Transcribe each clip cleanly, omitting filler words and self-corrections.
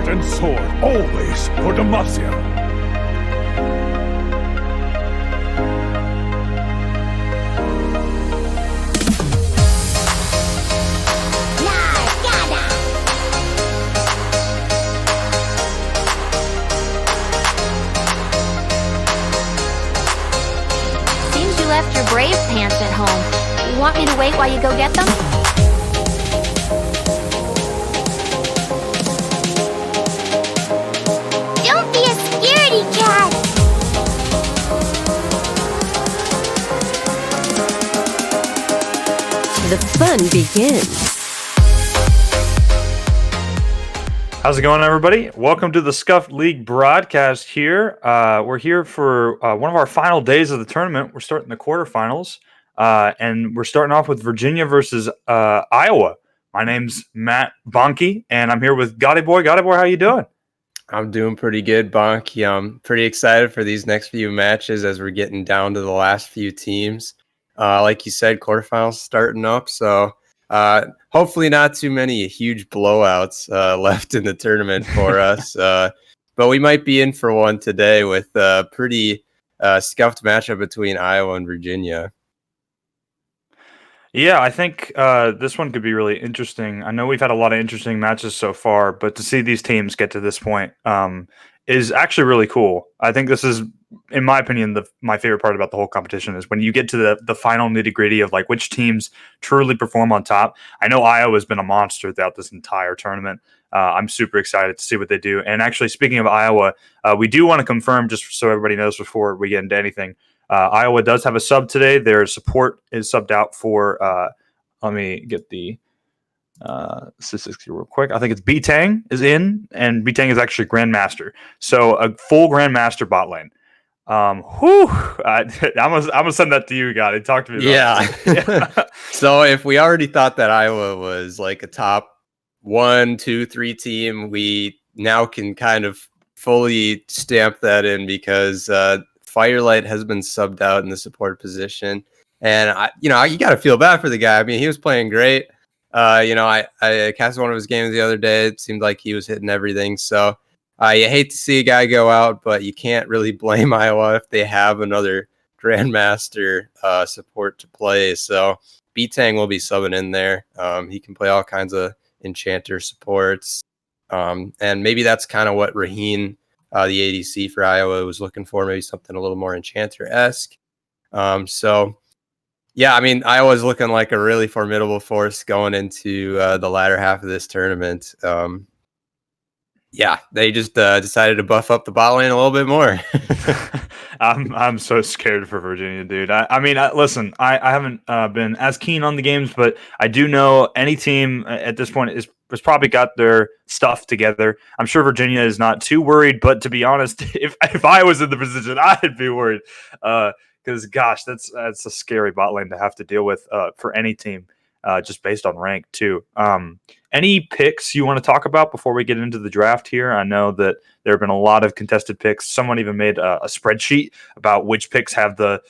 heart and sword, always for Demacia. Seems you left your brave pants at home. You want me to wait while you go get them? Don't be a scaredy cat! The fun begins. How's it going, everybody? Welcome to the Scuffed League broadcast here. We're here for one of our final days of the tournament. We're starting the quarterfinals, and we're starting off with Virginia versus Iowa. My name's Matt Bonke, and I'm here with Gotti Boy. Gotti Boy, how you doing? I'm doing pretty good, Bonke. I'm pretty excited for these next few matches as we're getting down to the last few teams. Like you said, quarterfinals starting up, so hopefully not too many huge blowouts left in the tournament for us. But we might be in for one today with a pretty scuffed matchup between Iowa and Virginia. Yeah, I think this one could be really interesting. I know we've had a lot of interesting matches so far, but to see these teams get to this point is actually really cool. I think this is, in my opinion, my favorite part about the whole competition is when you get to the final nitty-gritty of like which teams truly perform on top. I know Iowa's been a monster throughout this entire tournament. I'm super excited to see what they do. And actually, speaking of Iowa, we do want to confirm, just so everybody knows before we get into anything, Iowa does have a sub today. Their support is subbed out for, let me get the statistics here real quick. I think it's B-Tang is in, and B-Tang is actually Grandmaster. So a full Grandmaster bot lane. I'm gonna send that to you, guy. Talk to me about it. So if we already thought that Iowa was like a top 1, 2, 3 team, we now can kind of fully stamp that in because Firelight has been subbed out in the support position, and you got to feel bad for the guy. I mean, he was playing great. I casted one of his games the other day. It seemed like he was hitting everything. So you hate to see a guy go out, but you can't really blame Iowa if they have another Grandmaster support to play. So B-Tang will be subbing in there. He can play all kinds of Enchanter supports, and maybe that's kind of what Raheen, the ADC for Iowa, was looking for, maybe something a little more Enchanter-esque. Yeah, I mean, Iowa's looking like a really formidable force going into the latter half of this tournament. Yeah, they just decided to buff up the bot lane a little bit more. I'm so scared for Virginia, dude. I mean, listen, I haven't been as keen on the games, but I do know any team at this point has probably got their stuff together. I'm sure Virginia is not too worried, but to be honest, if I was in the position, I'd be worried. Because, gosh, that's a scary bot lane to have to deal with for any team, just based on rank, too. Any picks you want to talk about before we get into the draft here? I know that there have been a lot of contested picks. Someone even made a spreadsheet about which picks have the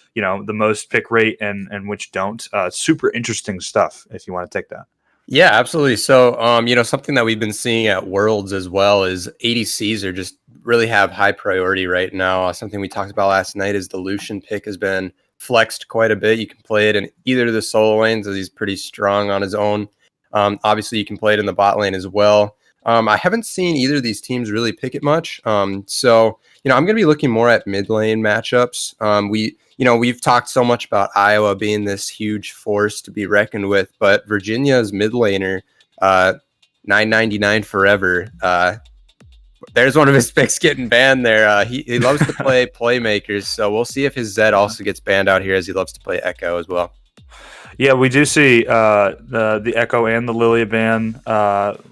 most pick rate and which don't. Super interesting stuff if you want to take that. Yeah, absolutely. So, something that we've been seeing at Worlds as well is ADCs are just really have high priority right now. Something we talked about last night is the Lucian pick has been flexed quite a bit. You can play it in either of the solo lanes as he's pretty strong on his own. Obviously, you can play it in the bot lane as well. I haven't seen either of these teams really pick it much. So, I'm going to be looking more at mid lane matchups. We've talked so much about Iowa being this huge force to be reckoned with, but Virginia's mid laner, 999 forever. There's one of his picks getting banned there. He loves to play playmakers, so we'll see if his Zed also gets banned out here as he loves to play Echo as well. Yeah, we do see the Echo and the Lilia ban.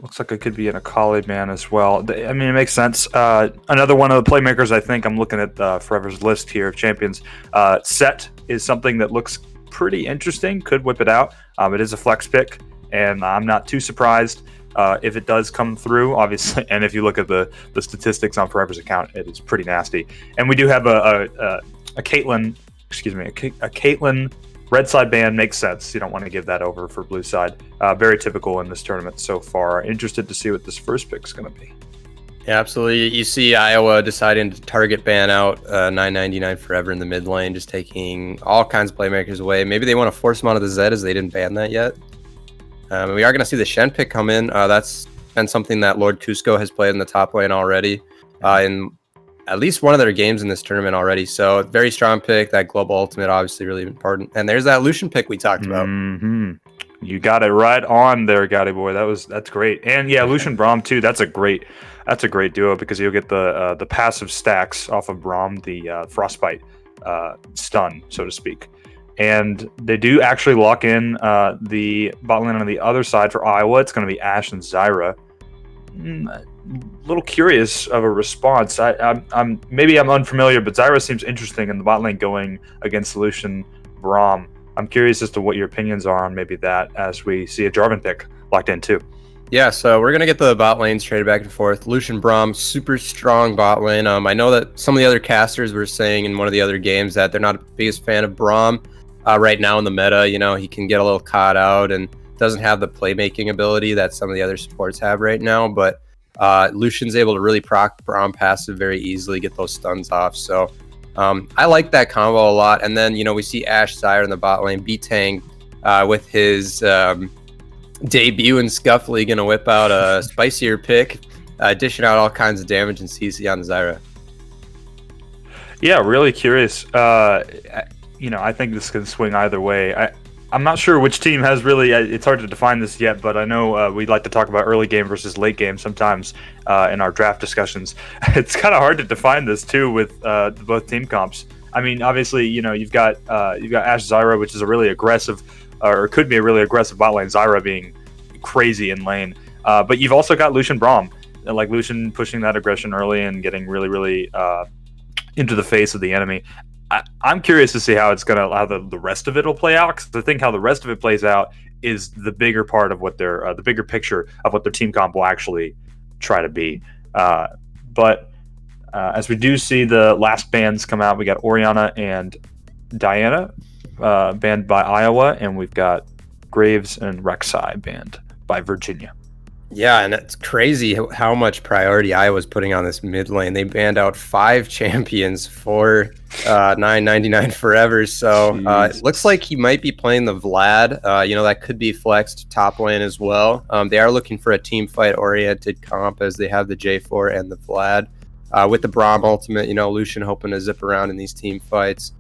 Looks like it could be an Akali ban as well. I mean, it makes sense. Another one of the playmakers, I think, I'm looking at Forever's list here of champions. Sept is something that looks pretty interesting. Could whip it out. It is a flex pick, and I'm not too surprised if it does come through, obviously. And if you look at the statistics on Forever's account, it is pretty nasty. And we do have a Caitlyn, a Caitlyn red side ban makes sense. You don't want to give that over for blue side. Very typical in this tournament so far. Interested to see what this first pick is going to be. Yeah, absolutely. You see Iowa deciding to target ban out 999 forever in the mid lane, just taking all kinds of playmakers away. Maybe they want to force them onto the Zed as they didn't ban that yet. We are going to see the Shen pick come in. That's been something that Lord Cusco has played in the top lane already in at least one of their games in this tournament already. So very strong pick. That global ultimate obviously really important. And there's that Lucian pick we talked about. Mm-hmm. You got it right on there, Gotti boy. That's great. And yeah, Lucian Braum too. That's a great duo because you'll get the passive stacks off of Braum, the frostbite stun, so to speak. And they do actually lock in the bot lane on the other side for Iowa. It's going to be Ashe and Zyra. A little curious of a response. I'm maybe I'm unfamiliar, but Zyra seems interesting in the bot lane going against Lucian Braum. I'm curious as to what your opinions are on maybe that as we see a Jarvan pick locked in too. Yeah, so we're going to get the bot lanes traded back and forth. Lucian Braum, super strong bot lane. I know that some of the other casters were saying in one of the other games that they're not the biggest fan of Braum right now in the meta. You know, he can get a little caught out and doesn't have the playmaking ability that some of the other supports have right now. But Lucian's able to really proc Braum passive very easily, get those stuns off. So I like that combo a lot. And then, you know, we see Ashe Zyra in the bot lane, B-Tang with his debut in Scuffed League, going to whip out a spicier pick, dishing out all kinds of damage and CC on Zyra. Yeah, really curious. You know, I think this can swing either way. I'm not sure which team has really. It's hard to define this yet, but I know we'd like to talk about early game versus late game sometimes in our draft discussions. It's kind of hard to define this too with both team comps. I mean, obviously, you know, you've got Ashe Zyra, which is a really aggressive, or could be a really aggressive bot lane. Zyra being crazy in lane, but you've also got Lucian Braum, like Lucian pushing that aggression early and getting really into the face of the enemy. I'm curious to see how the rest of it will play out, because I think how the rest of it plays out is the bigger part of what their the bigger picture of what their team comp will actually try to be. But as we do see the last bans come out, we got Orianna and Diana banned by Iowa, and we've got Graves and Rek'Sai banned by Virginia. Yeah, and it's crazy how much priority Iowa's putting on this mid lane. They banned out 5 champions for 999 forever. So it looks like he might be playing the Vlad. You know, that could be flexed top lane as well. They are looking for a team fight oriented comp as they have the J4 and the Vlad. With the Braum ultimate, you know, Lucian hoping to zip around in these team fights,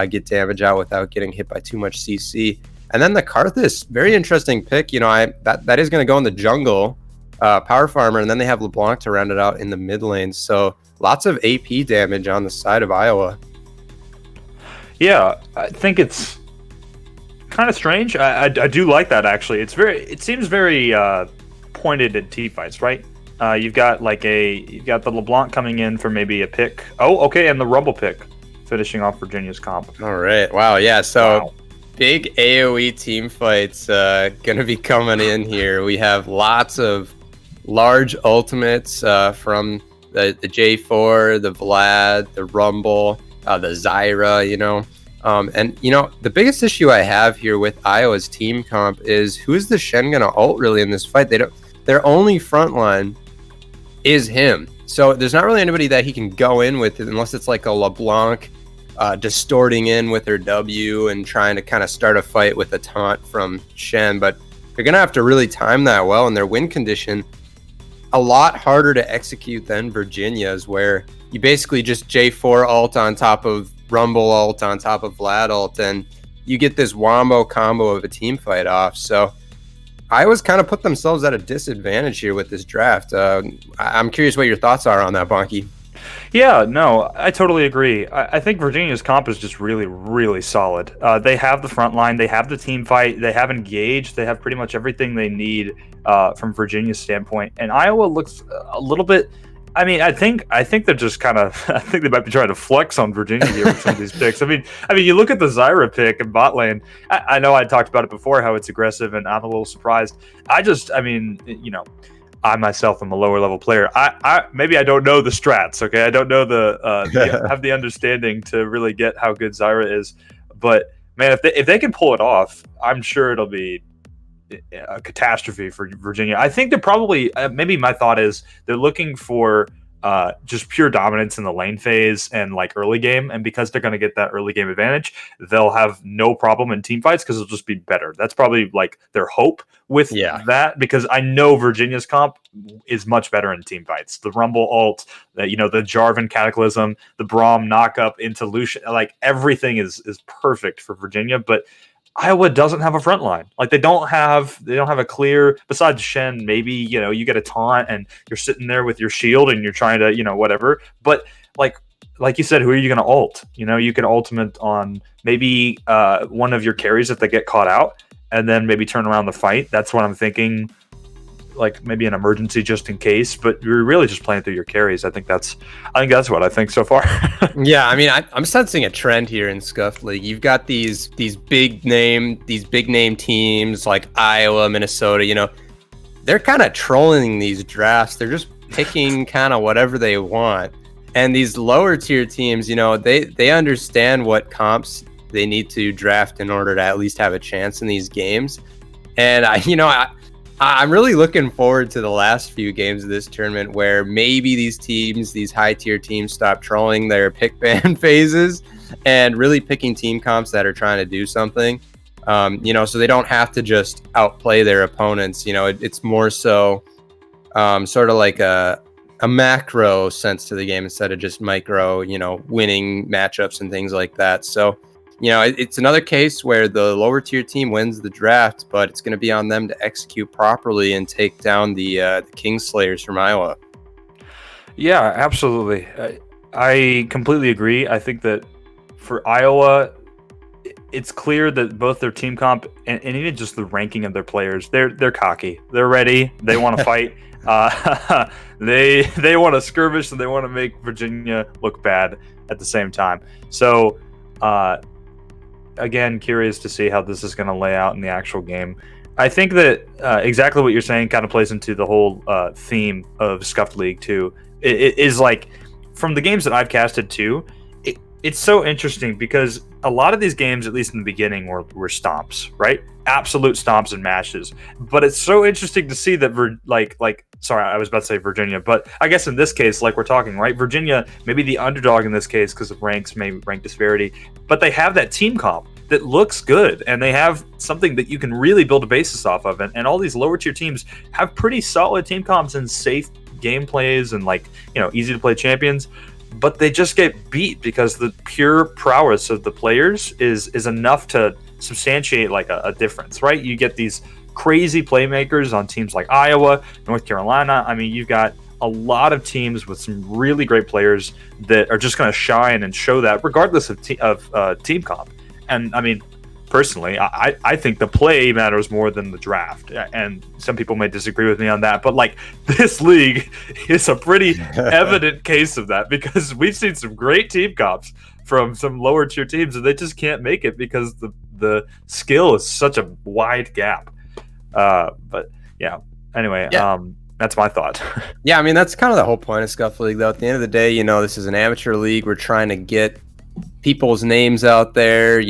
get damage out without getting hit by too much CC. And then the Karthus, very interesting pick. You know, that is going to go in the jungle. Power farmer, and then they have LeBlanc to round it out in the mid lane. So lots of AP damage on the side of Iowa. Yeah, I think it's kind of strange. I do like that actually. It seems very pointed at T fights, right? You've got the LeBlanc coming in for maybe a pick. Oh, okay, and the Rumble pick finishing off Virginia's comp. All right, wow, yeah. So wow. Big AOE team fights gonna be coming in here. We have lots of large ultimates from the J4, the Vlad, the Rumble, the Zyra, you know. And, you know, the biggest issue I have here with Iowa's team comp is who is the Shen going to ult really in this fight? Their only frontline is him. So there's not really anybody that he can go in with unless it's like a LeBlanc distorting in with her W and trying to kind of start a fight with a taunt from Shen. But you're going to have to really time that well, and their win condition a lot harder to execute than Virginia's, where you basically just J4 ult on top of Rumble ult on top of Vlad ult, and you get this wombo combo of a team fight off. So Iowa's kind of put themselves at a disadvantage here with this draft. I'm curious what your thoughts are on that, Bonky. Yeah, no, I totally agree. I think Virginia's comp is just really solid. They have the front line, they have the team fight, they have engaged, they have pretty much everything they need from Virginia's standpoint. And Iowa looks a little bit. I mean, I think they're just kind of. I think they might be trying to flex on Virginia here with some of these picks. I mean, you look at the Zyra pick in bot lane. I know I talked about it before how it's aggressive, and I'm a little surprised. I myself am a lower level player. Maybe I don't know the strats. Okay, I don't know have the understanding to really get how good Zyra is. But man, if they can pull it off, I'm sure it'll be a catastrophe for Virginia. I think they're probably maybe my thought is they're looking for just pure dominance in the lane phase and like early game, and because they're going to get that early game advantage, they'll have no problem in team fights because it'll just be better. That's probably like their hope with that, because I know Virginia's comp is much better in team fights. The Rumble ult, the Jarvan Cataclysm, the Braum knockup into Lucian, like everything is perfect for Virginia, but Iowa doesn't have a front line. Like they don't have a clear, besides Shen, maybe, you get a taunt and you're sitting there with your shield and you're trying to, whatever. But like you said, who are you going to ult? You can ultimate on maybe one of your carries if they get caught out, and then maybe turn around the fight. That's what I'm thinking. Like maybe an emergency just in case, but you're really just playing through your carries. I think that's what I think so far. Yeah, I mean, I'm sensing a trend here in Scuffed League. You've got these big name teams like Iowa, Minnesota. They're kind of trolling these drafts. They're just picking kind of whatever they want. And these lower tier teams, they understand what comps they need to draft in order to at least have a chance in these games. And I'm really looking forward to the last few games of this tournament where maybe these high tier teams stop trolling their pick ban phases and really picking team comps that are trying to do something, so they don't have to just outplay their opponents. It's more so sort of like a macro sense to the game instead of just micro, winning matchups and things like that. So, it's another case where the lower tier team wins the draft, but it's going to be on them to execute properly and take down the Kingslayers from Iowa. Yeah, absolutely. I completely agree. I think that for Iowa, it's clear that both their team comp and even just the ranking of their players, they're cocky. They're ready. They want to fight. They want to skirmish, and they want to make Virginia look bad at the same time. So, again, curious to see how this is going to lay out in the actual game. I think that exactly what you're saying kind of plays into the whole theme of Scuffed League too. It is like, from the games that I've casted too, it's so interesting because a lot of these games, at least in the beginning, were stomps, right? Absolute stomps and mashes. But it's so interesting to see that sorry, I was about to say Virginia, but I guess in this case, like we're talking, right? Virginia, maybe the underdog in this case because of ranks, maybe rank disparity, but they have that team comp that looks good, and they have something that you can really build a basis off of. And all these lower tier teams have pretty solid team comps and safe gameplays and easy to play champions, but they just get beat because the pure prowess of the players is enough to substantiate like a difference, right? You get these crazy playmakers on teams like Iowa, North Carolina. I mean, you've got a lot of teams with some really great players that are just going to shine and show that regardless of team comp. And I mean, personally, I think the play matters more than the draft. And some people may disagree with me on that, but like this league is a pretty evident case of that, because we've seen some great team comps from some lower tier teams and they just can't make it because the skill is such a wide gap. But yeah, anyway, that's my thought. Yeah, I mean, that's kind of the whole point of Scuffed League, though. At the end of the day, this is an amateur league. We're trying to get people's names out there,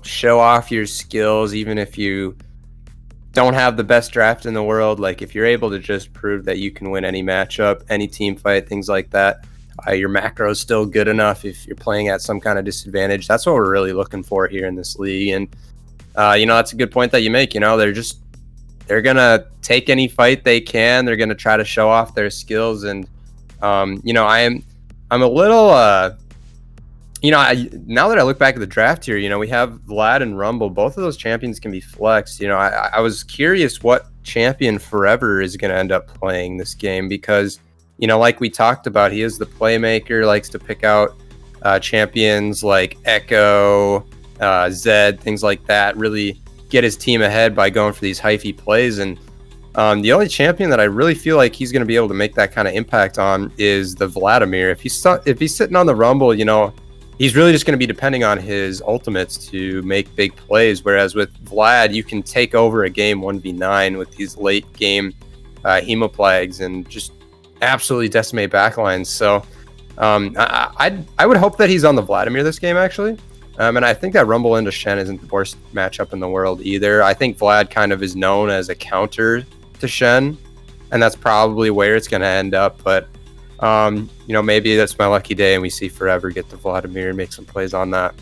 show off your skills, even if you don't have the best draft in the world. Like, if you're able to just prove that you can win any matchup, any team fight, things like that, your macro is still good enough if you're playing at some kind of disadvantage. That's what we're really looking for here in this league. And, that's a good point that you make. They're going to take any fight they can. They're going to try to show off their skills. And, I'm a little, now that I look back at the draft here, we have Vlad and Rumble. Both of those champions can be flexed. I was curious what champion Forever is going to end up playing this game because, like we talked about, he is the playmaker, likes to pick out champions like Echo, Zed, things like that, really get his team ahead by going for these hyphy plays. And the only champion that I really feel like he's going to be able to make that kind of impact on is the Vladimir. If he's sitting on the Rumble, he's really just going to be depending on his ultimates to make big plays. Whereas with Vlad, you can take over a game 1v9 with these late game hemoplagues and just absolutely decimate backlines. So I would hope that he's on the Vladimir this game, actually. And I think that Rumble into Shen isn't the worst matchup in the world either. I think Vlad kind of is known as a counter to Shen, and that's probably where it's going to end up. But, maybe that's my lucky day and we see Forever get to Vladimir and make some plays on that.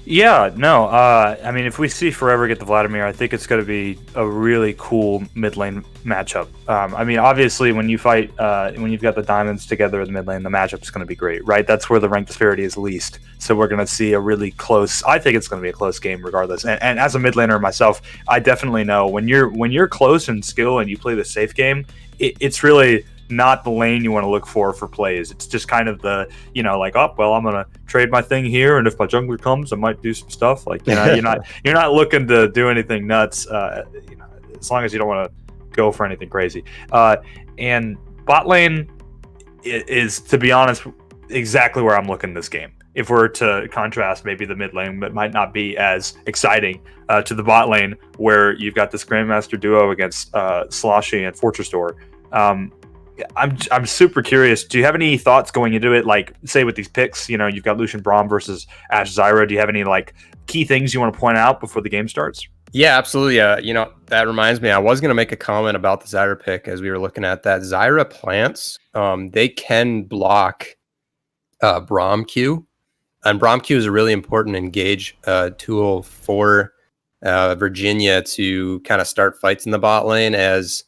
Yeah, no. I mean, if we see Forever get the Vladimir, I think it's going to be a really cool mid lane matchup. I mean, obviously, when you fight, when you've got the diamonds together in the mid lane, the matchup is going to be great, right? That's where the rank disparity is least. So we're going to see a really close. I think it's going to be a close game, regardless. And as a mid laner myself, I definitely know when you're close in skill and you play the safe game, it's really not the lane you want to look for plays. It's just kind of the, I'm gonna trade my thing here, and if my jungler comes, I might do some stuff. Like, you're not looking to do anything nuts. As long as you don't want to go for anything crazy. And bot lane is, to be honest, exactly where I'm looking this game. If we're to contrast maybe the mid lane, but might not be as exciting to the bot lane, where you've got this Grandmaster duo against Sloshy and Fortress Door. I'm super curious. Do you have any thoughts going into it? Like, say with these picks, you've got Lucian Braum versus Ashe Zyra. Do you have any key things you want to point out before the game starts? Yeah, absolutely. That reminds me, I was going to make a comment about the Zyra pick as we were looking at that. Zyra plants, they can block Braum Q, and Braum Q is a really important engage tool for Virginia to kind of start fights in the bot lane, as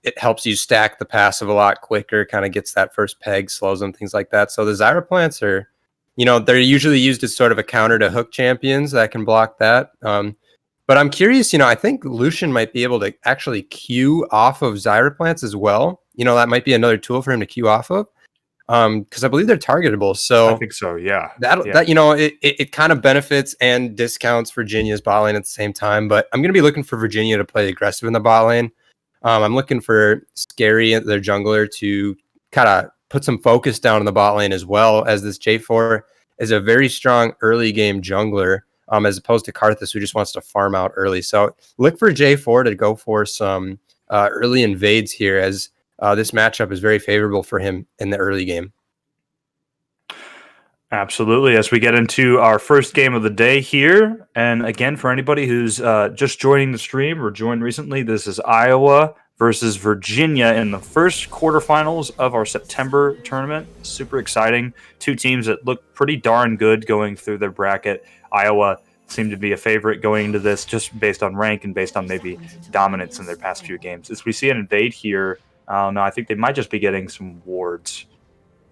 it helps you stack the passive a lot quicker, kind of gets that first peg, slows them, things like that. So the Zyra plants are, they're usually used as sort of a counter to hook champions that can block that. But I'm curious, I think Lucian might be able to actually queue off of Zyra plants as well. That might be another tool for him to queue off of, because I believe they're targetable. So I think so, yeah. It kind of benefits and discounts Virginia's bot lane at the same time. But I'm going to be looking for Virginia to play aggressive in the bot lane. I'm looking for Scary, their jungler, to kind of put some focus down in the bot lane, as well as this J4 is a very strong early game jungler, as opposed to Karthus, who just wants to farm out early. So look for J4 to go for some early invades here, as this matchup is very favorable for him in the early game. Absolutely. As we get into our first game of the day here, and again, for anybody who's just joining the stream or joined recently, this is Iowa versus Virginia in the first quarterfinals of our September tournament. Super exciting. Two teams that look pretty darn good going through their bracket. Iowa seemed to be a favorite going into this, just based on rank and based on maybe dominance in their past few games. As we see an invade here, I think they might just be getting some wards.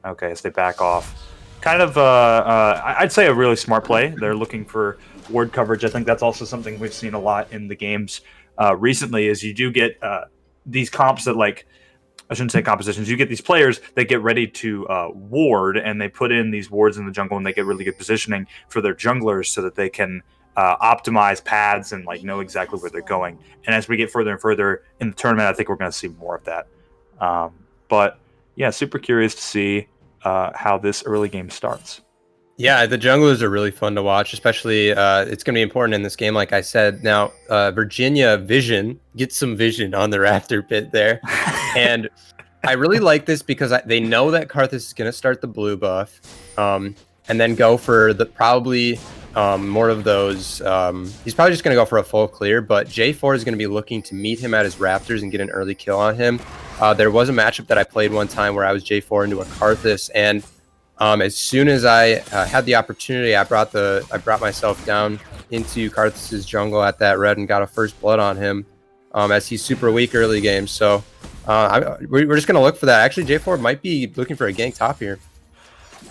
Okay, as they back off. Kind of, I'd say a really smart play. They're looking for ward coverage. I think that's also something we've seen a lot in the games recently, is you do get these comps that, I shouldn't say compositions, you get these players that get ready to ward, and they put in these wards in the jungle, and they get really good positioning for their junglers so that they can optimize paths and know exactly where they're going. And as we get further and further in the tournament, I think we're going to see more of that. But yeah, super curious to see how this early game starts. Yeah, the junglers are really fun to watch, especially it's going to be important in this game, like I said. Now, Virginia Vision gets some vision on the Raptor pit there. And I really like this because they know that Karthus is going to start the blue buff, and then go for the probably more of those. He's probably just going to go for a full clear, but J4 is going to be looking to meet him at his Raptors and get an early kill on him. There was a matchup that I played one time where I was J4 into a Karthus, and as soon as I had the opportunity, I brought myself down into Karthus's jungle at that red and got a first blood on him, as he's super weak early game. So we're just going to look for that. Actually, J4 might be looking for a gank top here.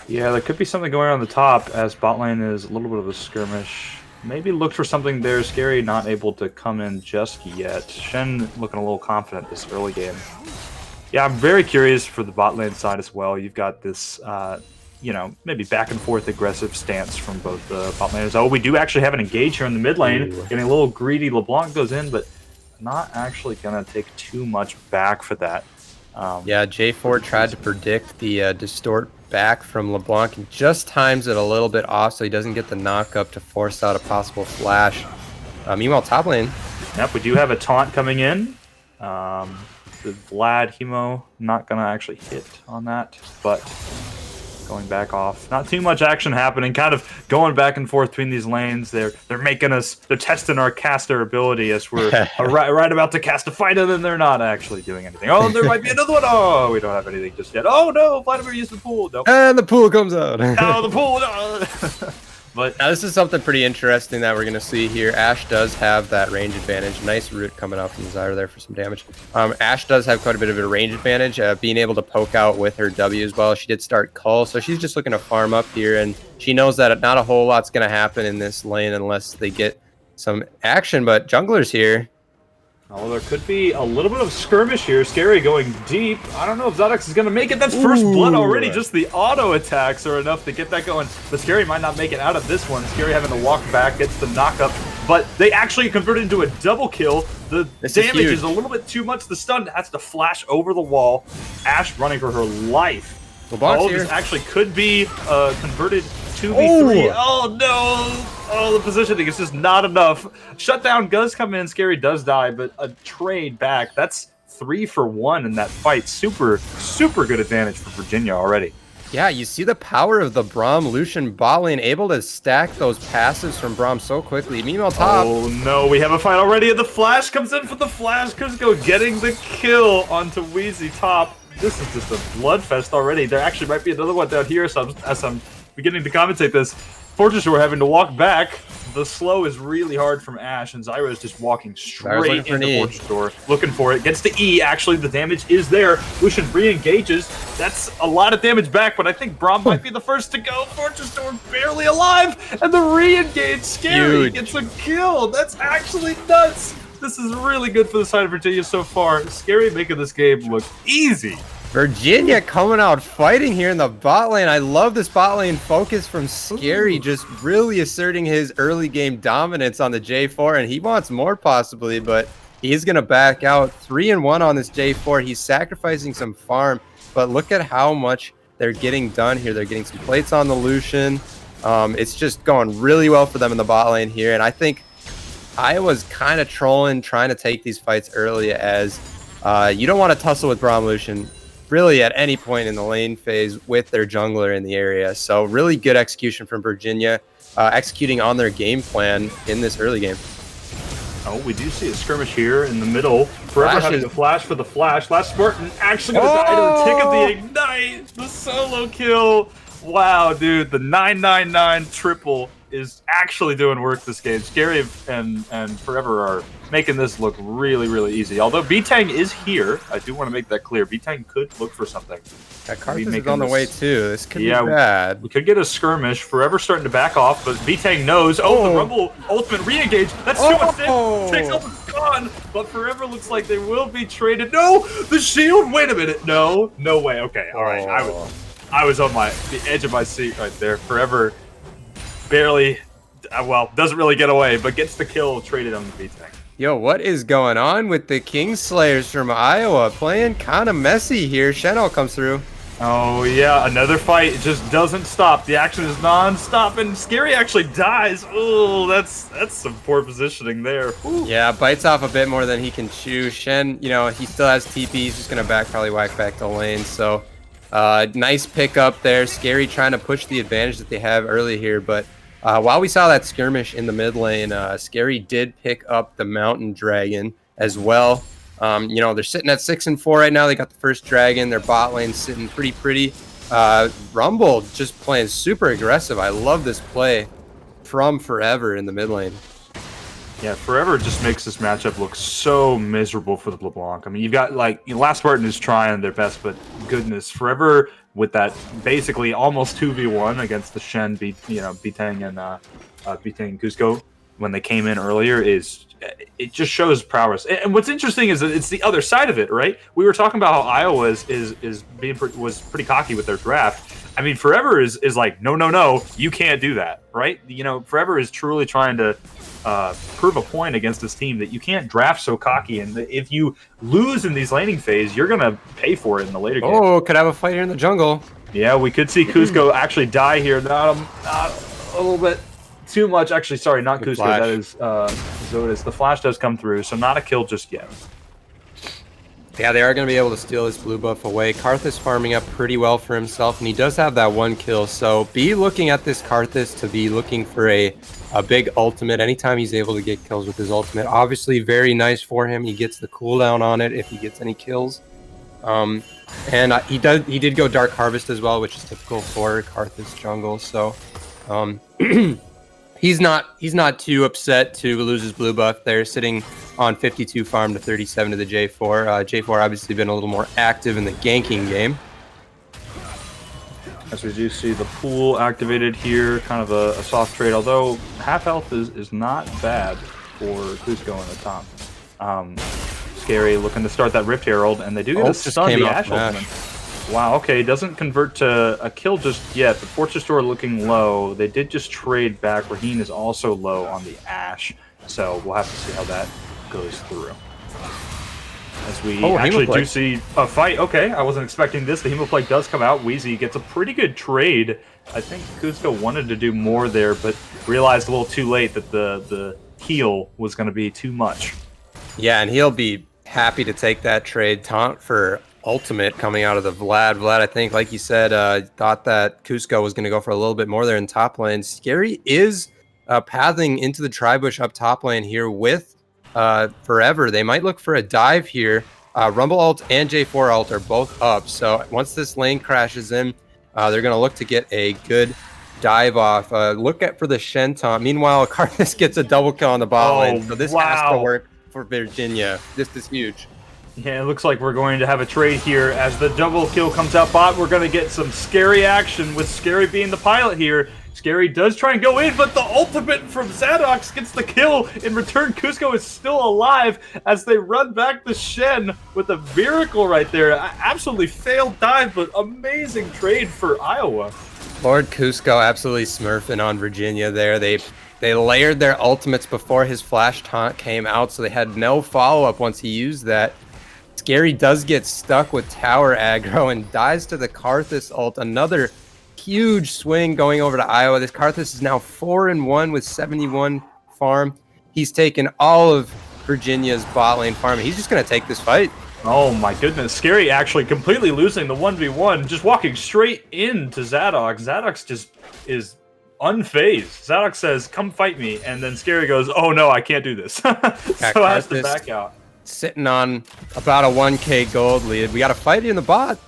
Yeah, there could be something going on the top, as bot lane is a little bit of a skirmish. Maybe look for something there. Scary not able to come in just yet. Shen looking a little confident this early game. Yeah, I'm very curious for the bot lane side as well. You've got this, maybe back and forth aggressive stance from both the bot laners. Oh, we do actually have an engage here in the mid lane. Getting a little greedy. LeBlanc goes in, but not actually going to take too much back for that. Yeah, J4 tried to predict the distort back from LeBlanc and just times it a little bit off so he doesn't get the knock up to force out a possible flash. Meanwhile, top lane. Yep, we do have a taunt coming in. The Vlad Hemo not going to actually hit on that, but going back off. Not too much action happening, kind of going back and forth between these lanes. They're testing our caster ability as we're right about to cast a fight, and then they're not actually doing anything. Oh, there might be another one. Oh, we don't have anything just yet. Oh no, Vladimir used the pool. Nope. And the pool comes out. Oh, the pool. No. But now this is something pretty interesting that we're going to see here. Ashe does have that range advantage. Nice root coming out from Zyra there for some damage. Ashe does have quite a bit of a range advantage, being able to poke out with her W as well. She did start Cull, so she's just looking to farm up here, and she knows that not a whole lot's going to happen in this lane unless they get some action, but junglers here. Oh, there could be a little bit of skirmish here. Scary going deep. I don't know if Zodex is going to make it. That's first blood already. Just the auto attacks are enough to get that going. But Scary might not make it out of this one. Scary having to walk back, gets the knockup. But they actually converted into a double kill. The damage is a little bit too much. The stun has to flash over the wall. Ashe running for her life. This actually could be converted 2v3. Oh no! Oh, the positioning is just not enough. Shutdown does come in. Scary does die, but a trade back. That's 3 for 1 in that fight. Super good advantage for Virginia already. Yeah, you see the power of the Braum Lucian bot lane, able to stack those passives from Braum so quickly. Meanwhile, top. Oh no, we have a fight already, and the flash comes in for the flash. Cusco getting the kill onto Wheezy top. This is just a bloodfest already. There actually might be another one down here as I'm beginning to commentate this. Fortress, we're having to walk back. The slow is really hard from Ashe, and Zyra is just walking straight into Fortress door, looking for it. Gets the E. Actually, the damage is there. Lucian re-engages. That's a lot of damage back, but I think Braum might be the first to go. Fortress door barely alive, and the re-engage Scary gets a kill. That's actually nuts. This is really good for the side of Virginia so far. Scary making this game look easy. Virginia coming out fighting here in the bot lane. I love this bot lane focus from Scary, just really asserting his early game dominance on the J4, and he wants more possibly, but he's going to back out 3-1 on this J4. He's sacrificing some farm, but look at how much they're getting done here. They're getting some plates on the Lucian. It's just going really well for them in the bot lane here, and I think Iowa's kind of trolling, trying to take these fights early, as you don't want to tussle with Braum Lucian really at any point in the lane phase with their jungler in the area. So really good execution from Virginia, executing on their game plan in this early game. Oh, we do see a skirmish here in the middle. Forever having to flash for the flash. Last Spartan actually going to die to the tick of the ignite. The solo kill. Wow, dude, the 999 triple is actually doing work this game. Scary and Forever are making this look really easy. Although B-Tang is here, I do want to make that clear. B-Tang could look for something. That Karthus is on the way too. This could be bad. We could get a skirmish. Forever starting to back off, but B-Tang knows. Oh, the Rumble ultimate re-engage. That's too much damage. Takes almost gone, but Forever looks like they will be traded. No, the shield. Wait a minute. No way. Okay, all right. I was on the edge of my seat right there. Forever barely, well, doesn't really get away, but gets the kill traded on the B-Tang. Yo, what is going on with the Kingslayers from Iowa? Playing kind of messy here. Shenel comes through. Oh, yeah, another fight. It just doesn't stop. The action is non-stop, and Scary actually dies. Oh, that's some poor positioning there. Ooh. Yeah, bites off a bit more than he can chew. Shen, you know, he still has TP. He's just going to probably whack back to lane. So, nice pick up there. Scary trying to push the advantage that they have early here, but while we saw that skirmish in the mid lane, Scary did pick up the Mountain Dragon as well. You know, they're sitting at 6-4 right now. They got the first dragon. Their bot lane sitting pretty. Rumble just playing super aggressive. I love this play from Forever in the mid lane. Yeah, Forever just makes this matchup look so miserable for the LeBlanc. I mean, you've got, like, Last Spartan is trying their best, but goodness, Forever with that basically almost 2v1 against the Shen, B-Tang and B-Tang Cusco when they came in earlier it just shows prowess. And what's interesting is that it's the other side of it, right? We were talking about how Iowa was pretty cocky with their draft. I mean, Forever is like, no, you can't do that, right? You know, Forever is truly trying to prove a point against this team that you can't draft so cocky, and if you lose in these laning phase, you're gonna pay for it in the later game. Oh, could have a fight here in the jungle. Yeah, we could see Cusco actually die here. Not a little bit too much. Actually, sorry, not Cusco. That is Zodas. The flash does come through, so not a kill just yet. Yeah, they are going to be able to steal this blue buff away. Karthus farming up pretty well for himself, and he does have that 1 kill. So be looking at this Karthus to be looking for a big ultimate anytime he's able to get kills with his ultimate. Obviously, very nice for him. He gets the cooldown on it if he gets any kills. And he did go Dark Harvest as well, which is typical for Karthus jungle. So he's not too upset to lose his blue buff there, sitting on 52 farm to 37 to the J4. J4 obviously been a little more active in the ganking game. As we do see the pool activated here, kind of a soft trade, although half health is not bad for Cusco in the top. Scary looking to start that Rift Herald, and they do get a stun the Ash ultimate. Wow, okay, doesn't convert to a kill just yet, but Fortune Store looking low. They did just trade back. Raheen is also low on the Ash, so we'll have to see how that goes through. As we actually do see a fight. Okay, I wasn't expecting this. The Hemoplague does come out. Wheezy gets a pretty good trade. I think Cusco wanted to do more there, but realized a little too late that the heal was going to be too much. Yeah, and he'll be happy to take that trade. Taunt for ultimate coming out of the Vlad. Vlad, I think, like you said, thought that Cusco was going to go for a little bit more there in top lane. Scary is pathing into the Tribush up top lane here with Forever. They might look for a dive here. Rumble ult and J4 ult are both up. So once this lane crashes in, they're going to look to get a good dive off. Look at for the Shen taunt. Meanwhile, Karthus gets a double kill on the bot lane. So this has to work for Virginia. This is huge. Yeah, it looks like we're going to have a trade here. As the double kill comes out bot, we're going to get some Scary action with Scary being the pilot here. Scary does try and go in, but the ultimate from Zadox gets the kill. In return, Cusco is still alive as they run back the Shen with a miracle right there. Absolutely failed dive, but amazing trade for Iowa. Lord Cusco absolutely smurfing on Virginia there. They layered their ultimates before his flash taunt came out, so they had no follow-up once he used that. Scary does get stuck with tower aggro and dies to the Karthus ult. Another huge swing going over to Iowa. This Karthus is now 4-1 with 71 farm. He's taken all of Virginia's bot lane farm. He's just going to take this fight. Oh my goodness. Scary actually completely losing the 1v1, just walking straight into Zadox. Zadox just is unfazed. Zadox says, come fight me, and then Scary goes, oh no, I can't do this. So has to back out. Sitting on about a 1k gold lead. We got a fight in the bot.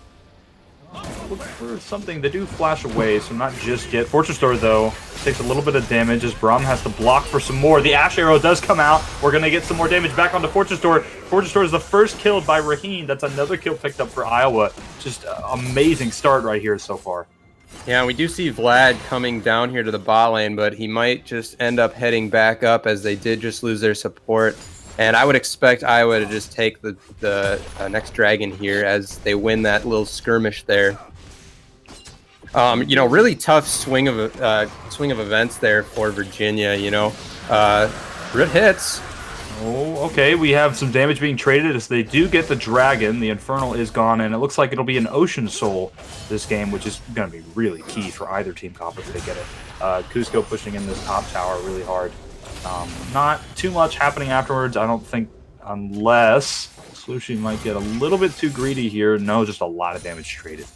Look for something. They do flash away, so not just yet. Fortune Store, though, takes a little bit of damage as Braum has to block for some more. The Ash Arrow does come out. We're going to get some more damage back onto Fortune Store. Fortune Store is the first killed by Raheen. That's another kill picked up for Iowa. Just amazing start right here so far. Yeah, we do see Vlad coming down here to the bot lane, but he might just end up heading back up as they did just lose their support. And I would expect Iowa to just take the next dragon here as they win that little skirmish there. You know, really tough swing of events there for Virginia. You know, Rit hits. Oh, okay. We have some damage being traded as they do get the dragon. The Infernal is gone, and it looks like it'll be an Ocean Soul this game, which is going to be really key for either team comp if they get it. Cusco pushing in this top tower really hard. Not too much happening afterwards, I don't think, unless Slushy might get a little bit too greedy here. No, just a lot of damage traded.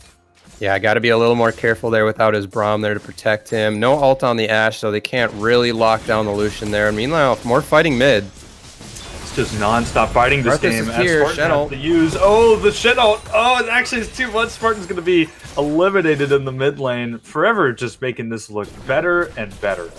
Yeah, I got to be a little more careful there without his Braum there to protect him. No ult on the Ashe, so they can't really lock down the Lucian there. Meanwhile, more fighting mid. It's just non-stop fighting this game. Is here. As Spartan has to use. Oh, the Shen ult. Oh, it actually is too much. Spartan's going to be eliminated in the mid lane. Forever just making this look better and better.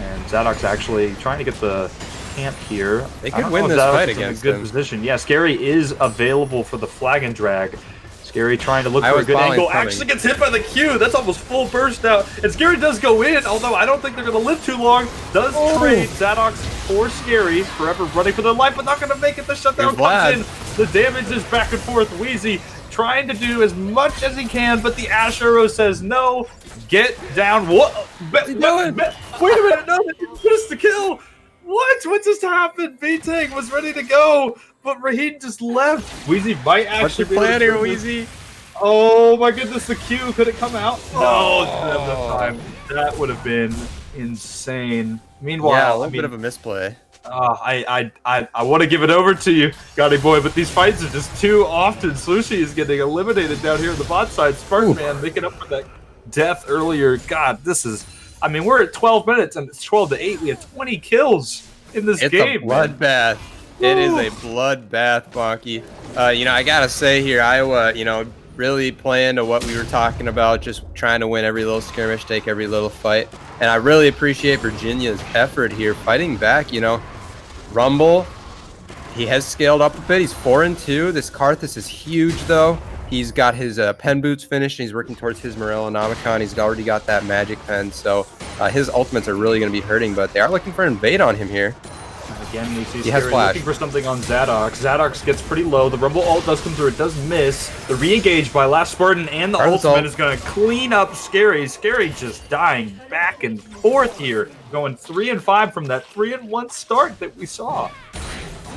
And Zadox actually trying to get the camp here. They could win this fight against him. Position. Yeah, Scary is available for the flag and drag. Scary trying to look for a good angle. Actually gets hit by the Q. That's almost full burst now. And Scary does go in, although I don't think they're going to live too long. Does trade Zadox for Scary. Forever running for their life, but not going to make it. The shutdown comes in. The damage is back and forth. Wheezy trying to do as much as he can, but the Ash Arrow says no. Get down. What? Wait a minute. No, they put us to kill. What just happened? V-Tang was ready to go, but Raheen just left. Wheezy might actually What's your plan here, Wheezy? Oh my goodness, the Q. Could it come out? No, didn't have enough time. That would have been insane. Meanwhile, yeah, a little bit of a misplay. I want to give it over to you, Gotti boy, but these fights are just too often. Slushie is getting eliminated down here on the bot side. Spartan Man making up for that death earlier. God, this is. I mean, we're at 12 minutes and it's 12-8. We have 20 kills in this game. It's a bloodbath. It is a bloodbath, Bonky. I gotta say here, Iowa, really playing to what we were talking about, just trying to win every little skirmish, take every little fight. And I really appreciate Virginia's effort here, fighting back. Rumble, he has scaled up a bit. He's 4-2. This Karthus is huge, though. He's got his pen boots finished, and he's working towards his Morellonomicon. He's already got that magic pen, so his ultimates are really going to be hurting, but they are looking for an invade on him here. Again, we see Scary looking for something on Zadox. Zadox gets pretty low. The Rumble ult does come through. It does miss. The re-engage by Last Spartan and the ultimate is going to clean up Scary. Scary just dying back and forth here. Going 3-5 from that 3-1 start that we saw.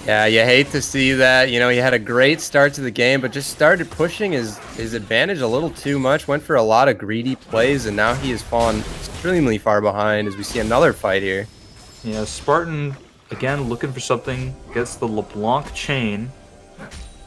Yeah, you hate to see that. He had a great start to the game, but just started pushing his advantage a little too much. Went for a lot of greedy plays, and now he has fallen extremely far behind as we see another fight here. Yeah, Spartan... Again, looking for something, gets the LeBlanc chain,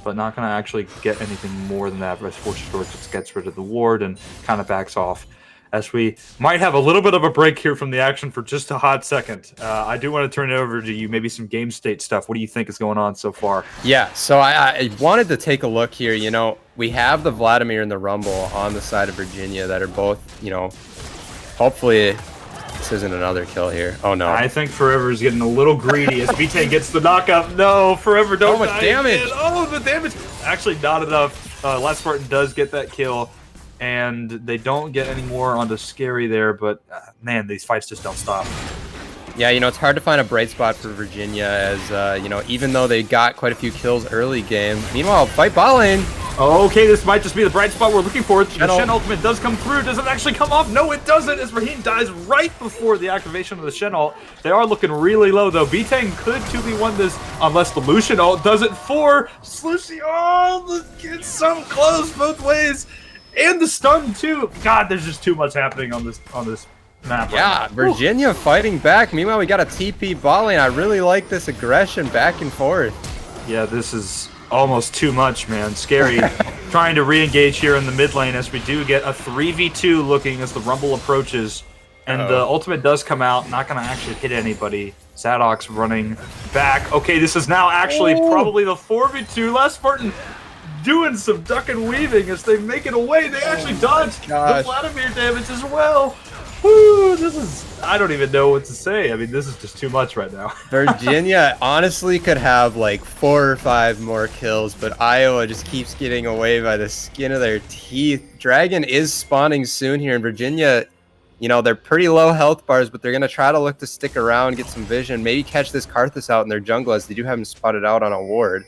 but not going to actually get anything more than that. As Fortress Door just gets rid of the ward and kind of backs off. As we might have a little bit of a break here from the action for just a hot second. I do want to turn it over to you, maybe some game state stuff. What do you think is going on so far? Yeah, so I wanted to take a look here. We have the Vladimir and the Rumble on the side of Virginia that are both, hopefully... This isn't another kill here. Oh, no. I think Forever is getting a little greedy as Vite gets the knockup. No, Forever don't die. So much damage. Oh, the damage. Actually, not enough. Last Spartan does get that kill, and they don't get any more onto Scary there, but, man, these fights just don't stop. Yeah, it's hard to find a bright spot for Virginia as, even though they got quite a few kills early game. Meanwhile, fight bot lane. Okay, this might just be the bright spot we're looking for. The Shen ultimate does come through. Does it actually come off? No, it doesn't, as Raheem dies right before the activation of the Shen ult. They are looking really low, though. B-Tang could 2v1 this unless the Lucian ult does it for Slushie. Oh, it's so close both ways. And the stun, too. God, there's just too much happening on this map. Yeah, right, Virginia fighting back. Meanwhile, we got a TP bot lane. I really like this aggression back and forth. Yeah, this is almost too much, man. Scary trying to re-engage here in the mid lane as we do get a 3v2 looking as the Rumble approaches. And the ultimate does come out, not going to actually hit anybody. Zadox running back. Okay, this is now actually probably the 4v2. Last Spartan doing some duck and weaving as they make it away. They actually dodged the Vladimir damage as well. Woo, this is, I don't even know what to say. I mean, this is just too much right now. Virginia honestly could have like 4 or 5 more kills, but Iowa just keeps getting away by the skin of their teeth. Dragon is spawning soon here in Virginia. They're pretty low health bars, but they're going to try to look to stick around, get some vision, maybe catch this Karthus out in their jungle as they do have him spotted out on a ward.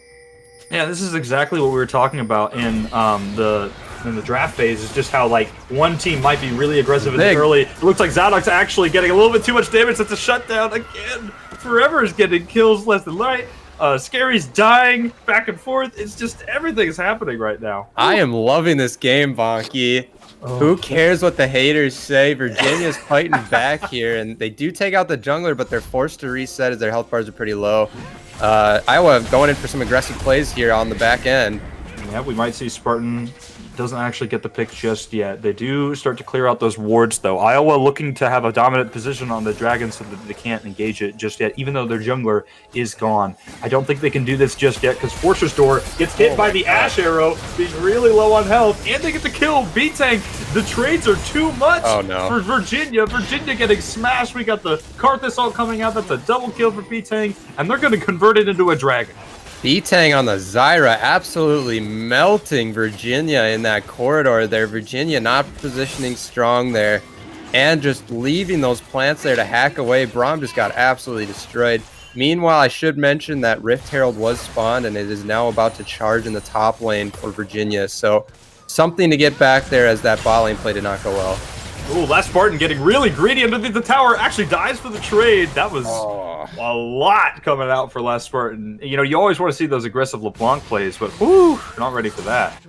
Yeah, this is exactly what we were talking about in the draft phase, is just how like one team might be really aggressive in the early. It looks like Zadox actually getting a little bit too much damage. That's a shutdown again. Forever is getting kills left and right. Scary's dying back and forth. It's just everything is happening right now. I am loving this game, Bonky. Who cares what the haters say? Virginia's fighting back here, and they do take out the jungler, but they're forced to reset as their health bars are pretty low. Iowa going in for some aggressive plays here on the back end. Yeah, we might see Spartan doesn't actually get the pick just yet. They do start to clear out those wards, though. Iowa looking to have a dominant position on the dragon so that they can't engage it just yet, even though their jungler is gone. I don't think they can do this just yet because Fortress Door gets hit by the Ash Arrow, being really low on health, and they get the kill. B-Tank, the trades are too much for Virginia. Virginia getting smashed. We got the Karthus ult coming out. That's a double kill for B-Tank, and they're going to convert it into a dragon. B-Tang on the Zyra absolutely melting Virginia in that corridor there. Virginia not positioning strong there and just leaving those plants there to hack away. Braum just got absolutely destroyed. Meanwhile, I should mention that Rift Herald was spawned and it is now about to charge in the top lane for Virginia. So something to get back there as that bot lane play did not go well. Ooh, Last Spartan getting really greedy underneath the tower. Actually dies for the trade. That was a lot coming out for Last Spartan. You always want to see those aggressive LeBlanc plays, but whew, not ready for that.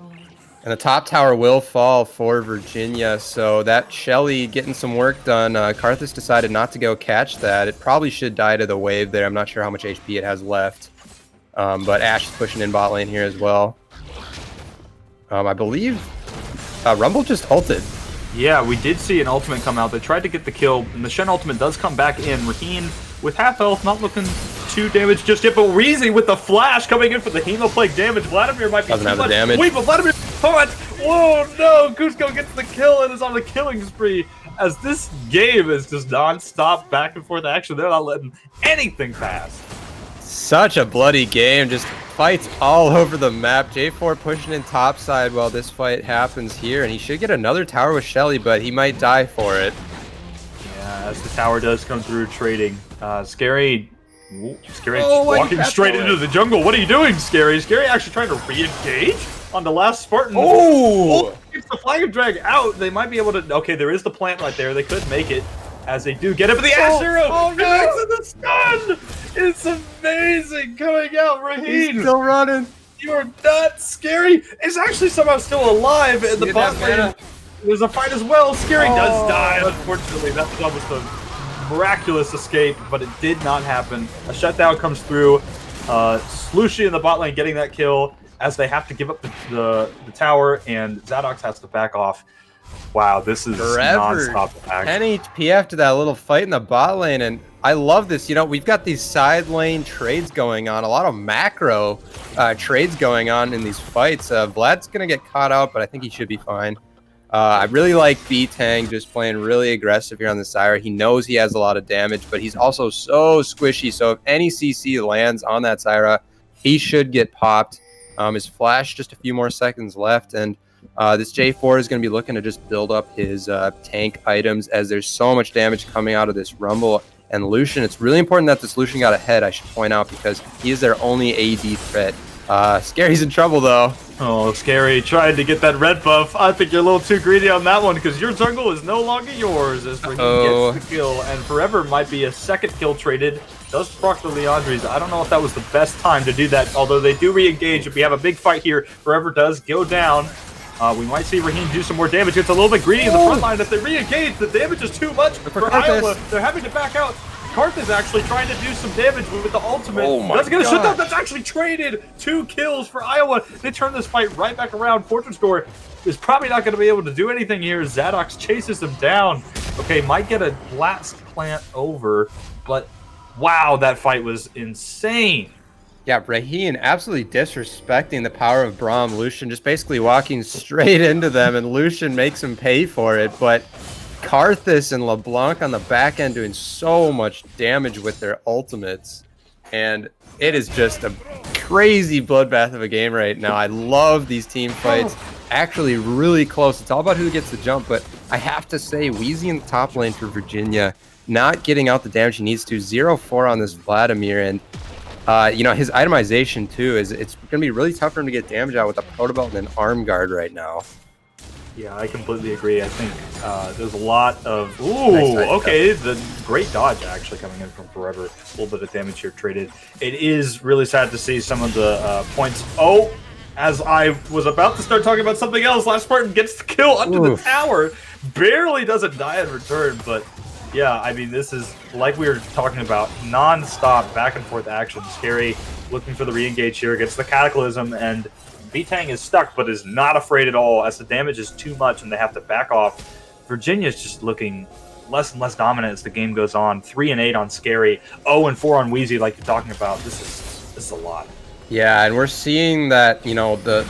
And the top tower will fall for Virginia, so that Shelly getting some work done. Karthus decided not to go catch that. It probably should die to the wave there. I'm not sure how much HP it has left. But Ashe is pushing in bot lane here as well. I believe Rumble just ulted. Yeah, we did see an ultimate come out. They tried to get the kill, and the Shen ultimate does come back in. Raheen with half health, not looking too damaged just yet, but Weezy with the flash coming in for the Hemoplague damage. Vladimir might be Doesn't too have the much. damage. Wait, but Vladimir punch! Whoa, no! Cusco gets the kill and is on the killing spree. As this game is just non-stop back and forth action, they're not letting anything pass. Such a bloody game, just fights all over the map. J4 pushing in topside while this fight happens here, and he should get another tower with Shelly, but he might die for it. Yeah, as the tower does come through trading. Scary Oh, walking straight into the jungle. What are you doing, Scary? Scary actually trying to re-engage on the last Spartan. Oh! Gets the Flag of Drag out. They might be able to... Okay, there is the plant right there. They could make it as they do get it, but the Ash Arrow connects in the stun! It's amazing coming out, Raheen. He's still running. You are not Scary. It's actually somehow still alive in the bot lane. There's a fight as well. Scary does die, unfortunately. That was almost a miraculous escape, but it did not happen. A shutdown comes through. Slushie in the bot lane getting that kill as they have to give up the tower, and Zadox has to back off. Wow, this is non-stop action. 10 HP after that little fight in the bot lane, and I love this. You know, we've got these side lane trades going on, a lot of macro trades going on in these fights. Vlad's going to get caught out, but I think he should be fine. I really like B-Tang just playing really aggressive here on the Zyra. He knows he has a lot of damage, but he's also so squishy. So if any CC lands on that Zyra, he should get popped. His flash, just a few more seconds left, and this J4 is going to be looking to just build up his tank items as there's so much damage coming out of this Rumble. And Lucian, it's really important that this Lucian got ahead, I should point out, because he is their only AD threat. Scary's in trouble, though. Oh, Scary tried to get that red buff. I think you're a little too greedy on that one, because your jungle is no longer yours as Raheen gets the kill. And Forever might be a second kill traded. Does proc the Leandries. I don't know if that was the best time to do that, although they do re-engage. If we have a big fight here, Forever does go down. We might see Raheen do some more damage. It's a little bit greedy in the front line. If they re-engage, the damage is too much for Iowa. They're having to back out. Karth is actually trying to do some damage with the ultimate. Oh my That's going to shut down. That's actually traded. 2 kills for Iowa. They turn this fight right back around. Fortress Door is probably not going to be able to do anything here. Zadox chases him down. Okay, might get a blast plant over, but wow, that fight was insane. Yeah, Raheen absolutely disrespecting the power of Braum. Lucian just basically walking straight into them, and Lucian makes him pay for it, but Karthus and LeBlanc on the back end doing so much damage with their ultimates, and it is just a crazy bloodbath of a game right now. I love these team fights. Actually really close. It's all about who gets the jump, but I have to say Weezy in the top lane for Virginia not getting out the damage he needs to. 0-4 on this Vladimir, and you know, his itemization too is it's going to be really tough for him to get damage out with a Protobelt and an arm guard right now. Yeah, I completely agree. I think there's a lot of... Ooh, okay, the great dodge actually coming in from Forever. A little bit of damage here traded. It is really sad to see some of the points. Oh, as I was about to start talking about something else, Last Spartan gets the kill under the tower. Barely doesn't die in return, but yeah, I mean, this is, like we were talking about, non-stop back and forth action. Scary looking for the re-engage here, gets the Cataclysm, and B-Tang is stuck, but is not afraid at all as the damage is too much and they have to back off. Virginia's just looking less and less dominant as the game goes on. 3-8 on Scary, 0-4 on Weezy, like you're talking about. This is a lot. Yeah, and we're seeing that, you know, the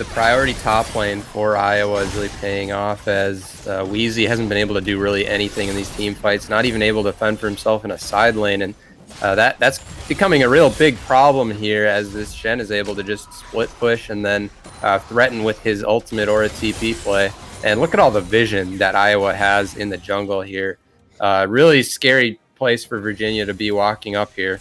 priority top lane for Iowa is really paying off as Weezy hasn't been able to do really anything in these team fights, not even able to fend for himself in a side lane, and that's becoming a real big problem here as this Shen is able to just split push and then threaten with his ultimate or a TP play. And look at all the vision that Iowa has in the jungle here. Really scary place for Virginia to be walking up here.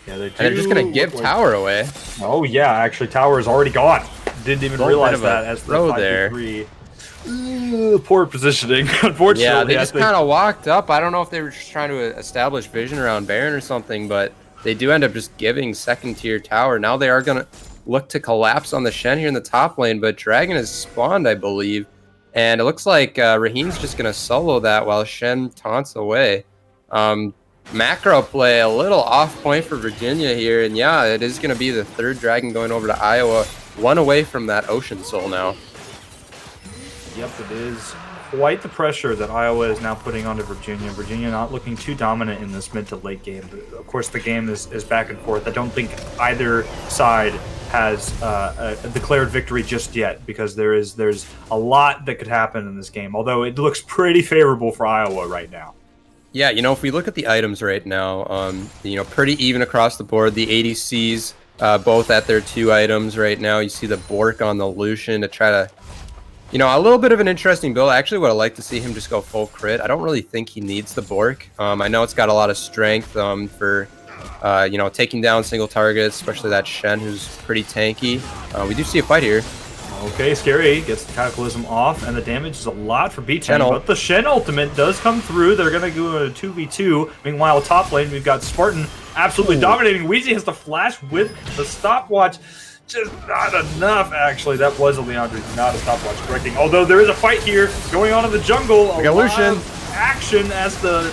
Yeah, they're just going to give tower away. Oh, yeah, actually, tower is already gone. Didn't even realize that as the 5-3. Poor positioning, unfortunately. Yeah, they just kind of walked up. I don't know if they were just trying to establish vision around Baron or something, but they do end up just giving second-tier tower. Now they are going to... look to collapse on the Shen here in the top lane, but Dragon has spawned, I believe. And it looks like Raheem's just going to solo that while Shen taunts away. Macro play a little off point for Virginia here. And yeah, it is going to be the third Dragon going over to Iowa. One away from that Ocean Soul now. Yep, it is quite the pressure that Iowa is now putting onto Virginia. Virginia not looking too dominant in this mid to late game. Of course, the game is back and forth. I don't think either side has a declared victory just yet, because there's a lot that could happen in this game, although it looks pretty favorable for Iowa right now. Yeah, you know, if we look at the items right now, you know, pretty even across the board. The ADCs both at their 2 items right now. You see the Bork on the Lucian to try to, you know, a little bit of an interesting build. I actually would have liked to see him just go full crit. I don't really think he needs the Bork. I know it's got a lot of strength for, you know, taking down single targets, especially that Shen, who's pretty tanky. We do see a fight here. Okay, Scary gets the Cataclysm off, and the damage is a lot for B10, but the Shen ultimate does come through. They're going to go a 2v2. Meanwhile, top lane, we've got Spartan absolutely dominating. Weezy has the flash with the stopwatch. Just not enough, actually. That was a Leandre, not a stopwatch correcting. Although there is a fight here going on in the jungle. A lot of action as the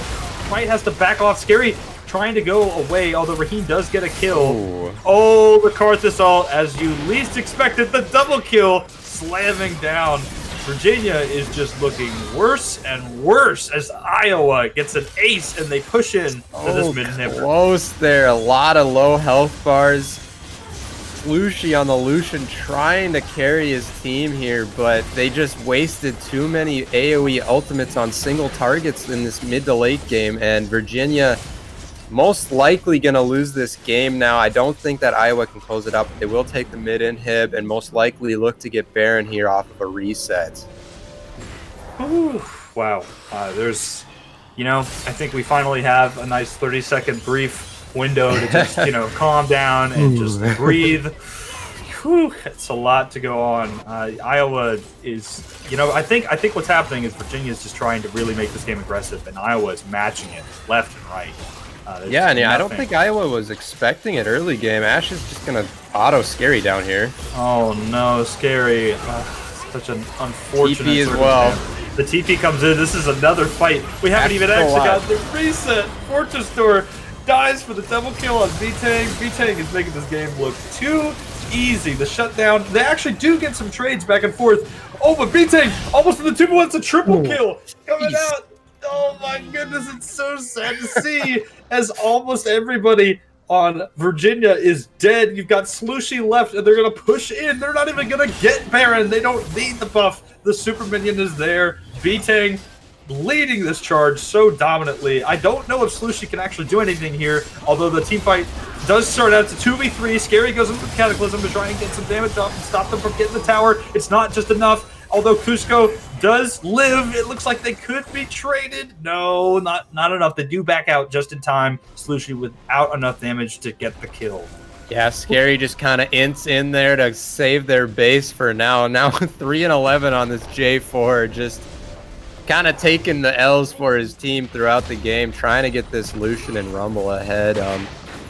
fight has to back off. Scary trying to go away, although Raheem does get a kill. Ooh. Oh, the Karthus ult, as you least expected, the double kill slamming down. Virginia is just looking worse and worse as Iowa gets an ace and they push in to this mid inhibitor. Close there, a lot of low health bars. Lucy on the Lucian trying to carry his team here, but they just wasted too many AoE ultimates on single targets in this mid to late game, and Virginia most likely going to lose this game now. I don't think that Iowa can close it up. They will take the mid inhib and most likely look to get Baron here off of a reset. Ooh, wow. There's, you know, I think we finally have a nice 30-second brief window to just, you know, calm down and just breathe. Whew, it's a lot to go on. Iowa is, you know, I think what's happening is Virginia is just trying to really make this game aggressive, and Iowa is matching it left and right. Yeah, and I don't think Iowa was expecting it early game. Ash is just going to auto Scary down here. Oh no, Scary. Such an unfortunate TP as well. The TP comes in. This is another fight. We haven't even actually got the reset. Fortress Door dies for the double kill on B-Tang. B-Tang is making this game look too easy. The shutdown. They actually do get some trades back and forth. Oh, but B-Tang almost in the 2-1. It's a triple kill coming out. Oh my goodness, it's so sad to see as almost everybody on Virginia is dead. You've got Slushy left, and they're going to push in. They're not even going to get Baron. They don't need the buff. The super minion is there. B-Tang leading this charge so dominantly. I don't know if Slushy can actually do anything here, although the team fight does start out to 2v3. Scary goes into the Cataclysm to try and get some damage off and stop them from getting the tower. It's not just enough. Although Cusco does live, it looks like they could be traded. No, not enough. They do back out just in time. Slushy without enough damage to get the kill. Yeah, Scary just kind of ints in there to save their base for now. Now 3-11 on this J4, just kind of taking the L's for his team throughout the game, trying to get this Lucian and Rumble ahead.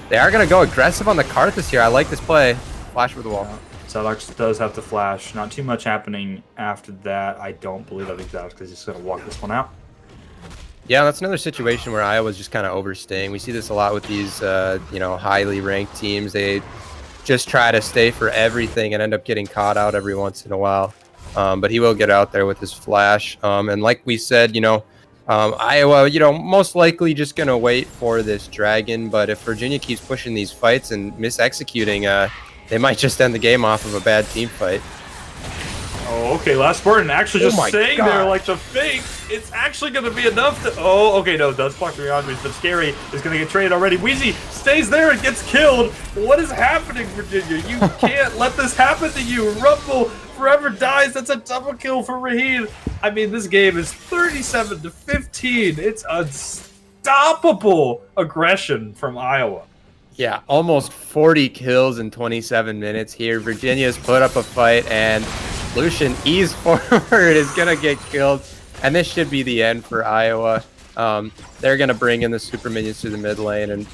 They are going to go aggressive on the Karthus here. I like this play. Flash with the wall. Zalox does have to flash. Not too much happening after that. I don't believe that Zalox because he's going to walk this one out. Yeah, that's another situation where Iowa's just kind of overstaying. We see this a lot with these, you know, highly ranked teams. They just try to stay for everything and end up getting caught out every once in a while. But he will get out there with his flash. And like we said, you know, Iowa, you know, most likely just going to wait for this dragon. But if Virginia keeps pushing these fights and misexecuting, they might just end the game off of a bad team fight. Oh, okay. Last Spartan actually just staying there like the fake. It's actually going to be enough to... Oh, okay. No, does block the Andres, but Scary is going to get traded already. Wheezy stays there and gets killed. What is happening, Virginia? You can't let this happen to you. Rumble forever dies. That's a double kill for Raheem. I mean, this game is 37-15. It's unstoppable aggression from Iowa. Yeah, almost 40 kills in 27 minutes here. Virginia's put up a fight, and Lucian ease forward is going to get killed. And this should be the end for Iowa. They're going to bring in the super minions to the mid lane. And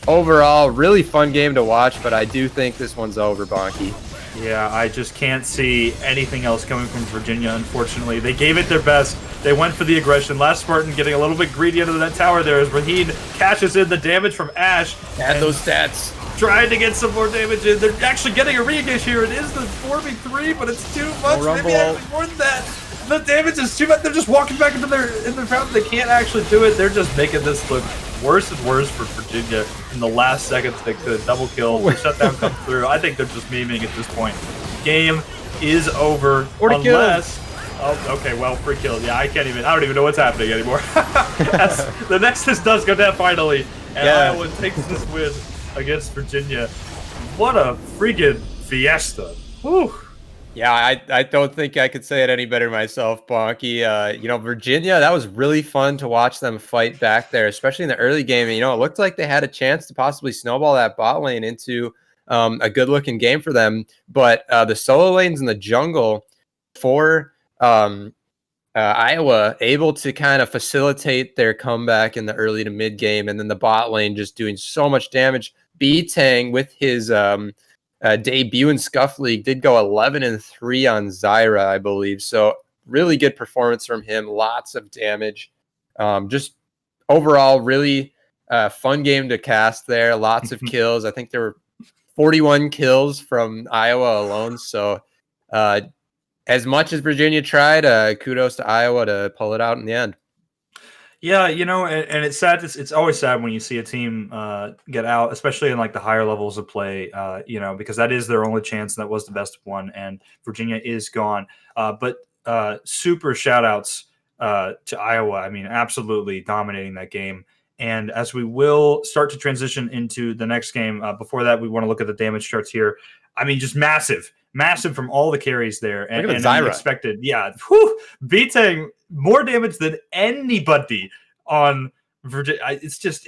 overall, really fun game to watch, but I do think this one's over, Bonky. Yeah, I just can't see anything else coming from Virginia, unfortunately. They gave it their best. They went for the aggression. Last Spartan getting a little bit greedy under that tower there as Raheen cashes in the damage from Ash. Add those stats. Trying to get some more damage in. They're actually getting a re-engage here. It is the 4v3, but it's too much. Maybe actually more than that. The damage is too much. They're just walking back into their fountain. They can't actually do it. They're just making this look worse and worse for Virginia in the last seconds. They could double kill. The shutdown comes through. I think they're just memeing at this point. Game is over unless. Oh, okay. Well, free kill. Yeah, I don't even know what's happening anymore. The Nexus does go down finally, and Iowa takes this win against Virginia. What a freaking fiesta! Whew. Yeah, I don't think I could say it any better myself, Bonky. Virginia, that was really fun to watch them fight back there, especially in the early game. And, it looked like they had a chance to possibly snowball that bot lane into a good-looking game for them. But the solo lanes in the jungle for Iowa able to kind of facilitate their comeback in the early to mid game, and then the bot lane just doing so much damage. B-Tang with his debut in Scuffed League did go 11-3 on Zyra, I believe. So really good performance from him. Lots of damage. Just overall, really fun game to cast there. Lots of kills. I think there were 41 kills from Iowa alone. So as much as Virginia tried, kudos to Iowa to pull it out in the end. Yeah, and it's sad. It's always sad when you see a team get out, especially in like the higher levels of play, because that is their only chance. And that was the best one, and Virginia is gone. But super shout outs to Iowa. I mean, absolutely dominating that game. And as we will start to transition into the next game, before that, we want to look at the damage charts here. I mean, just massive from all the carries there. And unexpected. Yeah. B-Tang, more damage than anybody on Virginia. It's just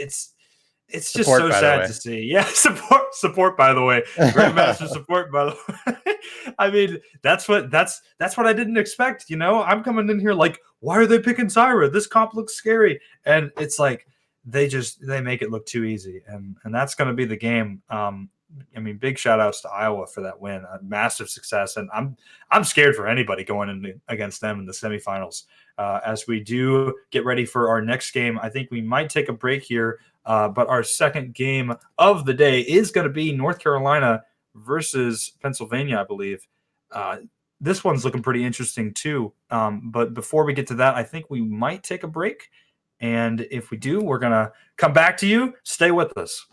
support, so sad to see. Yeah, support, by the way. Grandmaster support, by the way. I mean, that's what I didn't expect, I'm coming in here like, why are they picking Zyra? This comp looks scary. And it's like they make it look too easy. And that's gonna be the game. Big shout outs to Iowa for that win. A massive success. And I'm scared for anybody going in against them in the semifinals. As we do get ready for our next game, I think we might take a break here. But our second game of the day is going to be North Carolina versus Pennsylvania, I believe. This one's looking pretty interesting too. But before we get to that, I think we might take a break. And if we do, we're going to come back to you. Stay with us.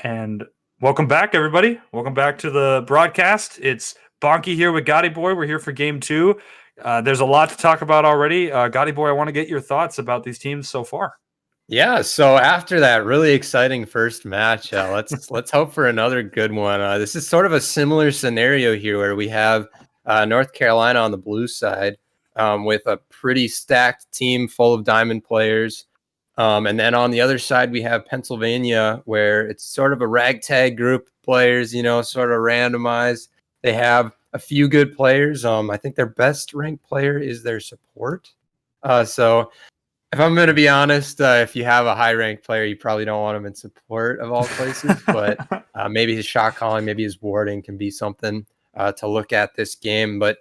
And welcome back, everybody. Welcome back to the broadcast. It's Bonky here with Gotti Boy. We're here for game 2. There's a lot to talk about already. Gotti Boy, I want to get your thoughts about these teams so far. Yeah, so after that really exciting first match, let's hope for another good one. This is sort of a similar scenario here where we have North Carolina on the blue side with a pretty stacked team full of diamond players. And then on the other side, we have Pennsylvania, where it's sort of a ragtag group of players, sort of randomized. They have a few good players. I think their best ranked player is their support. So if I'm going to be honest, if you have a high ranked player, you probably don't want him in support of all places. But maybe his shot calling, maybe his warding can be something to look at this game. But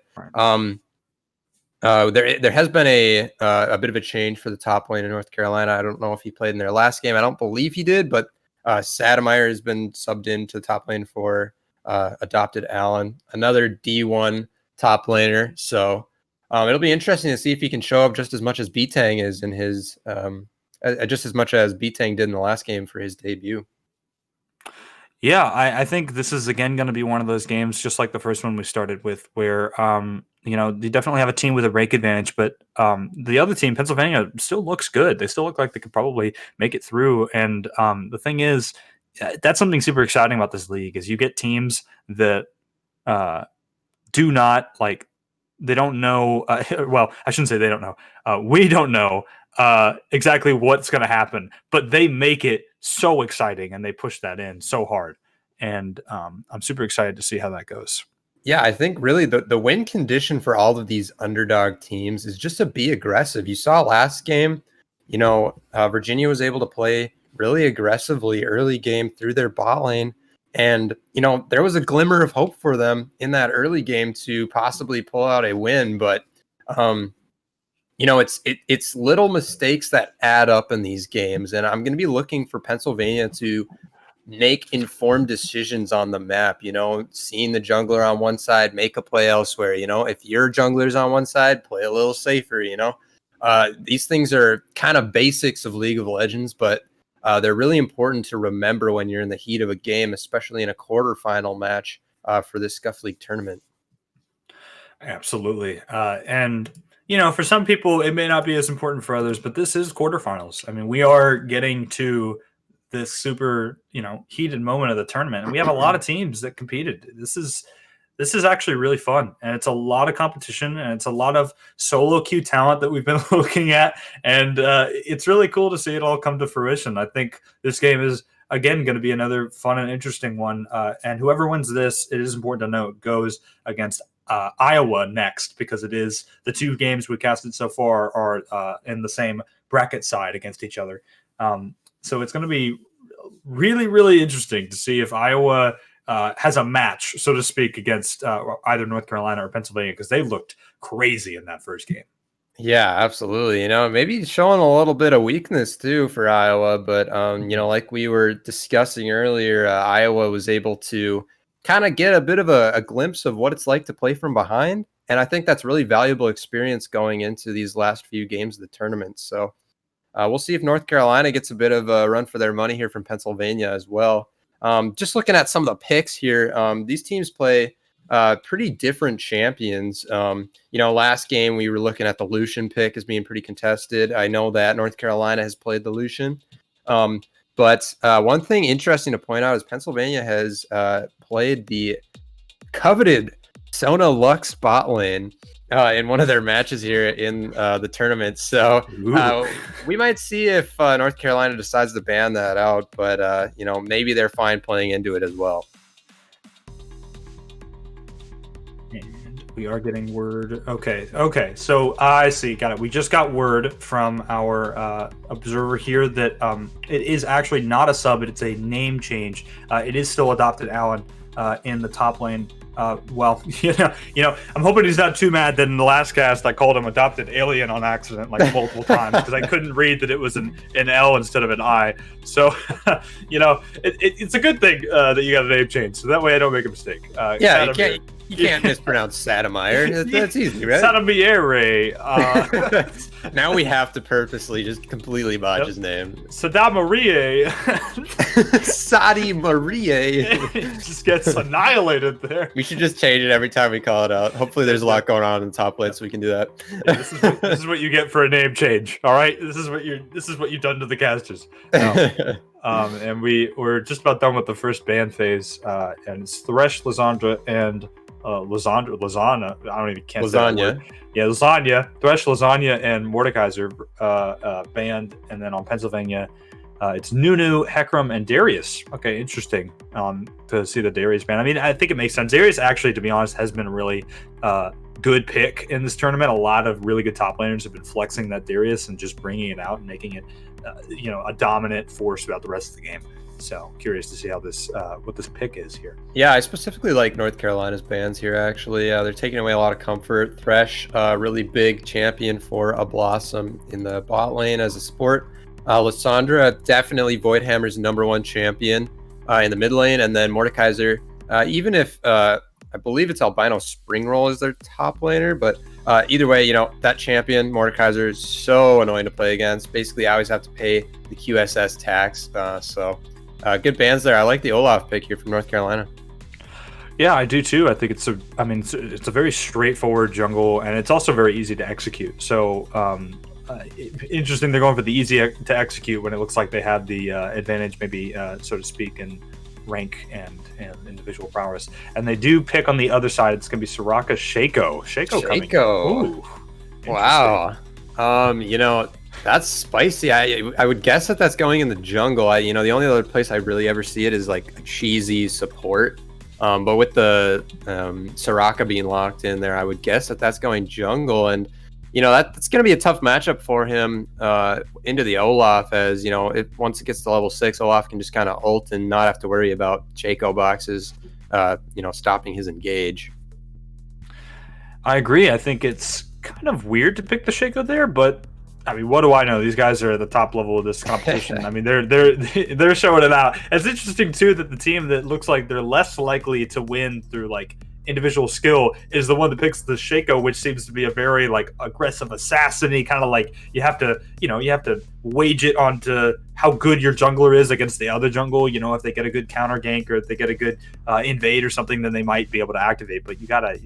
there has been a bit of a change for the top lane in North Carolina. I don't know if he played in their last game. I don't believe he did, but Sademeyer has been subbed into the top lane for Adopted Allen, another D1 top laner. So it'll be interesting to see if he can show up just as much as B-Tang is in his just as much as B-Tang did in the last game for his debut. Yeah, I think this is again going to be one of those games, just like the first one we started with, where they definitely have a team with a rank advantage, but the other team, Pennsylvania, still looks good. They still look like they could probably make it through. And the thing is, that's something super exciting about this league is you get teams that do not like. They don't know. Well, I shouldn't say they don't know. We don't know exactly what's going to happen, but they make it so exciting and they push that in so hard. And I'm super excited to see how that goes. Yeah, I think really the win condition for all of these underdog teams is just to be aggressive. You saw last game, Virginia was able to play really aggressively early game through their bot lane. And, there was a glimmer of hope for them in that early game to possibly pull out a win. But, it's little mistakes that add up in these games. And I'm going to be looking for Pennsylvania to make informed decisions on the map, seeing the jungler on one side, make a play elsewhere. If your jungler's on one side, play a little safer, these things are kind of basics of League of Legends, but they're really important to remember when you're in the heat of a game, especially in a quarterfinal match for this Scuffed League tournament. Absolutely. And, for some people, it may not be as important for others, but this is quarterfinals. I mean, we are getting to this super, heated moment of the tournament. And we have a lot of teams that competed. This is actually really fun. And it's a lot of competition and it's a lot of solo queue talent that we've been looking at. And it's really cool to see it all come to fruition. I think this game is, again, going to be another fun and interesting one. And whoever wins this, it is important to note, goes against Iowa next, because it is the two games we casted so far are in the same bracket side against each other. So it's going to be really, really interesting to see if Iowa has a match, so to speak, against either North Carolina or Pennsylvania, because they looked crazy in that first game. Yeah, absolutely. Maybe showing a little bit of weakness too for Iowa, but like we were discussing earlier, Iowa was able to kind of get a bit of a glimpse of what it's like to play from behind, and I think that's really valuable experience going into these last few games of the tournament. So we'll see if North Carolina gets a bit of a run for their money here from Pennsylvania as well. Just looking at some of the picks here, these teams play pretty different champions. Last game we were looking at the Lucian pick as being pretty contested. I know that North Carolina has played the Lucian. But one thing interesting to point out is Pennsylvania has played the coveted Sona Lux bot lane in one of their matches here in the tournament. So we might see if North Carolina decides to ban that out, but maybe they're fine playing into it as well. And we are getting word. Okay. So I see. Got it. We just got word from our observer here that it is actually not a sub, but it's a name change. It is still Adopted Allen in the top lane. I'm hoping he's not too mad that in the last cast I called him Adopted Alien on accident like multiple times because I couldn't read that it was an L instead of an I. So, it's a good thing that you got a name change, so that way I don't make a mistake. You can't mispronounce Sattermeyer. That's easy, right? Sattermeyer. Now we have to purposely just completely botch his name. Sadamarie. Sadi Marie. Just gets annihilated there. We should just change it every time we call it out. Hopefully there's a lot going on in the top lane so we can do that. Yeah, this is what you get for a name change. All right, this is what you've done to the casters. And we're just about done with the first ban phase, and it's Thresh, Lysandra, and Lasagna. I don't even can't say that word. Yeah, Lasagna, Thresh, Lasagna, and Mordekaiser banned, and then on Pennsylvania, it's Nunu, Hecarim, and Darius. Okay, interesting to see the Darius ban. I mean, I think it makes sense. Darius actually, to be honest, has been a really good pick in this tournament. A lot of really good top laners have been flexing that Darius and just bringing it out and making it, a dominant force throughout the rest of the game. So curious to see how this what this pick is here. Yeah, I specifically like North Carolina's bans here. Actually, they're taking away a lot of comfort. Thresh, really big champion for a Blossom in the bot lane as a support. Lysandra, definitely Voidhammer's #1 champion in the mid lane, and then Mordekaiser. Even if I believe it's Albino Springroll is their top laner, but either way, that champion Mordekaiser is so annoying to play against. Basically, I always have to pay the QSS tax. Good bans there. I like the Olaf pick here from North Carolina. Yeah, I do too. I think it's a very straightforward jungle, and it's also very easy to execute. So interesting. They're going for the easy to execute when it looks like they have the advantage, maybe so to speak, in rank and individual prowess. And they do pick on the other side. It's going to be Soraka, Shaco coming. Ooh, wow. That's spicy. I would guess that's going in the jungle. The only other place I really ever see it is like a cheesy support. But with the Soraka being locked in there, I would guess that's going jungle. And that's going to be a tough matchup for him into the Olaf, as once it gets to level 6, Olaf can just kind of ult and not have to worry about Shaco boxes stopping his engage. I agree. I think it's kind of weird to pick the Shaco there, but I mean, what do I know? These guys are at the top level of this competition. I mean, they're showing it out. It's interesting too that the team that looks like they're less likely to win through like individual skill is the one that picks the Shaco, which seems to be a very like aggressive assassin-y kind of like you have to wage it onto how good your jungler is against the other jungle. If they get a good counter gank or if they get a good invade or something, then they might be able to activate. But you gotta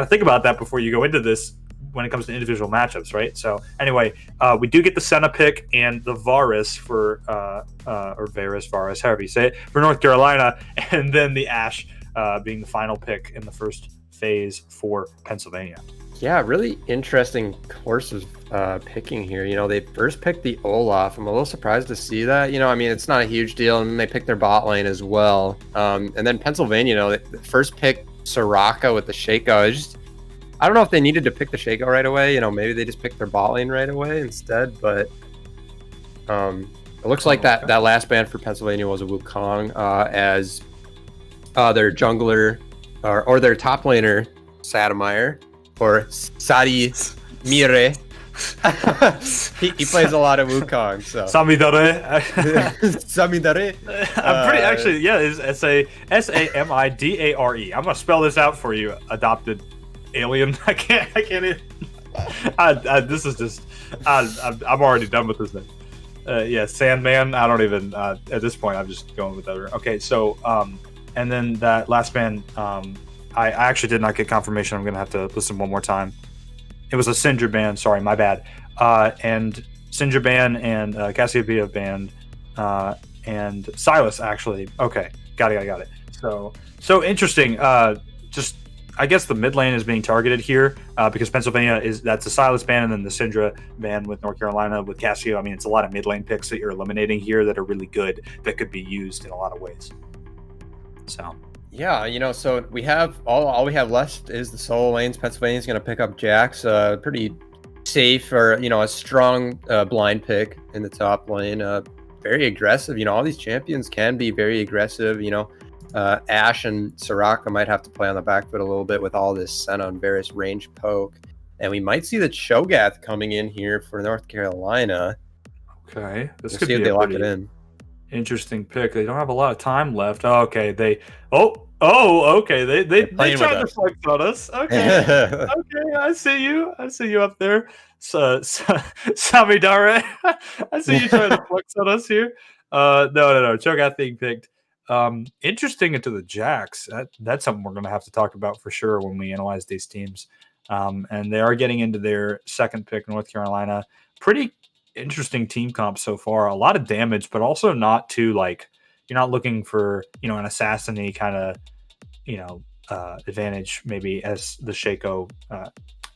think about that before you go into this when it comes to individual matchups, right? So anyway, we do get the Senna pick and the Varus for or Varus, however you say it, for North Carolina, and then the Ashe being the final pick in the first phase for Pennsylvania. Yeah, really interesting course of picking here. They first picked the Olaf. I'm a little surprised to see that. It's not a huge deal, and they picked their bot lane as well. And then Pennsylvania, they first picked Soraka with the Shaco. I don't know if they needed to pick the Shaco right away. Maybe they just picked their bot lane right away instead. But it looks like that last ban for Pennsylvania was a Wukong, as their jungler or their top laner Sattermeyer or Sadi Mire. he plays a lot of Wukong. So Samidare. Samidare. I'm pretty actually. Yeah, it's Samidare. I'm gonna spell this out for you, adopted alien. I can't even. This is just. I'm already done with this thing. Yeah, Sandman. I don't even. At this point, I'm just going with other. Okay, so and then that last ban. I actually did not get confirmation. I'm gonna have to listen one more time. It was a Syndra ban. Sorry, my bad. And Syndra ban and Cassiopeia banned, and Silas actually. Okay, got it. So interesting. Just. I guess the mid lane is being targeted here because Pennsylvania that's a Silas ban, and then the Syndra ban with North Carolina with Cassio. I mean, it's a lot of mid lane picks that you're eliminating here that are really good that could be used in a lot of ways. So yeah, so we have all we have left is the solo lanes. Pennsylvania's going to pick up Jax, pretty safe or a strong blind pick in the top lane. Very aggressive. All these champions can be very aggressive. Ashe and Soraka might have to play on the back foot a little bit with all this Senna and Varus range poke. And we might see the Cho'Gath coming in here for North Carolina. Okay. This We'll could see be if they a lock pretty it in. interesting pick. They don't have a lot of time left. Oh, okay. Oh, okay. They playing tried with to us. flex on us. Okay. Okay, I see you. I see you up there. Sami Dare. I see you trying to flex on us here. No. Cho'Gath being picked. Interesting into the Jacks. That's something we're going to have to talk about for sure when we analyze these teams. And they are getting into their second pick, North Carolina. Pretty interesting team comp so far. A lot of damage, but also not too like you're not looking for an assassin-y kind of advantage maybe as the Shaco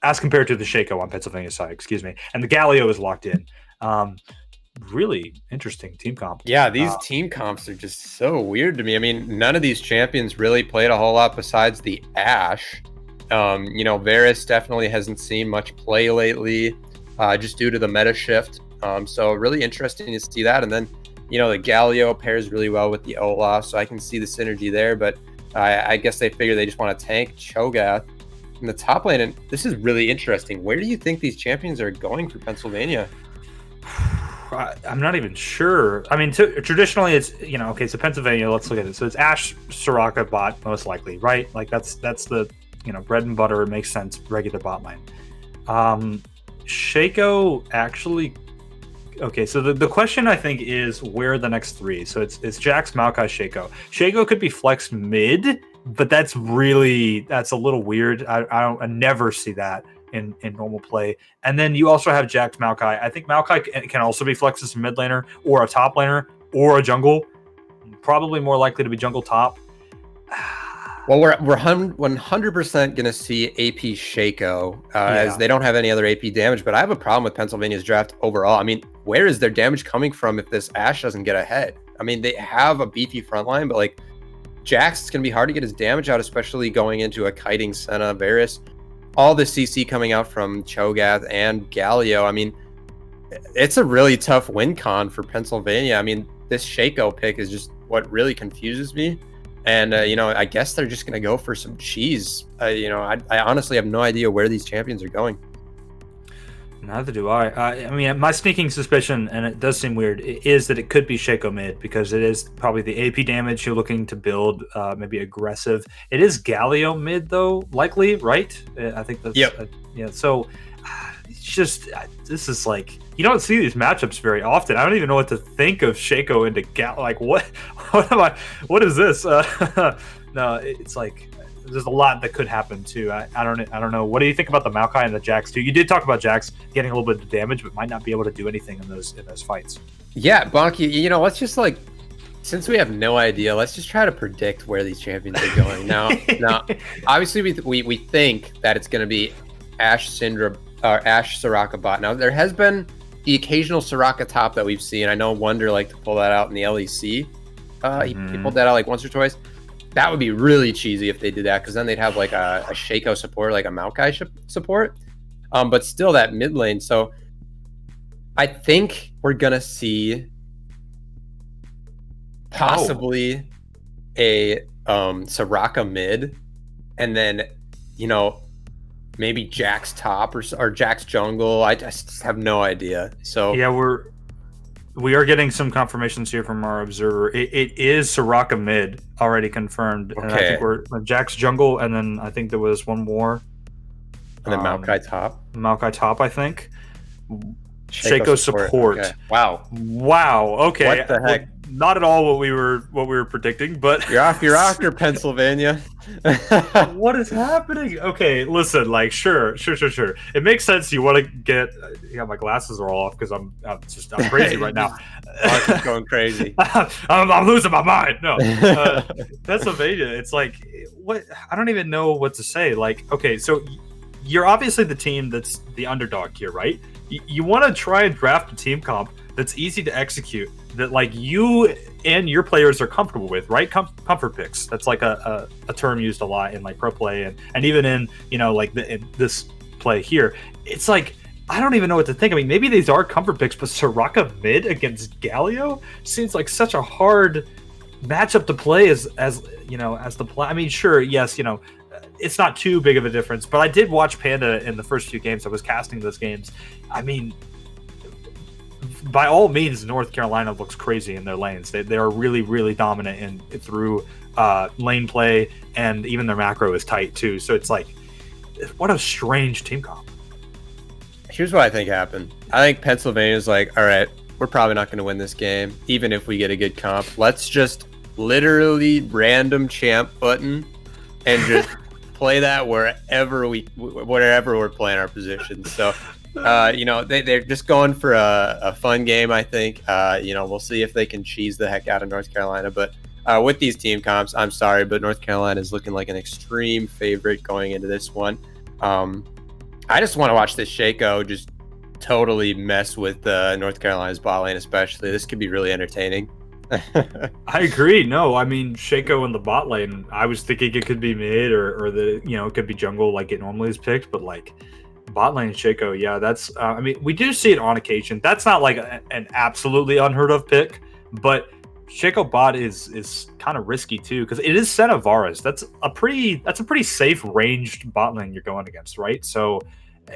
as compared to the Shaco on Pennsylvania side, excuse me. And the Galio is locked in. Really interesting team comp. Yeah, these team comps are just so weird to me. I mean, none of these champions really played a whole lot besides the Ashe. Varus definitely hasn't seen much play lately, just due to the meta shift. So really interesting to see that. And then, the Galio pairs really well with the Olaf, so I can see the synergy there. But I guess they figure they just want to tank Cho'Gath in the top lane. And this is really interesting. Where do you think these champions are going for Pennsylvania? I'm not even sure. I mean, traditionally it's okay. So Pennsylvania, let's look at it. So it's Ashe, Soraka bot most likely, right? Like that's the bread and butter. It makes sense. Regular bot lane. Shaco actually. Okay, so the question I think is where are the next three? So it's Jax, Maokai, Shaco. Shaco could be flexed mid, but that's a little weird. I never see that in normal play. And then you also have Jax, Maokai. I think Maokai can also be flexed as a mid laner or a top laner or a jungle. Probably more likely to be jungle top. Well, we're 100% going to see AP Shaco as they don't have any other AP damage, but I have a problem with Pennsylvania's draft overall. I mean, where is their damage coming from if this Ashe doesn't get ahead? I mean, they have a beefy front line, but like Jax, it's going to be hard to get his damage out, especially going into a kiting Senna, Varus. All the CC coming out from Cho'Gath and Galio. I mean, it's a really tough win con for Pennsylvania. I mean, this Shaco pick is just what really confuses me. And, I guess they're just going to go for some cheese. I honestly have no idea where these champions are going. Neither do I. I mean, my sneaking suspicion, and it does seem weird, is that it could be Shaco mid because it is probably the AP damage you're looking to build, maybe aggressive. It is Galio mid, though, likely, right? I think that's... Yep. Yeah, so it's just... this is like... You don't see these matchups very often. I don't even know what to think of Shaco into Gal. Like, what What is this? No, it's like... There's a lot that could happen too. I don't know. What do you think about the Maokai and the Jax too? You did talk about Jax getting a little bit of damage, but might not be able to do anything in those fights. Yeah, Bonky, let's just since we have no idea, let's just try to predict where these champions are going. Now, obviously we think that it's going to be Ashe Syndra or Ashe Soraka bot. Now there has been the occasional Soraka top that we've seen. I know Wonder liked to pull that out in the LEC. He pulled that out like once or twice. That would be really cheesy if they did that, because then they'd have like a Shaco support, like a Maokai support. But still that mid lane. So I think we're gonna see possibly a Soraka mid, and then maybe Jax top or Jax jungle. I just have no idea. So yeah, we are getting some confirmations here from our observer. It is Soraka mid already confirmed. Okay. And I think we're Jax jungle, and then I think there was one more. And then Maokai top. Maokai top, I think. Shaco support. Okay. Wow. Okay. What the heck? Not at all what we were predicting, but You're off your rocker, Pennsylvania. What is happening? Okay, listen, like sure. It makes sense. You want to get my glasses are all off because I'm crazy right now. Mark is going crazy. I'm losing my mind. No, Pennsylvania. It's like what? I don't even know what to say. Like, okay, so you're obviously the team that's the underdog here, right? You want to try and draft a team comp that's easy to execute, that like you and your players are comfortable with, right? Comfort picks. That's like a term used a lot in like pro play and even in in this play here. It's like I don't even know what to think. I mean, maybe these are comfort picks, but Soraka mid against Galio seems like such a hard matchup to play as the play. I mean, sure, yes, it's not too big of a difference, but I did watch Panda in the first few games. I was casting those games. I mean, by all means, North Carolina looks crazy in their lanes. They are really, really dominant through lane play, and even their macro is tight too. So it's like, what a strange team comp. Here's what I think happened. I think Pennsylvania's like, all right, we're probably not going to win this game, even if we get a good comp. Let's just literally random champ button and just play that wherever we're playing our positions. So, they're just going for a fun game, I think. We'll see if they can cheese the heck out of North Carolina. But with these team comps, I'm sorry, but North Carolina is looking like an extreme favorite going into this one. I just want to watch this Shaco just totally mess with North Carolina's bot lane, especially. This could be really entertaining. I agree. No, I mean, Shaco in the bot lane, I was thinking it could be mid or it could be jungle like it normally is picked, but like bot lane Shaco, yeah, that's, we do see it on occasion. That's not like an absolutely unheard of pick, but Shaco bot is kind of risky too, because it is Senna Varus. That's a pretty safe ranged bot lane you're going against, right? So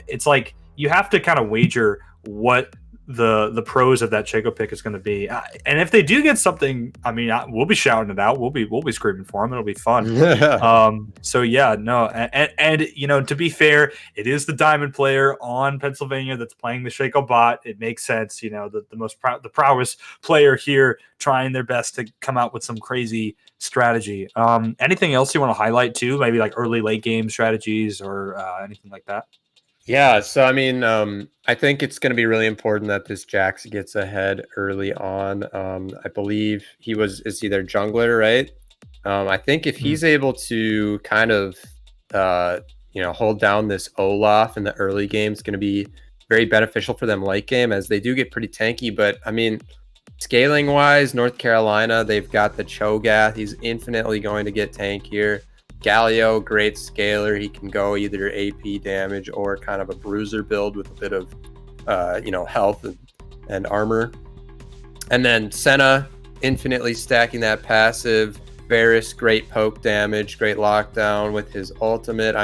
it's like you have to kind of wager what the pros of that Shaco pick is going to be, and if they do get something, we'll be shouting it out. We'll be screaming for them. It'll be fun. So yeah, no, and to be fair, it is the diamond player on Pennsylvania that's playing the Shaco bot. It makes sense. The prowess player here trying their best to come out with some crazy strategy. Anything else you want to highlight too? Maybe like early late game strategies or anything like that. Yeah, so I think it's going to be really important that this Jax gets ahead early on. I believe is he their jungler, right? I think if he's able to kind of hold down this Olaf in the early game, it's going to be very beneficial for them late game, as they do get pretty tanky. But scaling wise, North Carolina, they've got the Cho'Gath. He's infinitely going to get tankier. Galio, great scaler. He can go either AP damage or kind of a bruiser build with a bit of, health and armor. And then Senna, infinitely stacking that passive. Varus, great poke damage, great lockdown with his ultimate.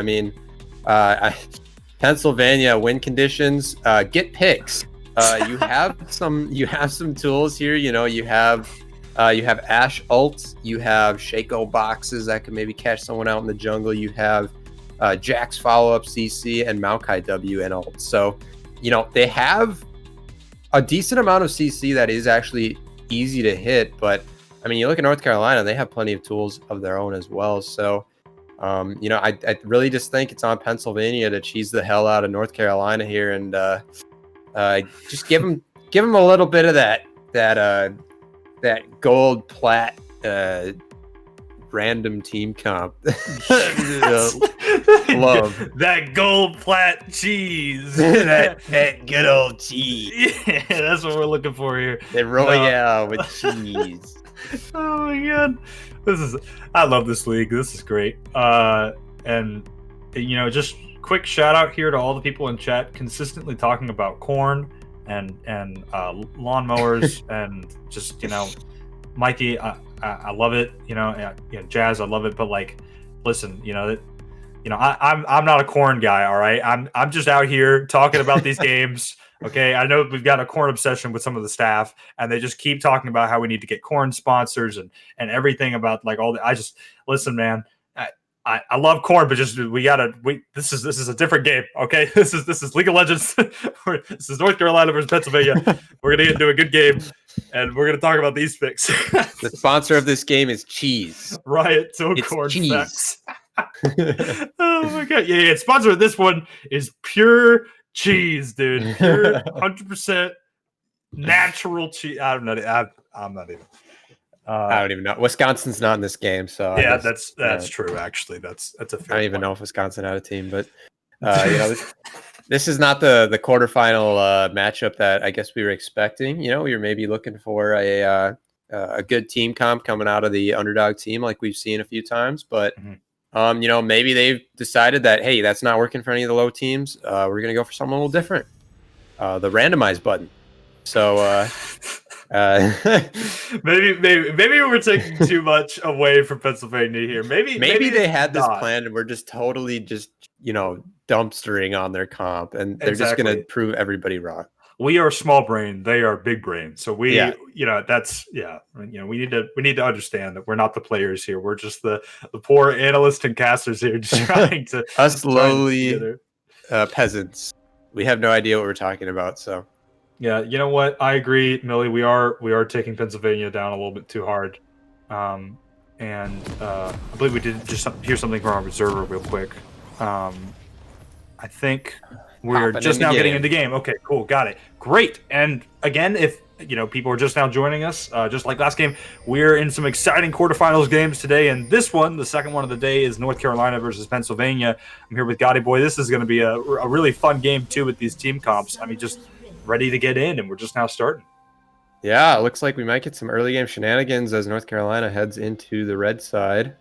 Pennsylvania win conditions. Get picks. You have some tools here. You have Ashe ult, you have Shaco boxes that can maybe catch someone out in the jungle, you have Jax follow-up CC and Maokai W and ult. So, they have a decent amount of CC that is actually easy to hit, but you look at North Carolina, they have plenty of tools of their own as well. So, I really just think it's on Pennsylvania to cheese the hell out of North Carolina here and just give them a little bit of that gold plat random team comp. Love that gold plat cheese. that good old cheese. Yeah, that's what we're looking for here. The Royale with cheese. Oh my god, I love this league. This is great. And just quick shout out here to all the people in chat consistently talking about corn and lawnmowers and just Mikey, I love it. Jazz, I love it. But like, listen, I'm not a corn guy. All right, I'm just out here talking about these games. Okay, I know we've got a corn obsession with some of the staff, and they just keep talking about how we need to get corn sponsors and everything about like all the. I just listen, man. I love corn, but just this is a different game. Okay, this is League of Legends. This is North Carolina versus Pennsylvania. We're gonna get into a good game, and we're gonna talk about these picks. The sponsor of this game is cheese. Riot to it's corn cheese. Facts. Oh my god! Yeah. Sponsor of this one is pure cheese, dude. Pure 100% natural cheese. I'm not even. I don't even know. Wisconsin's not in this game, so yeah, that's true. Actually, that's a fair I don't even point. know if Wisconsin had a team, but this is not the quarterfinal matchup that I guess we were expecting. We were maybe looking for a good team comp coming out of the underdog team, like we've seen a few times. But maybe they've decided that hey, that's not working for any of the low teams. We're gonna go for something a little different. The randomize button. So. Maybe we're taking too much away from Pennsylvania here. Maybe they had this plan and we're just totally dumpstering on their comp, and they're just going to prove everybody wrong. we are small brain, they are big brain. So we, Yeah. that's we need to understand that we're not the players here. We're just the poor analysts and casters here, just trying to Us trying to put lowly together. peasants. We have no idea what we're talking about. So Yeah, you know what? I agree, Millie. We are taking Pennsylvania down a little bit too hard, and I believe we did just hear something from our observer real quick. I think we're Hopping just into now getting game. into game. Okay, cool, got it. Great. And again, if people are just now joining us, just like last game, we're in some exciting quarterfinals games today. And this one, the second one of the day, is North Carolina versus Pennsylvania. I'm here with Gotti Boy. This is going to be a really fun game too with these team comps. I mean, just ready to get in, and we're just now starting. yeah, it looks like we might get some early game shenanigans as North Carolina heads into the red side.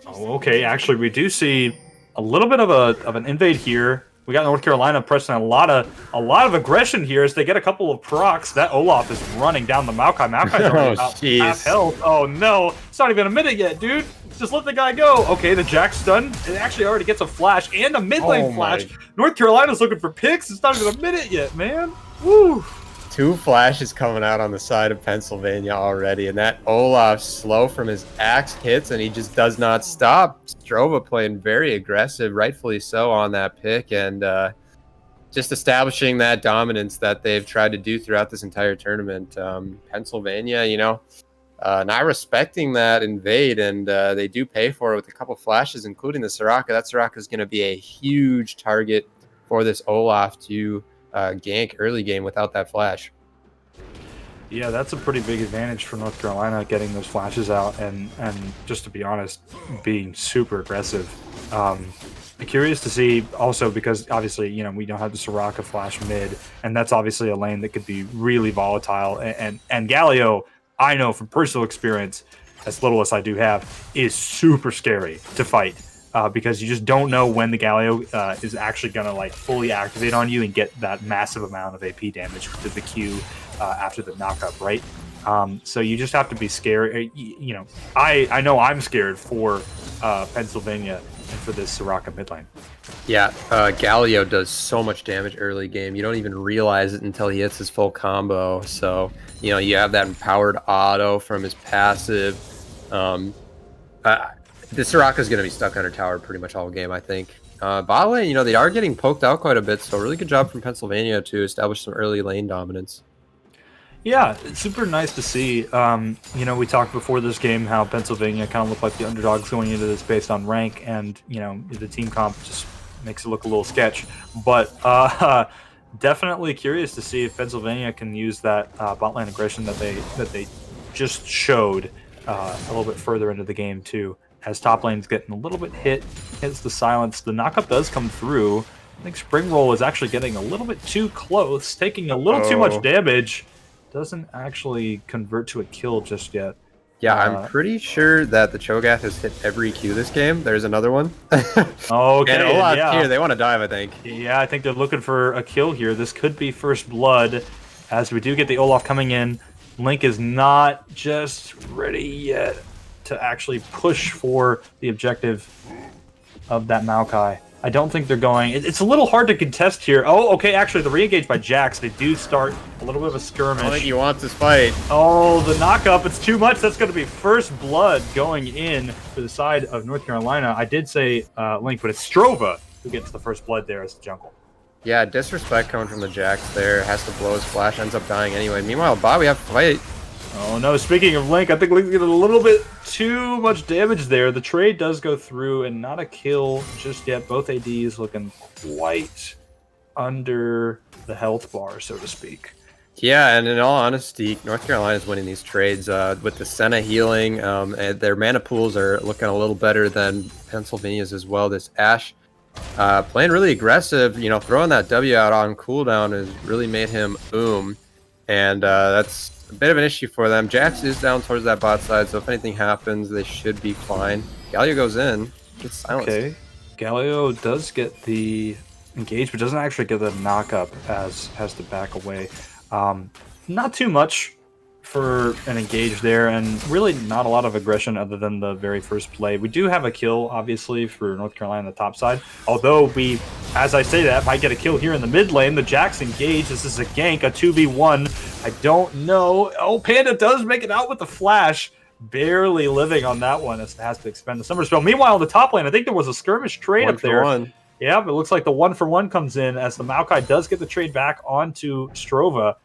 Oh, okay. Actually, we do see a little bit of an invade here. We got North Carolina pressing a lot of aggression here as they get a couple of procs. That Olaf is running down the Maokai. Maokai's already about jeez. half health. Oh no, it's not even a minute yet, dude. Just let the guy go. Okay, the Jack's stunned. It actually already gets a flash and a mid lane Oh flash. my. North Carolina's looking for picks. It's not even a minute yet, man. Woo. 2 flashes coming out on the side of Pennsylvania already, and that Olaf slow from his axe hits, and he just does not stop. Strova playing very aggressive, rightfully so, on that pick, and just establishing that dominance that they've tried to do throughout this entire tournament. Pennsylvania, not respecting that invade, and they do pay for it with a couple flashes, including the Soraka. That Soraka is going to be a huge target for this Olaf to gank early game without that flash. Yeah, that's a pretty big advantage for North Carolina, getting those flashes out and just to be honest, being super aggressive. I'm curious to see also because obviously, we don't have the Soraka flash mid, and that's obviously a lane that could be really volatile. And Galio, I know from personal experience, as little as I do have, is super scary to fight. Because you just don't know when the Galio is actually going to fully activate on you and get that massive amount of AP damage to the Q after the knockup, right? So you just have to be scared. I know I'm scared for Pennsylvania and for this Soraka mid lane. Yeah, Galio does so much damage early game. You don't even realize it until he hits his full combo. So, you have that empowered auto from his passive. The Soraka's going to be stuck under tower pretty much all game, I think. Bot lane, they are getting poked out quite a bit, so really good job from Pennsylvania to establish some early lane dominance. Yeah, it's super nice to see. We talked before this game how Pennsylvania kind of looked like the underdogs going into this based on rank, and, the team comp just makes it look a little sketch. But definitely curious to see if Pennsylvania can use that bot lane aggression that they just showed a little bit further into the game, too. As top lane's getting a little bit hits the silence. The knockup does come through. I think Spring Roll is actually getting a little bit too close, taking a little too much damage. Doesn't actually convert to a kill just yet. Yeah, I'm pretty sure that the Cho'Gath has hit every Q this game. There's another one. Okay, and Olaf yeah. here, they want to dive, I think. Yeah, I think they're looking for a kill here. This could be first blood, as we do get the Olaf coming in. Link is not just ready yet to actually push for the objective of that Maokai. I don't think they're going... It's a little hard to contest here. Oh, okay, actually, the re-engage by Jax, they do start a little bit of a skirmish. I don't think he wants this fight. Oh, the knockup, it's too much. That's going to be first blood going in for the side of North Carolina. I did say Link, but it's Strova who gets the first blood there as the jungle. Yeah, disrespect coming from the Jax there. Has to blow his flash, ends up dying anyway. Meanwhile, Bob, we have to fight. Oh no, speaking of Link, I think Link's getting a little bit too much damage there. The trade does go through and not a kill just yet. Both ADs looking quite under the health bar, so to speak. Yeah, and in all honesty, North Carolina is winning these trades with the Senna healing. And their mana pools are looking a little better than Pennsylvania's as well. This Ashe playing really aggressive, throwing that W out on cooldown has really made him and that's a bit of an issue for them. Jax is down towards that bot side, so if anything happens, they should be fine. Galio goes in, gets silenced. Okay, Galio does get the engage, but doesn't actually get the knockup as has to back away. Not too much for an engage there, and really not a lot of aggression other than the very first play. We do have a kill, obviously, for North Carolina on the top side, although we, as I say that, might get a kill here in the mid lane. The Jack's engaged. This is a gank, a 2v1. I don't know. Oh, Panda does make it out with the flash. Barely living on that one as it has to expend the summer spell. Meanwhile, in the top lane, I think there was a skirmish trade up there. Yeah, but it looks like the 1-for-1 comes in as the Maokai does get the trade back onto Strova.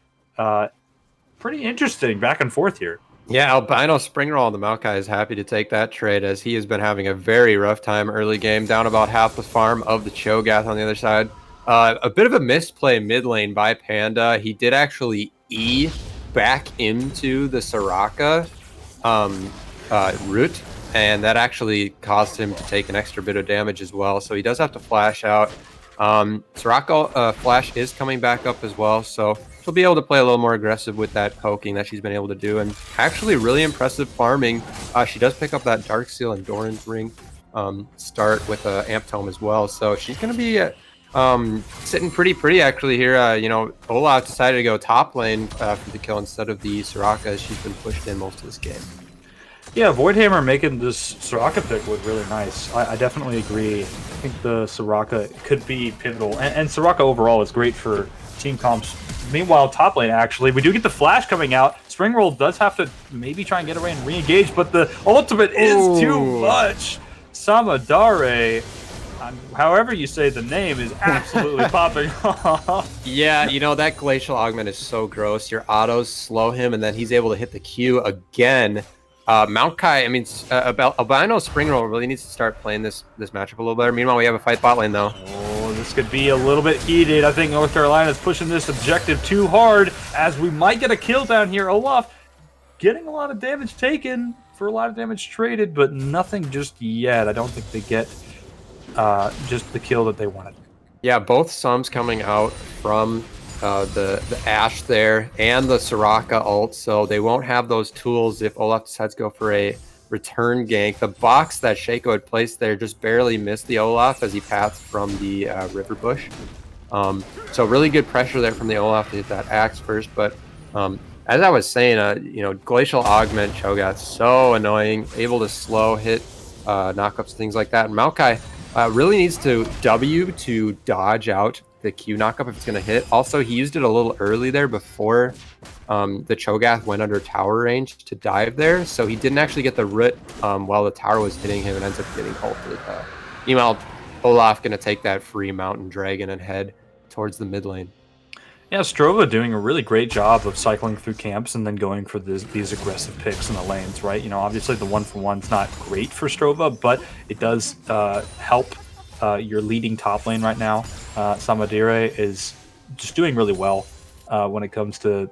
Pretty interesting back and forth here. Yeah, Albino Springroll on the Maokai is happy to take that trade as he has been having a very rough time early game, down about half the farm of the Cho'Gath on the other side. A bit of a misplay mid lane by Panda. He did actually E back into the Soraka route, and that actually caused him to take an extra bit of damage as well. So he does have to flash out. Soraka flash is coming back up as well, so she'll be able to play a little more aggressive with that poking that she's been able to do, and actually really impressive farming. She does pick up that Dark Seal and Doran's Ring start with Amp Tome as well, so she's going to be sitting pretty actually here. You know, Olaf decided to go top lane for the kill instead of the Soraka as she's been pushed in most of this game. Yeah, Voidhammer making this Soraka pick look really nice. I definitely agree. I think the Soraka could be pivotal, and Soraka overall is great for team comps. Meanwhile, top lane, actually, we do get the flash coming out. Springroll does have to maybe try and get away and re-engage, but the ultimate is too much. Samadare, however you say the name, is absolutely popping off. Yeah, you know, that Glacial Augment is so gross. Your autos slow him, and then he's able to hit the Q again. Maokai, I mean, Albino Springroll really needs to start playing this matchup a little better. Meanwhile, we have a fight bot lane, though. Oh, this could be a little bit heated. I think North Carolina is pushing this objective too hard, as we might get a kill down here. Olaf getting a lot of damage taken for a lot of damage traded, but nothing just yet. I don't think they get just the kill that they wanted. Yeah, both Sums coming out from the Ashe there and the Soraka ult, so they won't have those tools if Olaf decides to go for a return gank. The box that Shaco had placed there just barely missed the Olaf as he pathed from the river bush. So really good pressure there from the Olaf to hit that axe first, but as I was saying, you know, Glacial Augment Cho'Gath so annoying, able to slow hit knockups, things like that. And Maokai really needs to W to dodge out the Q knockup if it's going to hit. Also, he used it a little early there before the Cho'Gath went under tower range to dive there, so he didn't actually get the root while the tower was hitting him and ends up getting ulted. Meanwhile, Olaf going to take that free Mountain Dragon and head towards the mid lane. Yeah, Strova doing a really great job of cycling through camps and then going for these aggressive picks in the lanes, right? You know, obviously the 1-for-1's not great for Strova, but it does help your leading top lane right now. Samadire is just doing really well when it comes to,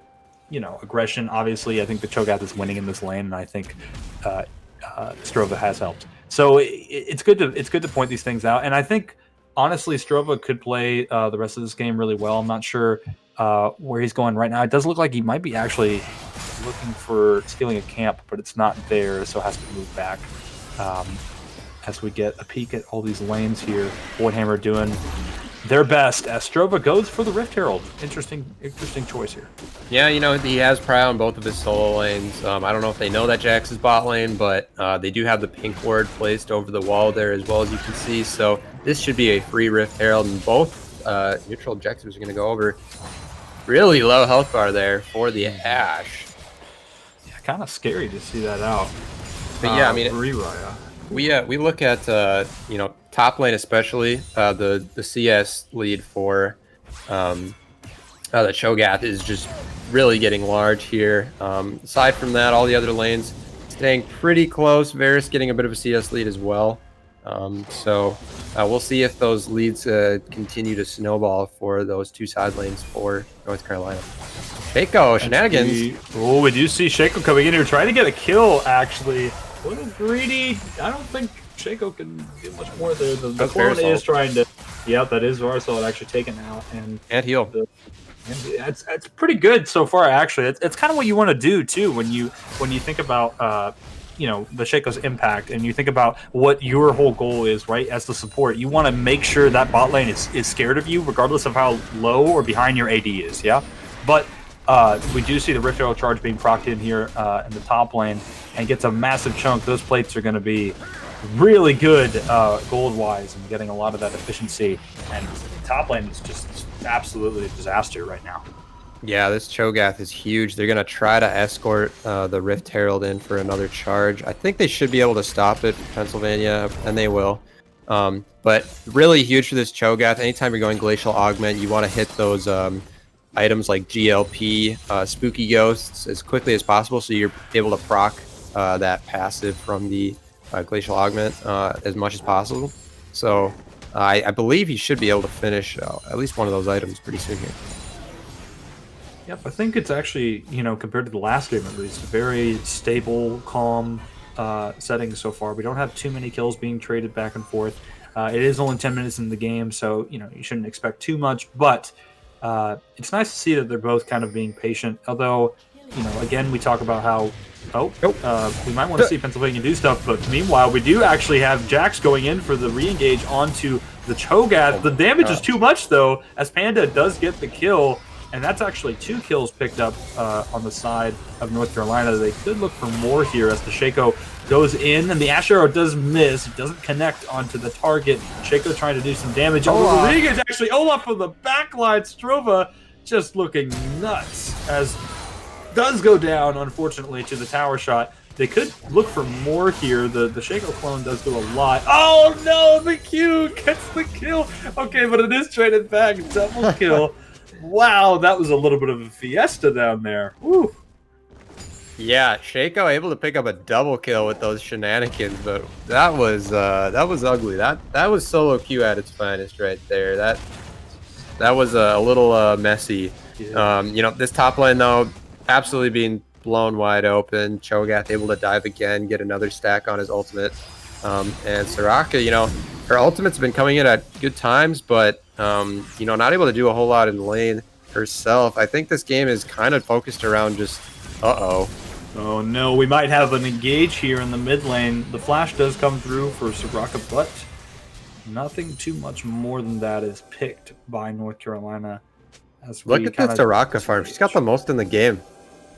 you know, aggression. Obviously, I think the Cho'Gath is winning in this lane, and I think Strova has helped. So it's good to point these things out, and I think honestly Strova could play the rest of this game really well. I'm not sure where he's going right now. It does look like he might be actually looking for stealing a camp, but it's not there, so has to move back. As we get a peek at all these lanes here, Voidhammer doing their best as Strova goes for the Rift Herald. Interesting choice here. Yeah, you know, he has Pry on both of his solo lanes. I don't know if they know that Jax is bot lane, but they do have the pink ward placed over the wall there as well, as you can see. So this should be a free Rift Herald, and both neutral objectives are going to go over. Really low health bar there for the Ashe. Yeah, kind of scary to see that out. But yeah, I mean, we look at you know, top lane especially, the CS lead for the Cho'Gath is just really getting large here. Aside from that, all the other lanes staying pretty close. Varus getting a bit of a CS lead as well. So we'll see if those leads continue to snowball for those two side lanes for North Carolina. Shaco, shenanigans. Oh, we do see Shaco coming in here trying to get a kill, actually. A little greedy. I don't think Shaco can do much more there. The clone is trying to... Yeah, that is Varsalt actually taken out. And heal. It's pretty good so far, actually. It's kind of what you want to do, too, when you think about... you know, the Shaco's impact, and you think about what your whole goal is, right? As the support, you want to make sure that bot lane is scared of you, regardless of how low or behind your AD is, yeah? But We do see the Rift Arrow charge being procced in here in the top lane and gets a massive chunk. Those plates are going to be really good gold-wise and getting a lot of that efficiency. And top lane is just absolutely a disaster right now. Yeah, this Cho'Gath is huge. They're going to try to escort the Rift Herald in for another charge. I think they should be able to stop it for Pennsylvania, and they will. But really huge for this Cho'Gath. Anytime you're going Glacial Augment, you want to hit those items like GLP, Spooky Ghosts, as quickly as possible so you're able to proc that passive from the Glacial Augment as much as possible. So I believe he should be able to finish at least one of those items pretty soon here. Yep, I think it's actually, you know, compared to the last game at least, very stable, calm settings so far. We don't have too many kills being traded back and forth. It is only 10 minutes in the game, so, you know, you shouldn't expect too much, but it's nice to see that they're both kind of being patient. Although, you know, again, we talk about how, we might want to see Pennsylvania do stuff, but meanwhile, we do actually have Jax going in for the re-engage onto the Cho'Gath. The damage is too much, though, as Panda does get the kill. And that's actually 2 kills picked up on the side of North Carolina. They could look for more here as the Shaco goes in, and the Ash Arrow does miss. It doesn't connect onto the target. Shaco trying to do some damage. Rodriguez actually, Olaf from the backline. Strova just looking nuts as does go down, unfortunately, to the tower shot. They could look for more here. The Shaco clone does do a lot. Oh, no, the Q gets the kill. Okay, but it is traded back. Double kill. Wow, that was a little bit of a fiesta down there. Woo. Yeah, Shaco able to pick up a double kill with those shenanigans, but that was ugly. That was solo queue at its finest right there. That was a little messy. Yeah. You know, this top lane though, absolutely being blown wide open. Cho'Gath able to dive again, get another stack on his ultimate. And Soraka, you know, her ultimate's been coming in at good times, but you know, not able to do a whole lot in lane herself. I think this game is kind of focused around just Oh no, we might have an engage here in the mid lane. The flash does come through for Soraka, but nothing too much more than that is picked by North Carolina. Look at the Soraka farm. She's got the most in the game.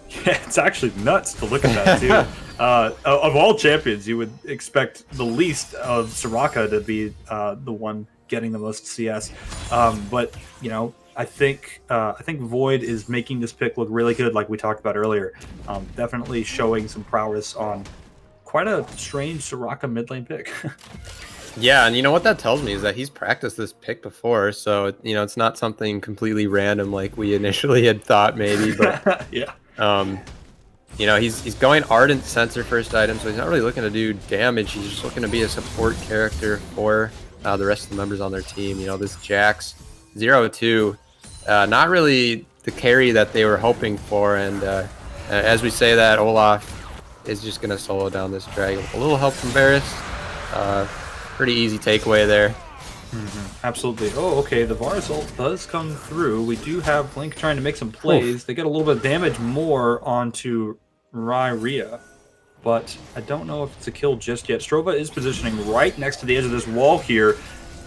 Yeah, it's actually nuts to look at that too. Of all champions, you would expect the least of Soraka to be the one getting the most CS. But you know, I think Void is making this pick look really good, like we talked about earlier. Definitely showing some prowess on quite a strange Soraka mid lane pick. Yeah, and you know what that tells me is that he's practiced this pick before, so you know it's not something completely random like we initially had thought maybe. But yeah. You know, he's going Ardent Sensor first item, so he's not really looking to do damage. He's just looking to be a support character for the rest of the members on their team. You know, this Jax 0-2, not really the carry that they were hoping for. And as we say that, Olaf is just going to solo down this dragon with a little help from Varus. Pretty easy takeaway there. Absolutely. Oh, okay. The Varus ult does come through. We do have Blink trying to make some plays. They get a little bit of damage more onto Rhea, but I don't know if it's a kill just yet. Strova is positioning right next to the edge of this wall here.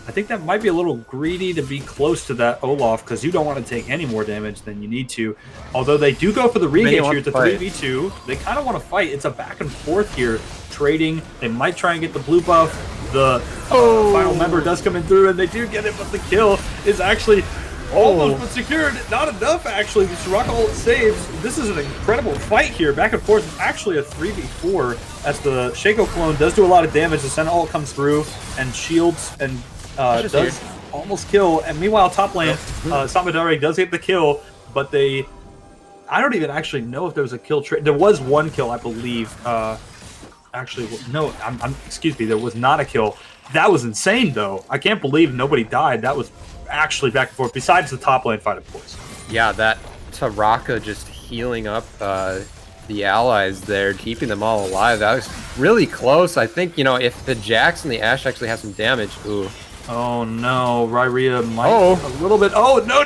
I think that might be a little greedy to be close to that Olaf because you don't want to take any more damage than you need to. Although they do go for the re-engage here. It's a 3v2. They kind of want to fight. It's a back and forth here. Trading. They might try and get the blue buff. The final member does come in through, and they do get it, but the kill is actually almost but secured. Not enough, actually. The Soraka ult saves. This is an incredible fight here. Back and forth. It's actually a 3v4 as the Shaco clone does do a lot of damage. The Senna ult comes through and shields and does almost kill. And meanwhile, top lane, Samadari does get the kill, but I don't even actually know if there was a kill. There was one kill, I believe. Actually, no, excuse me, there was not a kill. That was insane, though. I can't believe nobody died. That was actually back and forth, besides the top lane fight, of course. Yeah, that Soraka just healing up the allies there, keeping them all alive. That was really close. I think, you know, if the Jax and the Ashe actually have some damage, ooh. Oh, no, Rhea might a little bit. Oh, no,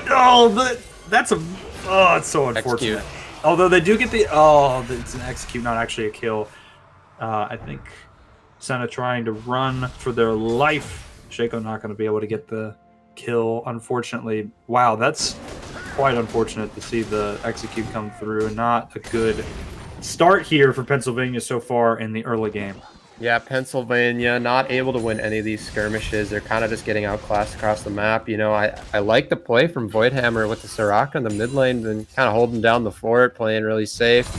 that's it's so unfortunate. Execute. Although they do get it's an execute, not actually a kill. I think Senna trying to run for their life. Shaco not going to be able to get the kill, unfortunately. Wow, that's quite unfortunate to see the execute come through. Not a good start here for Pennsylvania so far in the early game. Yeah, Pennsylvania not able to win any of these skirmishes. They're kind of just getting outclassed across the map. You know, I like the play from Voidhammer with the Soraka in the mid lane, and kind of holding down the fort, playing really safe.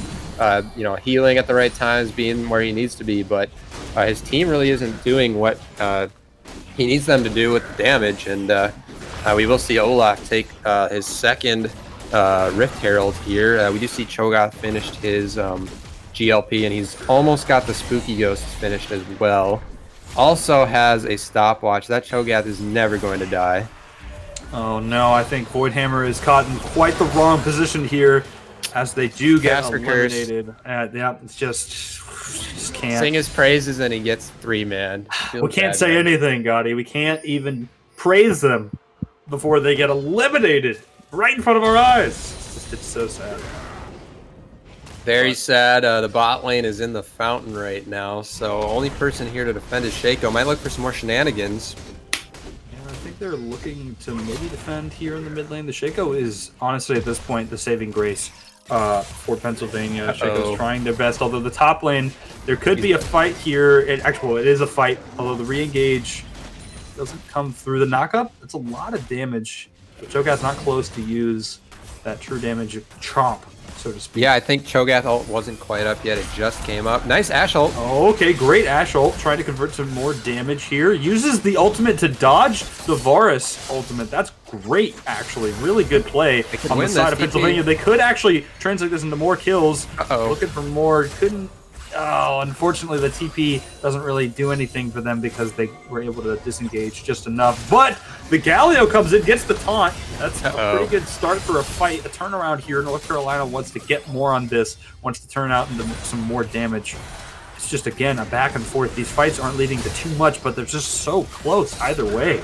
You know, healing at the right times, being where he needs to be. But his team really isn't doing what he needs them to do with the damage. And we will see Olaf take his second Rift Herald here. We do see Cho'Gath finished his GLP, and he's almost got the Spooky Ghosts finished as well. Also has a stopwatch. That Cho'Gath is never going to die. Oh no, I think Voidhammer is caught in quite the wrong position here, as they do get Caster eliminated. Yeah, it's just can't. Sing his praises and he gets 3-man. We can't say anything, Gotti. We can't even praise them before they get eliminated right in front of our eyes. It's so sad. Very sad. The bot lane is in the fountain right now, so only person here to defend is Shaco. Might look for some more shenanigans. Yeah, I think they're looking to maybe defend here in the mid lane. The Shaco is honestly at this point the saving grace for Pennsylvania. Shaco's trying their best, although the top lane, there could be a fight here. It is a fight, although the re-engage doesn't come through. The knockup, it's a lot of damage. But Cho'Gath's not close to use that true damage chomp, so to speak. Yeah, I think Cho'Gath ult wasn't quite up yet. It just came up. Nice Ashe ult. Oh, okay, great Ashe ult. Trying to convert some more damage here. Uses the ultimate to dodge the Varus ultimate. That's great, actually. Really good play on the side of Pennsylvania. They could actually translate this into more kills. Looking for more. Couldn't. Oh, unfortunately, the TP doesn't really do anything for them because they were able to disengage just enough. But the Galio comes in, gets the taunt. That's a pretty good start for a fight. A turnaround here. North Carolina wants to get more on this, wants to turn out into some more damage. It's just, again, a back and forth. These fights aren't leading to too much, but they're just so close either way.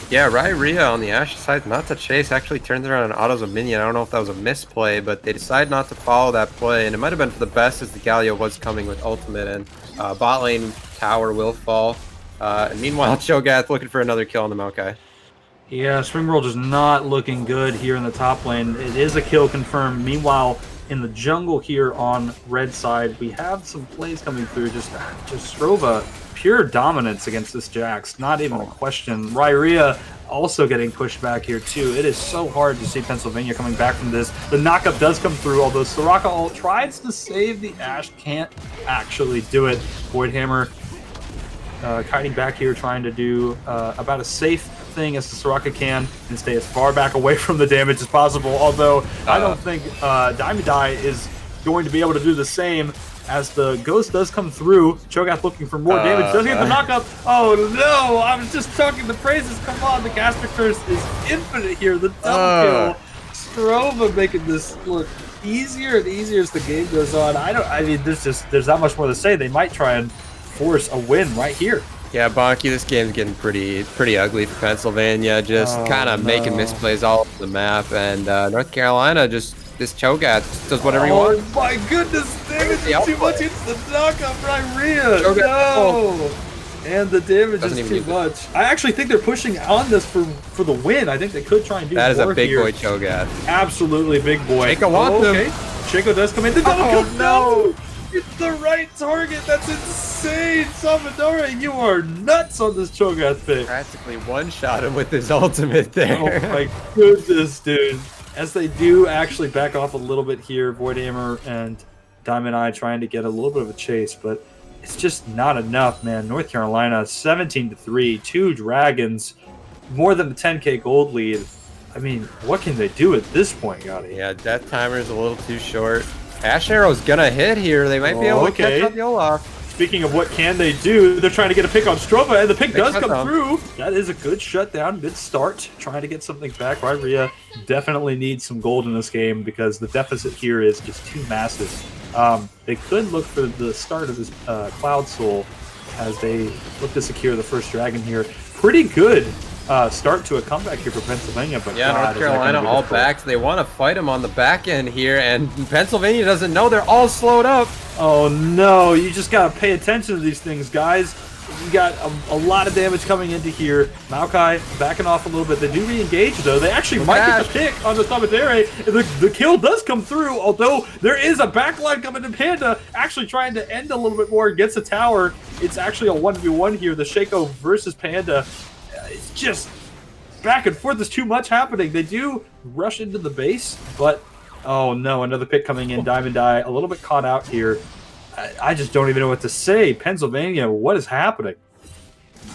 Yeah, Rhea on the Ashe decides not to chase. Actually turns around and autos a minion. I don't know if that was a misplay, but they decide not to follow that play, and it might have been for the best as the Galio was coming with ultimate, and bot lane tower will fall. And meanwhile, Cho'Gath looking for another kill on the Maokai. Yeah, Springworld is not looking good here in the top lane. It is a kill confirmed. Meanwhile, in the jungle here on red side, we have some plays coming through. Just Strova, pure dominance against this Jax. Not even a question. Rhea also getting pushed back here too. It is so hard to see Pennsylvania coming back from this. The knockup does come through, although Soraka ult tries to save the Ashe. Can't actually do it. Voidhammer kiting back here, trying to do about as safe thing as the Soraka can and stay as far back away from the damage as possible. Although I don't think Diamondeye is going to be able to do the same, as the Ghost does come through. Cho'Gath looking for more damage. Doesn't get the knockup. Oh no! I was just talking the praises. Come on, the caster curse is infinite here. The double kill. Strova making this look easier and easier as the game goes on. I mean, there's not much more to say. They might try and force a win right here. Yeah, Bonky, this game's getting pretty ugly for Pennsylvania. Just kind of making misplays all over the map, and North Carolina just. This Cho'Gath does whatever he wants. Oh my goodness, damage is too much. It's the knockup right Rhea. No! And the damage is too much. I actually think they're pushing on this for the win. I think they could try and do more here. That is a big boy Cho'Gath. Absolutely big boy. Shaco wants him. Shaco does come in. The double kill. No! It's the right target. That's insane. Salvador, you are nuts on this Cho'Gath pick. Practically one-shot him with his ultimate there. Oh my goodness, dude. As they do actually back off a little bit here, Voidhammer and Diamond Eye trying to get a little bit of a chase, but it's just not enough, man. North Carolina, 17-3, 2 dragons, more than the 10K gold lead. I mean, what can they do at this point, Gotti? Yeah, death timer is a little too short. Ashe Arrow's gonna hit here. They might be able to catch up the Olaf. Speaking of what can they do, they're trying to get a pick on Strova, and the pick does come through. That is a good shutdown, good start. Trying to get something back. Rhea definitely needs some gold in this game because the deficit here is just too massive. They could look for the start of this Cloud Soul as they look to secure the first dragon here. Pretty good start to a comeback here for Pennsylvania, but yeah, North Carolina all back. They want to fight them on the back end here, and Pennsylvania doesn't know. They're all slowed up. Oh no, you just gotta pay attention to these things, guys. You got a lot of damage coming into here. Maokai backing off a little bit. They do re-engage, though. They actually might get the pick on the Samadere. The kill does come through, although there is a backline coming to Panda, actually trying to end a little bit more. Gets a tower. It's actually a 1v1 here. The Shaco versus Panda. It's just back and forth. There's too much happening. They do rush into the base, but oh no, another pick coming in. Diamond Eye a little bit caught out here. I just don't even know what to say. Pennsylvania, what is happening?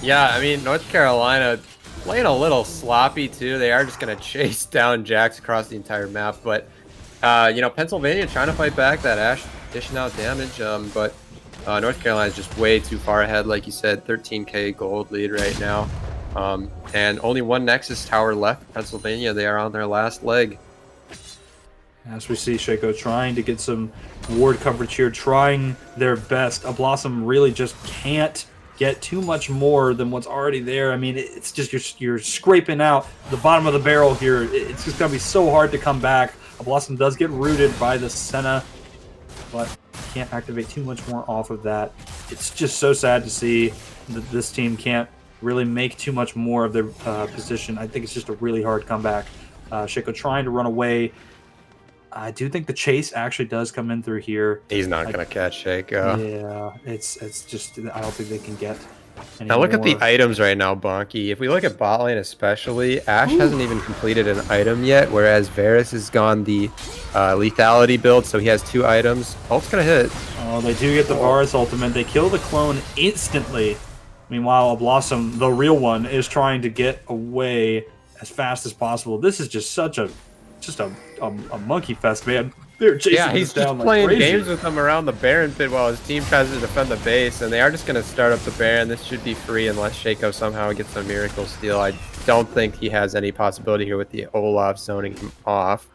Yeah, I mean, North Carolina playing a little sloppy too. They are just going to chase down Jax across the entire map. But, you know, Pennsylvania trying to fight back. That Ashe dishing out damage. But North Carolina is just way too far ahead. Like you said, 13k gold lead right now. And only one Nexus tower left. Pennsylvania, they are on their last leg. As we see Shaco trying to get some ward coverage here, trying their best. A Blossom really just can't get too much more than what's already there. I mean, it's just you're scraping out the bottom of the barrel here. It's just going to be so hard to come back. A Blossom does get rooted by the Senna, but can't activate too much more off of that. It's just so sad to see that this team can't really make too much more of their position. I think it's just a really hard comeback. Shaco trying to run away. I do think the chase actually does come in through here. He's not going to catch Shaco. Yeah, it's just, I don't think they can get any Now look more. at the items right now, Bonky. If we look at bot lane especially, Ashe hasn't even completed an item yet, whereas Varus has gone the lethality build, so he has 2 items. Ult's going to hit. Oh, they do get the Varus ultimate. They kill the clone instantly. Meanwhile, a Blossom, the real one, is trying to get away as fast as possible. This is just such a monkey fest, man. They're chasing he's down just like playing crazy. games with them around the Baron pit while his team tries to defend the base, and they are just going to start up the Baron. This should be free unless Shaco somehow gets a miracle steal. I don't think he has any possibility here with the Olaf zoning him off.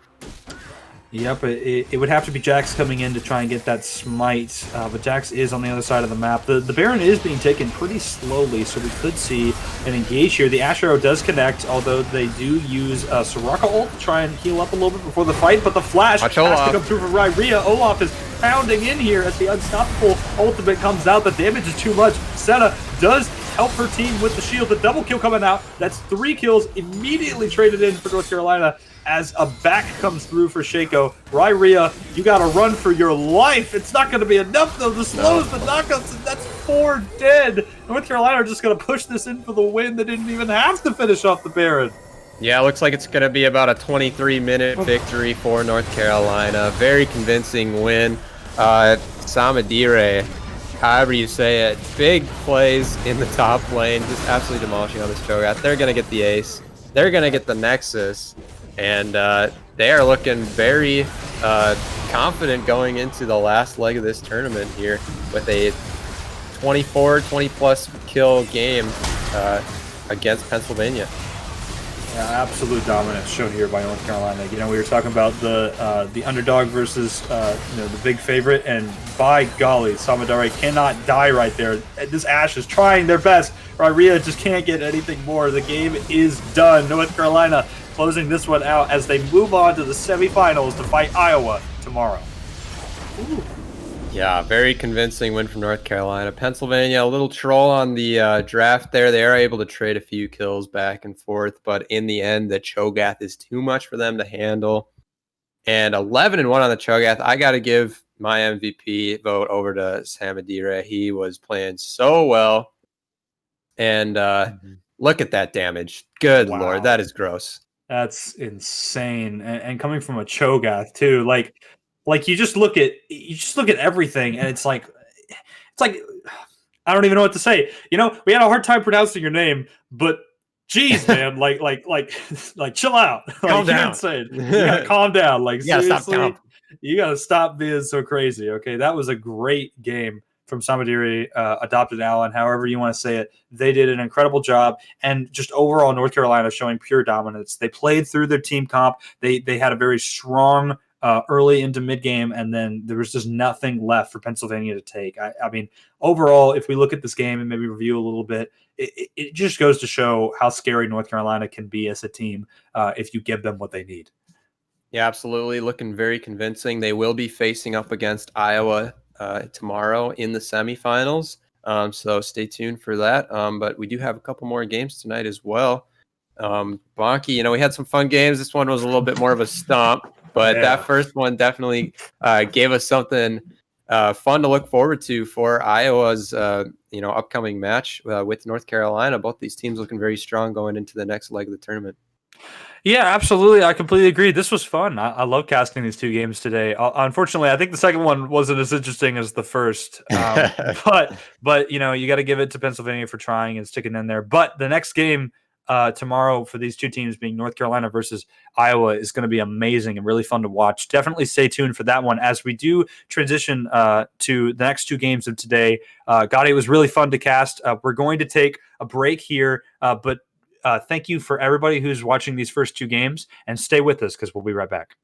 Yep, it would have to be Jax coming in to try and get that smite, but Jax is on the other side of the map. The Baron is being taken pretty slowly, so we could see an engage here. The Ashe Arrow does connect, although they do use Soraka ult to try and heal up a little bit before the fight, but the flash has to come through for Rhyria. Olaf is pounding in here as the unstoppable ultimate comes out. The damage is too much. Senna does help her team with the shield. The double kill coming out. That's 3 kills immediately traded in for North Carolina as a back comes through for Shaco. Rhyria, you got to run for your life. It's not going to be enough, though. The slows, the knockouts, and that's 4 dead. North Carolina are just going to push this in for the win. They didn't even have to finish off the Baron. Yeah, looks like it's going to be about a 23-minute victory for North Carolina. Very convincing win. Samadire, however you say it, big plays in the top lane, just absolutely demolishing on this Cho'Gath. They're going to get the ace. They're going to get the Nexus. And they are looking very confident going into the last leg of this tournament here with a 20-plus kill game against Pennsylvania. Yeah, absolute dominance shown here by North Carolina. You know, we were talking about the underdog versus the big favorite, and by golly, Samadare cannot die right there. This Ashe is trying their best. Rhyria just can't get anything more. The game is done. North Carolina closing this one out as they move on to the semifinals to fight Iowa tomorrow. Ooh. Yeah, very convincing win from North Carolina. Pennsylvania, a little troll on the draft there. They are able to trade a few kills back and forth, but in the end, the Cho'Gath is too much for them to handle. And 11-1 on the Cho'Gath. I got to give my MVP vote over to Samadire. He was playing so well. And look at that damage. Good Lord, that is gross. That's insane, and coming from a Cho'Gath too. Like you just look at everything, and it's like I don't even know what to say. You know, we had a hard time pronouncing your name, but geez, man, like chill out. Calm down. Insane. You gotta calm down. Like you seriously, you gotta stop being so crazy. Okay, that was a great game from Samadire, adopted Allen, however you want to say it. They did an incredible job, and just overall North Carolina showing pure dominance. They played through their team comp. They had a very strong early into mid-game, and then there was just nothing left for Pennsylvania to take. I mean, overall, if we look at this game and maybe review a little bit, it just goes to show how scary North Carolina can be as a team if you give them what they need. Yeah, absolutely. Looking very convincing. They will be facing up against Iowa tomorrow in the semifinals. So stay tuned for that. But we do have a couple more games tonight as well. Bonky, we had some fun games. This one was a little bit more of a stomp, but that first one definitely gave us something fun to look forward to for Iowa's upcoming match with North Carolina. Both these teams looking very strong going into the next leg of the tournament. Yeah, absolutely. I completely agree. This was fun. I love casting these two games today. Unfortunately, I think the second one wasn't as interesting as the first. But you got to give it to Pennsylvania for trying and sticking in there. But the next game tomorrow for these two teams being North Carolina versus Iowa is going to be amazing and really fun to watch. Definitely stay tuned for that one as we do transition to the next two games of today. Gotti, it was really fun to cast. We're going to take a break here, but thank you for everybody who's watching these first two games, and stay with us because we'll be right back.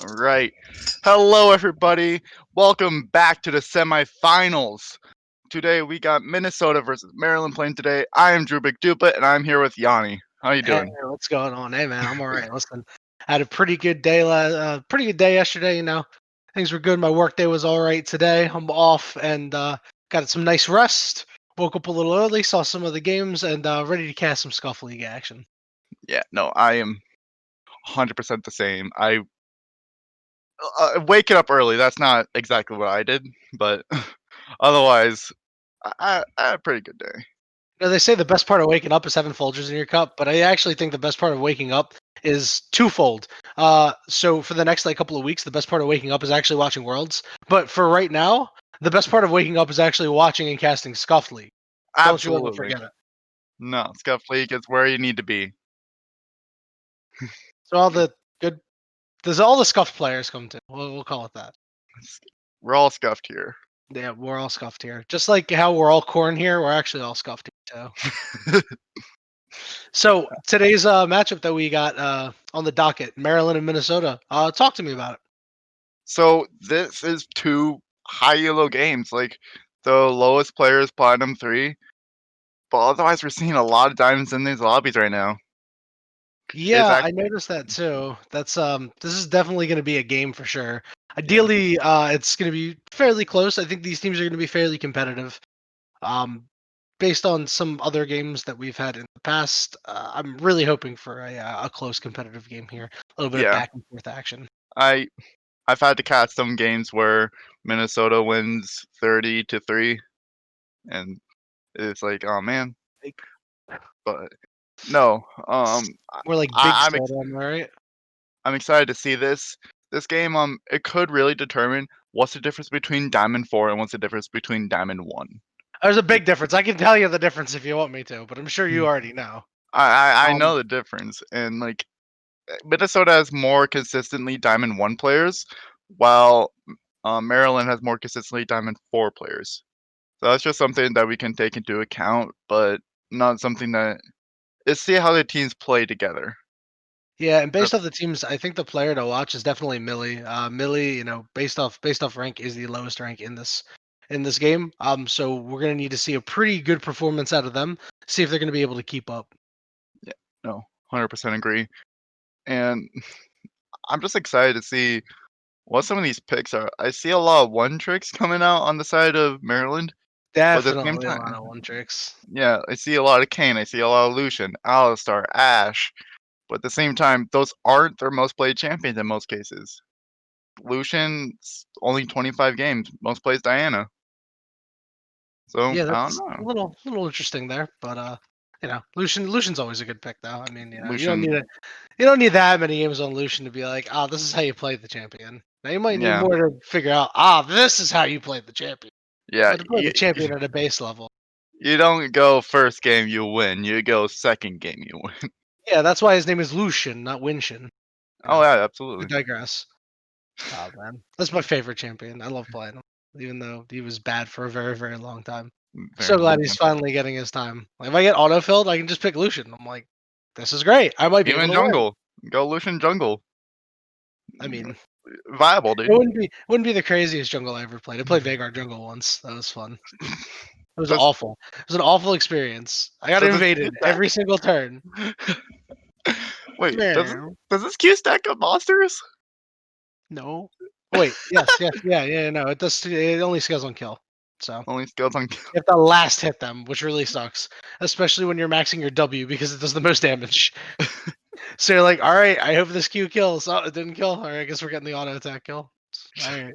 All right. Hello, everybody. Welcome back to the semifinals. Today we got Minnesota versus Maryland playing today. I am Drew Big Dupa, and I'm here with Yanni. How you doing? Hey, what's going on? Hey, man, I'm all right. Listen, I had a pretty good day yesterday. You know, things were good. My work day was all right today. I'm off and got some nice rest. Woke up a little early, saw some of the games, and ready to cast some Scuffed League action. Yeah, no, I am 100% the same. waking up early. That's not exactly what I did, but otherwise, I had a pretty good day. You know, they say the best part of waking up is having Folgers in your cup, but I actually think the best part of waking up is twofold. So for the next like couple of weeks, the best part of waking up is actually watching Worlds. But for right now, the best part of waking up is actually watching and casting Scuffed League. Don't you ever Absolutely. forget it. No, Scuff League is where you need to be. So all the good, there's all the Scuffed players come to. We'll call it that. We're all scuffed here. Yeah, we're all Scuffed here. Just like how we're all corn here, we're actually all Scuffed here too. So today's matchup that we got on the docket, Maryland and Minnesota. Talk to me about it. So this is two high elo games. Like the lowest player is platinum 3, but otherwise we're seeing a lot of diamonds in these lobbies right now. It's Yeah, I actually noticed that too. That's this is definitely going to be a game for sure. Ideally, it's going to be fairly close. I think these teams are going to be fairly competitive. Um, based on some other games that we've had in the past, I'm really hoping for a close competitive game here. A little bit of yeah. back and forth action. I've had to catch some games where Minnesota wins 30-3, and it's like, oh man. But no, More like big I, I'm ex- soda, am I right? I'm excited to see this game. It could really determine what's the difference between Diamond 4 and what's the difference between Diamond 1. There's a big difference. I can tell you the difference if you want me to, but I'm sure you already know. I Um, know the difference, and like Minnesota has more consistently Diamond 1 players, while Maryland has more consistently Diamond 4 players. So that's just something that we can take into account, but not something that is see how the teams play together. Yeah, and based That's off the teams, I think the player to watch is definitely Millie. Millie, you know, based off rank, is the lowest rank in this game. So we're gonna need to see a pretty good performance out of them. See if they're gonna be able to keep up. yeah, no, 100% agree. And I'm just excited to see what some of these picks are. I see a lot of one tricks coming out on the side of Maryland, but at the same Definitely a lot time, of one tricks. yeah, I see a lot of Kane, I see a lot of Lucian, Alistar, Ash, but at the same time, those aren't their most played champions in most cases. Lucian's only 25 games, most plays Diana. So Yeah, I don't that's know. a little interesting there, but you know, Lucian's always a good pick though. I mean, you know, Lucian, you don't need that many games on Lucian to be like, ah, this is how you play the champion. Now you might need yeah, more to figure out, ah, this is how you play the champion. yeah. But to play the champion at a base level. You don't go first game you win. You go second game you win. Yeah, that's why his name is Lucian, not Winshin. You Oh know, yeah, to absolutely. digress. Oh man, that's my favorite champion. I love playing him, even though he was bad for a very, very long time. Very So glad long he's time. finally getting his time. Like, if I get autofilled, I can just pick Lucian. I'm like, this is great. I might be able Even to win. jungle. Go Lucian jungle. I mean, Viable, it dude. wouldn't be the craziest jungle I ever played. I played Vanguard jungle once. That was fun. It was Does awful. It was an awful experience. I got does this invaded Q stack? every single turn. Wait, Man, does this Q stack up monsters? no. Wait, yes, yes, yeah, yeah, no. It does. It only scales on kill. So. Only skills on You have to last hit them, which really sucks, especially when you're maxing your W because it does the most damage. So you're like, all right, I hope this Q kills. Oh, it didn't kill. All right, I guess we're getting the auto attack kill. All right,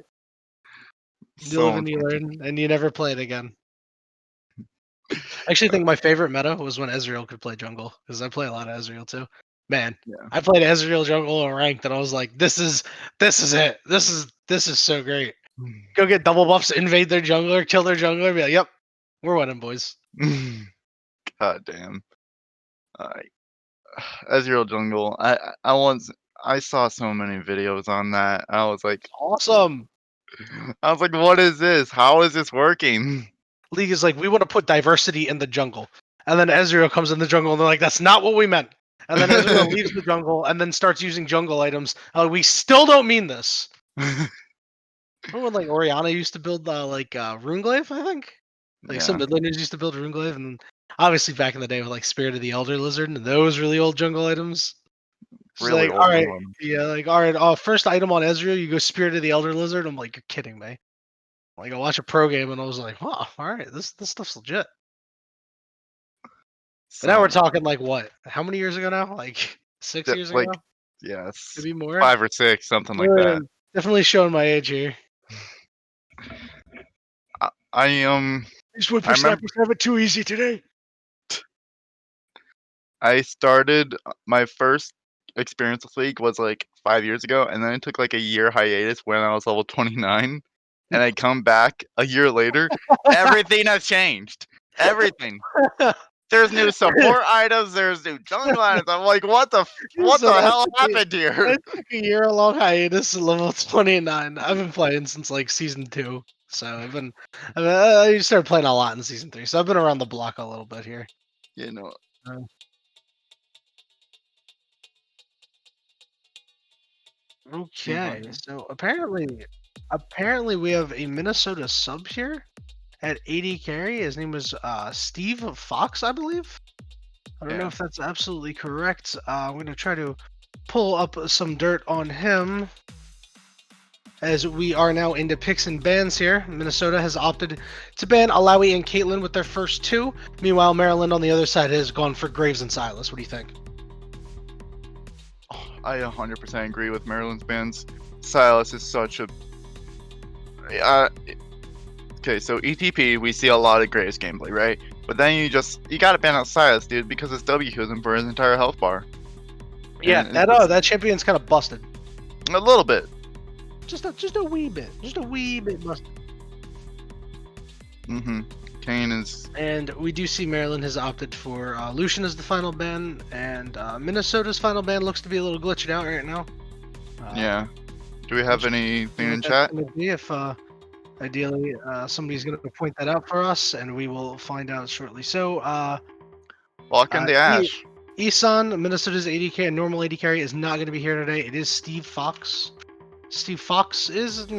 you so live and you unfortunate. learn, and you never play it again. I actually think my favorite meta was when Ezreal could play jungle because I play a lot of Ezreal too. Man, Yeah. I played Ezreal jungle in ranked, and I was like, this is it. This is so great. Go get double buffs, invade their jungler, kill their jungler, be like, yep, we're winning, boys. God damn. Uh, Ezreal jungle. I saw so many videos on that. Awesome. I was like, what is this? How is this working? League is like, we want to put diversity in the jungle. And then Ezreal comes in the jungle and they're like, that's not what we meant. And then Ezreal leaves the jungle and then starts using jungle items. We still don't mean this. Remember when like Oriana used to build Runeglaive, I think? Like some Yeah, mid laners used to build Runeglaive, and obviously back in the day with like Spirit of the Elder Lizard and those really old jungle items. She's really like, old all right, jungle. yeah, like all right, first item on Ezreal, you go Spirit of the Elder Lizard. I'm like, you're kidding me. Like I watch a pro game and I was like, wow, all right, this stuff's legit. But now we're So talking like what? How many years ago now? Like 6 years like ago? yes, Maybe more. 5 or 6, something like More that. than Definitely showing my age here. I These I remember have it too easy today. I started my first experience with League was like 5 years ago, and then I took like a year hiatus when I was level 29, and I come back a year later. Everything has changed. Everything. There's new support items. There's new jungle items. I'm like, what the So that hell took happened here? It took a year-long hiatus at level 29. I've been playing since like season 2, so I started playing a lot in season 3, so I've been around the block a little bit here. You know. Okay, so apparently we have a Minnesota sub here at 80 carry. His name was Steve Fox, I believe. I don't know Yeah. if that's absolutely correct. I'm gonna try to pull up some dirt on him. As we are now into picks and bans here, Minnesota has opted to ban Alawi and Caitlyn with their first 2. Meanwhile, Maryland on the other side has gone for Graves and Silas. What do you think? I 100% agree with Maryland's bans. Silas is such a. Okay, so ETP, we see a lot of Graves gameplay, right? But then you gotta ban out Silas, dude, because it's W kills him for his entire health bar. Yeah, And that champion's kind of busted. a little bit. Just a wee bit. Just a wee bit busted. Kane is. And we do see Maryland has opted for Lucian as the final ban, and Minnesota's final ban looks to be a little glitched out right now. Yeah. Do we have anything in What chat? that's gonna be if ideally somebody's going to point that out for us, and we will find out shortly. So, Walk in the Ash. Isan, Minnesota's 80 carry, normal 80 carry, is not going to be here today. It is Steve Fox. Steve Fox is,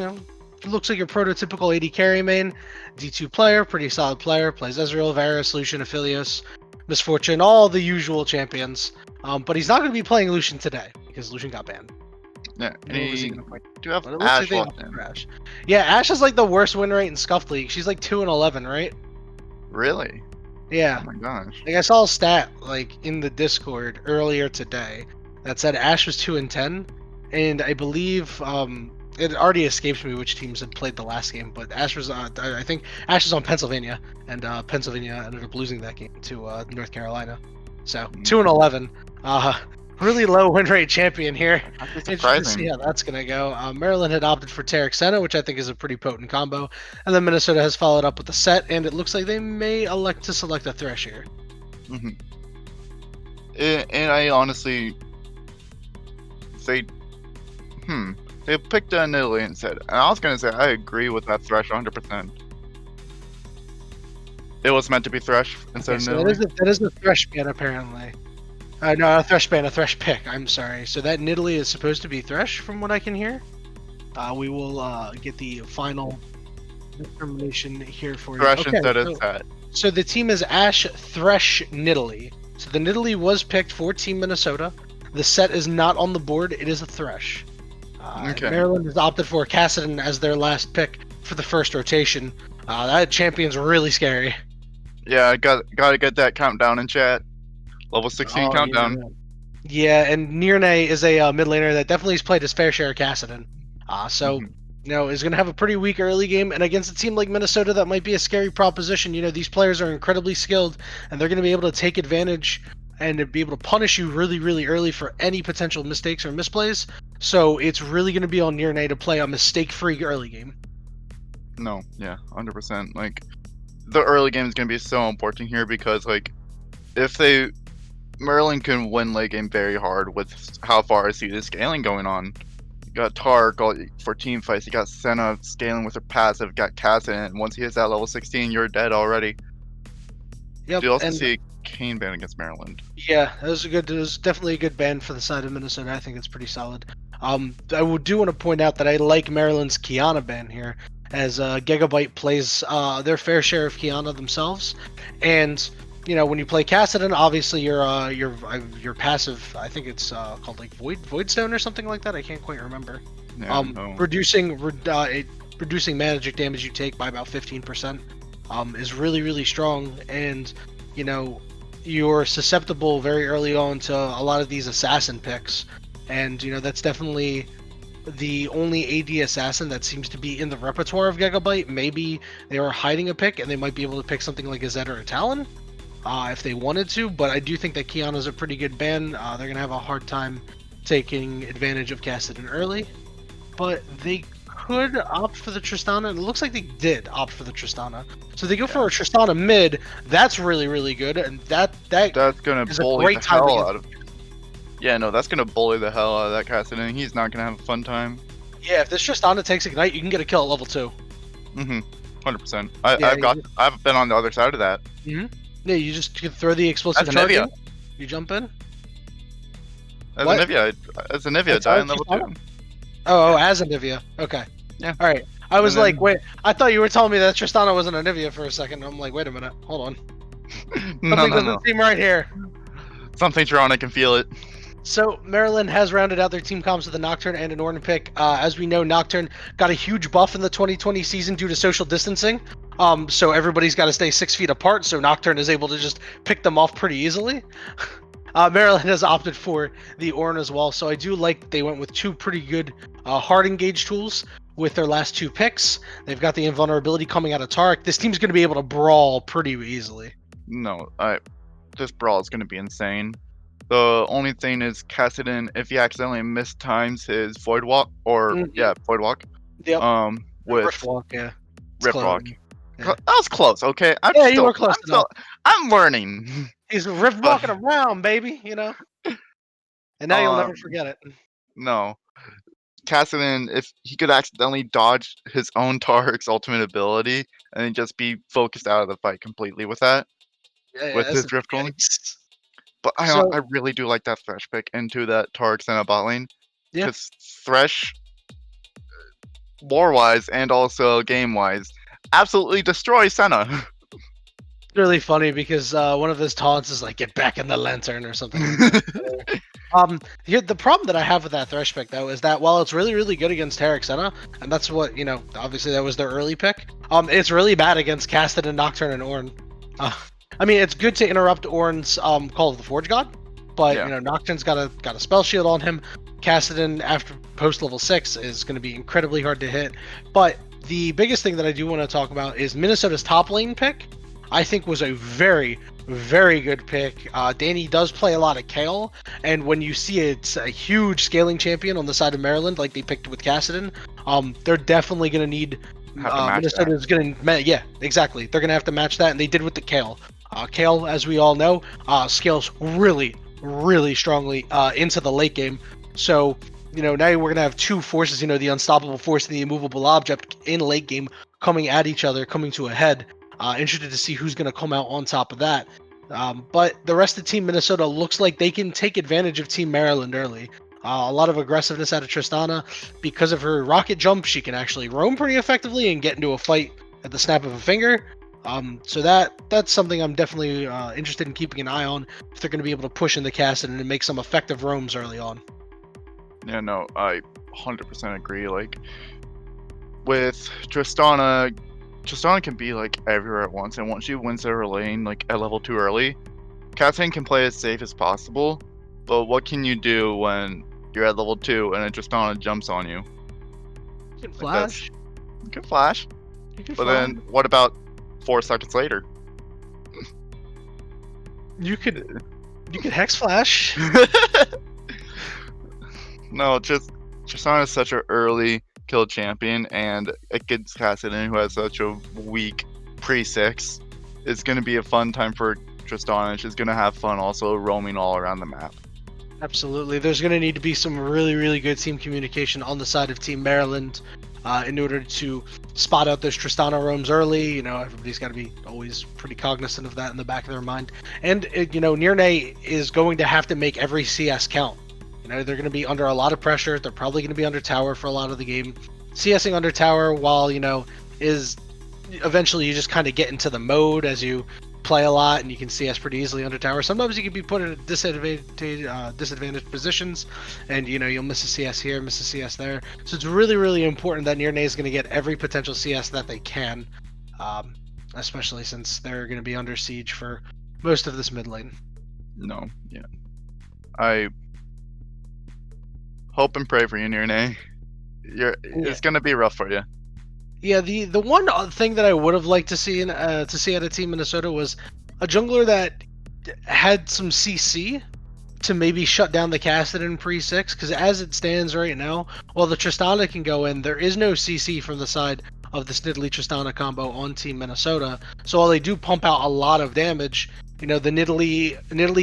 looks like your prototypical 80 carry main. D2 player, pretty solid player. Plays Ezreal, Varus, Lucian, Aphelios, Misfortune, all the usual champions. But he's not going to be playing Lucian today because Lucian got banned. Yeah, And what was he gonna play? do you have Well, it looks Ash like they walked opted in? for Ash. Yeah, Ash has like the worst win rate in Scuffed League. She's like 2-11, right? Really? Yeah. Oh my gosh. Like I saw a stat like in the Discord earlier today that said Ash was 2-10, and I believe it already escapes me which teams had played the last game, but Ash was I think Ash was on Pennsylvania, and Pennsylvania ended up losing that game to North Carolina. So 2-11, really low win rate champion here. That's Interesting to see surprising. how that's gonna go. Maryland had opted for Tarek Senna, which I think is a pretty potent combo, and then Minnesota has followed up with a Set, and it looks like they may elect to select a Thresh here. And I honestly, they picked an Italy instead. And I was gonna say I agree with that Thresh 100%. It was meant to be Thresh instead Okay, of so Nidalee. that is a Thresh ban apparently. No, a Thresh ban, a Thresh pick. I'm sorry. So that Nidalee is supposed to be Thresh, from what I can hear. We will get the final determination here for you. Thresh Okay, instead of Set. so the team is Ash, Thresh, Nidalee. So the Nidalee was picked for Team Minnesota. The Set is not on the board. It is a Thresh. Okay. Maryland has opted for Cassidon as their last pick for the first rotation. That champion's really scary. Yeah, I gotta get that countdown in chat. Level 16 Oh, countdown. Yeah, and Nirne is a mid laner that definitely has played his fair share of Cassidon. So, is going to have a pretty weak early game. And against a team like Minnesota, that might be a scary proposition. These players are incredibly skilled, and they're going to be able to take advantage and be able to punish you really, really early for any potential mistakes or misplays. So it's really going to be on Nirne to play a mistake-free early game. No, yeah, 100%. Like, the early game is gonna be so important here because, like, if Maryland can win late game very hard with how far I see the scaling going on. You got Tar for team fights. You got Senna scaling with her passive. Got Cassidon, and once he hits that level 16, you're dead already. Yep, You also and see Kane ban against Maryland. yeah, that was definitely a good ban for the side of Minnesota. I think it's pretty solid. I do want to point out that I like Maryland's Kiana ban here, as Gigabyte plays their fair share of Kiana themselves, and when you play Cassidon, obviously your passive, I think it's called like Voidstone or something like that. I can't quite remember. Yeah, no. Reducing magic damage you take by about 15% is really, really strong, and you're susceptible very early on to a lot of these assassin picks, and that's definitely the only AD assassin that seems to be in the repertoire of Gigabyte. Maybe they were hiding a pick, and they might be able to pick something like a Zed or a Talon if they wanted to. But I do think that Kiana's a pretty good ban. They're going to have a hard time taking advantage of Kassadin early. But they could opt for the Tristana, and it looks like they did opt for the Tristana. So they go for a Tristana mid. That's really, really good, and that's gonna is a bully great the time hell against- out of. Yeah, no, that's gonna bully the hell out of that Kassadin. He's not gonna have a fun time. Yeah, if this Tristana takes Ignite, you can get a kill at level 2. 100%. Yeah, I've been on the other side of that. Yeah, you just you throw the explosive As a charge Nivea. in, you jump in. As What? a Nivea, That's die how on level Tristana? 2. Oh, as a Nivea. Okay. Yeah. All right. I was And like, then- wait. I thought you were telling me that Tristana wasn't a Nivea for a second. I'm like, wait a minute. Hold on. No, Something no, doesn't no. seem right here. Something's wrong. I can feel it. So Maryland has rounded out their team comps with a Nocturne and an Ornn pick. As we know, Nocturne got a huge buff in the 2020 season due to social distancing. So everybody's got to stay 6 feet apart. So Nocturne is able to just pick them off pretty easily. Maryland has opted for the Ornn as well. So I do like that they went with two pretty good hard engage tools with their last two picks. They've got the invulnerability coming out of Tarek. This team's going to be able to brawl pretty easily. No, this brawl is gonna be insane. The only thing is Kassadin, if he accidentally mistimes his Void Walk, or Void Walk, Yep. with Riftwalk, yeah. It's Rip close. Walk. Yeah. That was close, okay? You were close enough. I'm learning. He's rift walking around, baby, you know? And now you'll never forget it. No. Kassadin, if he could accidentally dodge his own Tarek's ultimate ability and then just be focused out of the fight completely with that, with his drift rolling. But I really do like that Thresh pick into that Tarek Senna bot lane. Yeah. Because Thresh, lore-wise and also game-wise, absolutely destroys Senna. It's really funny because one of his taunts is like, get back in the lantern or something like that. The problem that I have with that Thresh pick, though, is that while it's really, really good against Tarek Senna, and that's what, obviously that was their early pick, it's really bad against Kassadin, Nocturne, and Ornn. I mean, it's good to interrupt Ornn's Call of the Forge God, but Nocturne's got a spell shield on him. Kassadin after post level 6 is going to be incredibly hard to hit. But the biggest thing that I do want to talk about is Minnesota's top lane pick. I think was a very, very good pick. Danny does play a lot of Kale, and when you see it's a huge scaling champion on the side of Maryland, like they picked with Kassadin, they're definitely going to need. Minnesota's going to, yeah, exactly. They're going to have to match that, and they did with the Kale. Kale, as we all know, scales really, really strongly into the late game. So, now we're going to have two forces, the unstoppable force and the immovable object in late game coming at each other, coming to a head. Interested to see who's going to come out on top of that. But the rest of Team Minnesota looks like they can take advantage of Team Maryland early. A lot of aggressiveness out of Tristana. Because of her rocket jump, she can actually roam pretty effectively and get into a fight at the snap of a finger. So that's something I'm definitely interested in keeping an eye on if they're going to be able to push into Kassadin and make some effective roams early on. Yeah, no, I 100% agree. Like, with Tristana can be like everywhere at once, and once she wins her lane like at level 2 early, Kassadin can play as safe as possible. But what can you do when you're at level 2 and a Tristana jumps on you? You can flash. You can flash. But then what about 4 seconds later? You could hex flash. No, Tristana is such an early kill champion, and against Kassadin, who has such a weak pre-6, it's going to be a fun time for Tristana. She's going to have fun also roaming all around the map. Absolutely. There's going to need to be some really, really good team communication on the side of Team Maryland in order to spot out those Tristana roams early. Everybody's got to be always pretty cognizant of that in the back of their mind. And, Nirne is going to have to make every CS count. They're going to be under a lot of pressure. They're probably going to be under tower for a lot of the game. CSing under tower, while, is eventually you just kind of get into the mode as you play a lot and you can CS pretty easily under tower. Sometimes you can be put in disadvantaged positions and, you'll miss a CS here, miss a CS there. So it's really, really important that Nirne is going to get every potential CS that they can, especially since they're going to be under siege for most of this mid lane. No, yeah. I hope and pray for you, Nirne. it's gonna be rough for you. Yeah, the one thing that I would have liked to see out of Team Minnesota was a jungler that had some CC to maybe shut down the Kassadin pre-6, because as it stands right now, while the Tristana can go in, there is no CC from the side of the Snidley Tristana combo on Team Minnesota. So while they do pump out a lot of damage, the Nidalee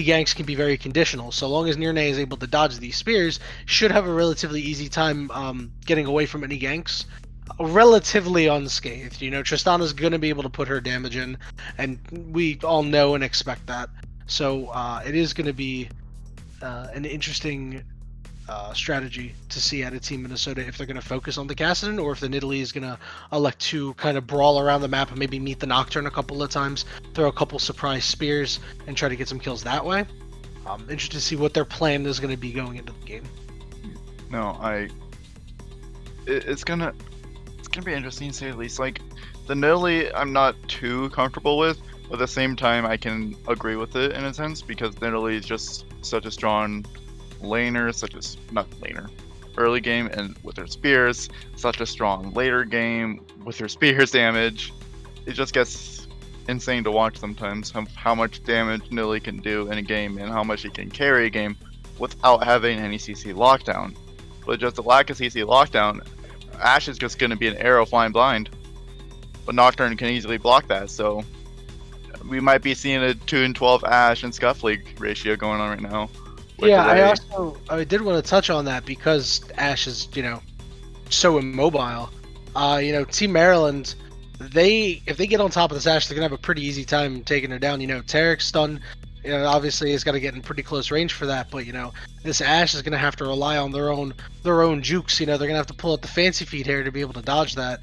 ganks can be very conditional. So long as Nirne is able to dodge these spears, should have a relatively easy time getting away from any ganks. Relatively unscathed. Tristana's going to be able to put her damage in, and we all know and expect that. So it is going to be an interesting strategy to see out of Team Minnesota if they're going to focus on the Kassadin, or if the Nidalee is going to elect to kind of brawl around the map and maybe meet the Nocturne a couple of times, throw a couple surprise spears, and try to get some kills that way. Interested to see what their plan is going to be going into the game. No, it's gonna be interesting to say the least. Like, the Nidalee, I'm not too comfortable with, but at the same time, I can agree with it in a sense, because Nidalee is just such a strong laner, early game, and with her spears, such a strong later game with her spears damage. It just gets insane to watch sometimes how much damage Nidalee can do in a game and how much she can carry a game without having any CC lockdown. But just the lack of CC lockdown, Ashe is just going to be an arrow flying blind. But Nocturne can easily block that, so we might be seeing a 2-12 Ashe and Scuffed League ratio going on right now. Yeah, I did want to touch on that because Ashe is, so immobile. Team Maryland, if they get on top of this Ashe, they're gonna have a pretty easy time taking her down. Tarek's stun, obviously he's got to get in pretty close range for that, but this Ashe is gonna have to rely on their own jukes. They're gonna have to pull out the fancy feet here to be able to dodge that.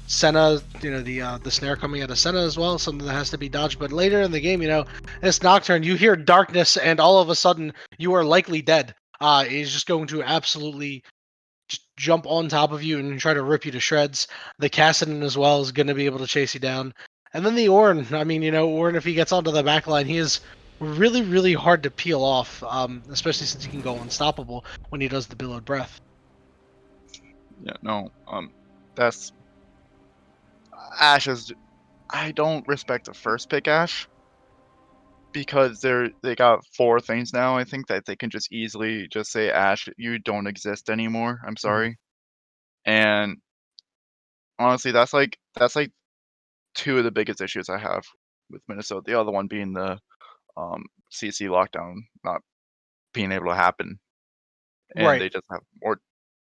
Senna, the snare coming out of Senna as well, something that has to be dodged. But later in the game, this Nocturne, you hear darkness, and all of a sudden you are likely dead. He's just going to absolutely just jump on top of you and try to rip you to shreds. The Kassadin as well is going to be able to chase you down. And then the Ornn, Ornn, if he gets onto the back line, he is really, really hard to peel off, especially since he can go unstoppable when he does the billowed breath. Yeah, no, that's Ashe is. I don't respect the first pick Ashe because they got 4 things now. I think that they can just easily just say, Ashe, you don't exist anymore. I'm sorry. And honestly, that's like 2 of the biggest issues I have with Minnesota. The other one being the CC lockdown not being able to happen, and Right. they just have more.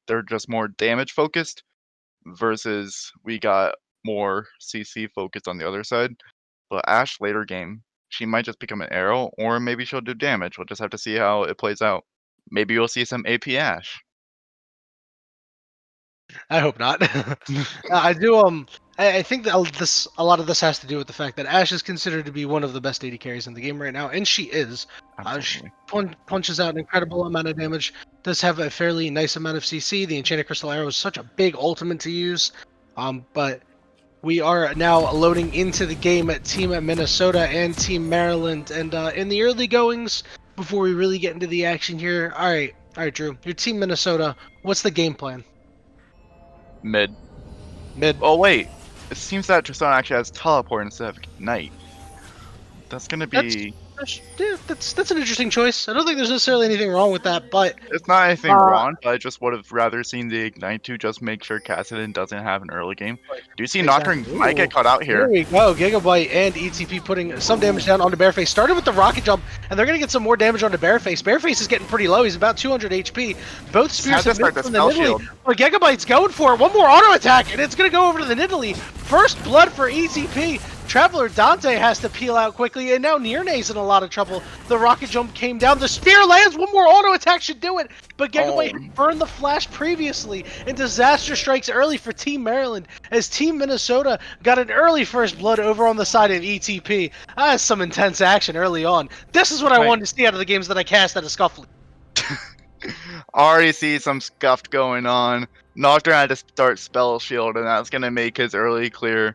They're just more damage focused versus we got more CC focused on the other side. But Ashe later game, she might just become an arrow, or maybe she'll do damage. We'll just have to see how it plays out. Maybe you'll see some AP Ashe. I hope not. I do. I think that a lot of this has to do with the fact that Ashe is considered to be one of the best AD carries in the game right now, and she is. She punches out an incredible amount of damage. Does have a fairly nice amount of CC. The Enchanted Crystal Arrow is such a big ultimate to use. But we are now loading into the game at Team Minnesota and Team Maryland, and in the early goings, before we really get into the action here. All right, Drew. Your Team Minnesota. What's the game plan? Mid. Mid. Oh wait, it seems that Tristana actually has teleport instead of Ignite. That's gonna be. That's an interesting choice. I don't think there's necessarily anything wrong with that, but It's not anything wrong. But I just would have rather seen the Ignite to just make sure Kassadin doesn't have an early game. Do you see Nocturne might get caught out here? Here we go. Gigabyte and ETP putting some damage down onto Bareface. Started with the rocket jump, and they're going to get some more damage onto Bareface. Bareface is getting pretty low. He's about 200 HP. Both spears have missed from the Nidalee. But Gigabyte's going for it. One more auto attack, and it's going to go over to the Nidalee. First blood for ETP. Traveler Dante has to peel out quickly, and now Nirne's in a lot of trouble. The rocket jump came down. The spear lands. One more auto attack should do it. But Gigabyte burned the flash previously, and disaster strikes early for Team Maryland as Team Minnesota got an early first blood over on the side of ETP. That's some intense action early on. This is what I wanted to see out of the games that I cast out of Scuffed. Already see some Scuffed going on. Nocturne had to start Spell Shield, and that's going to make his early clear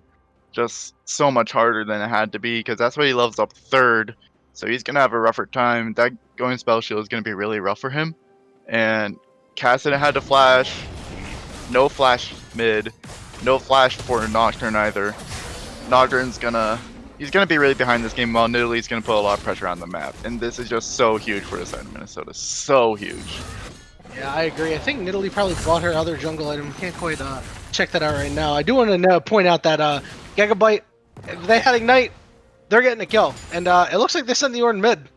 just so much harder than it had to be, because that's why he levels up 3rd. So he's going to have a rougher time. That going Spell Shield is going to be really rough for him. And Kassadin had to flash. no flash mid, no flash for Nocturne either. Nocturne's he's gonna be really behind this game while Nidalee gonna put a lot of pressure on the map. And this is just so huge for the side of Minnesota. So huge. Yeah, I agree. I think Nidalee probably bought her other jungle item. Can't quite check that out right now. I do want to point out that Gigabyte, if they had Ignite, they're getting a kill. And it looks like they sent the Ornn mid.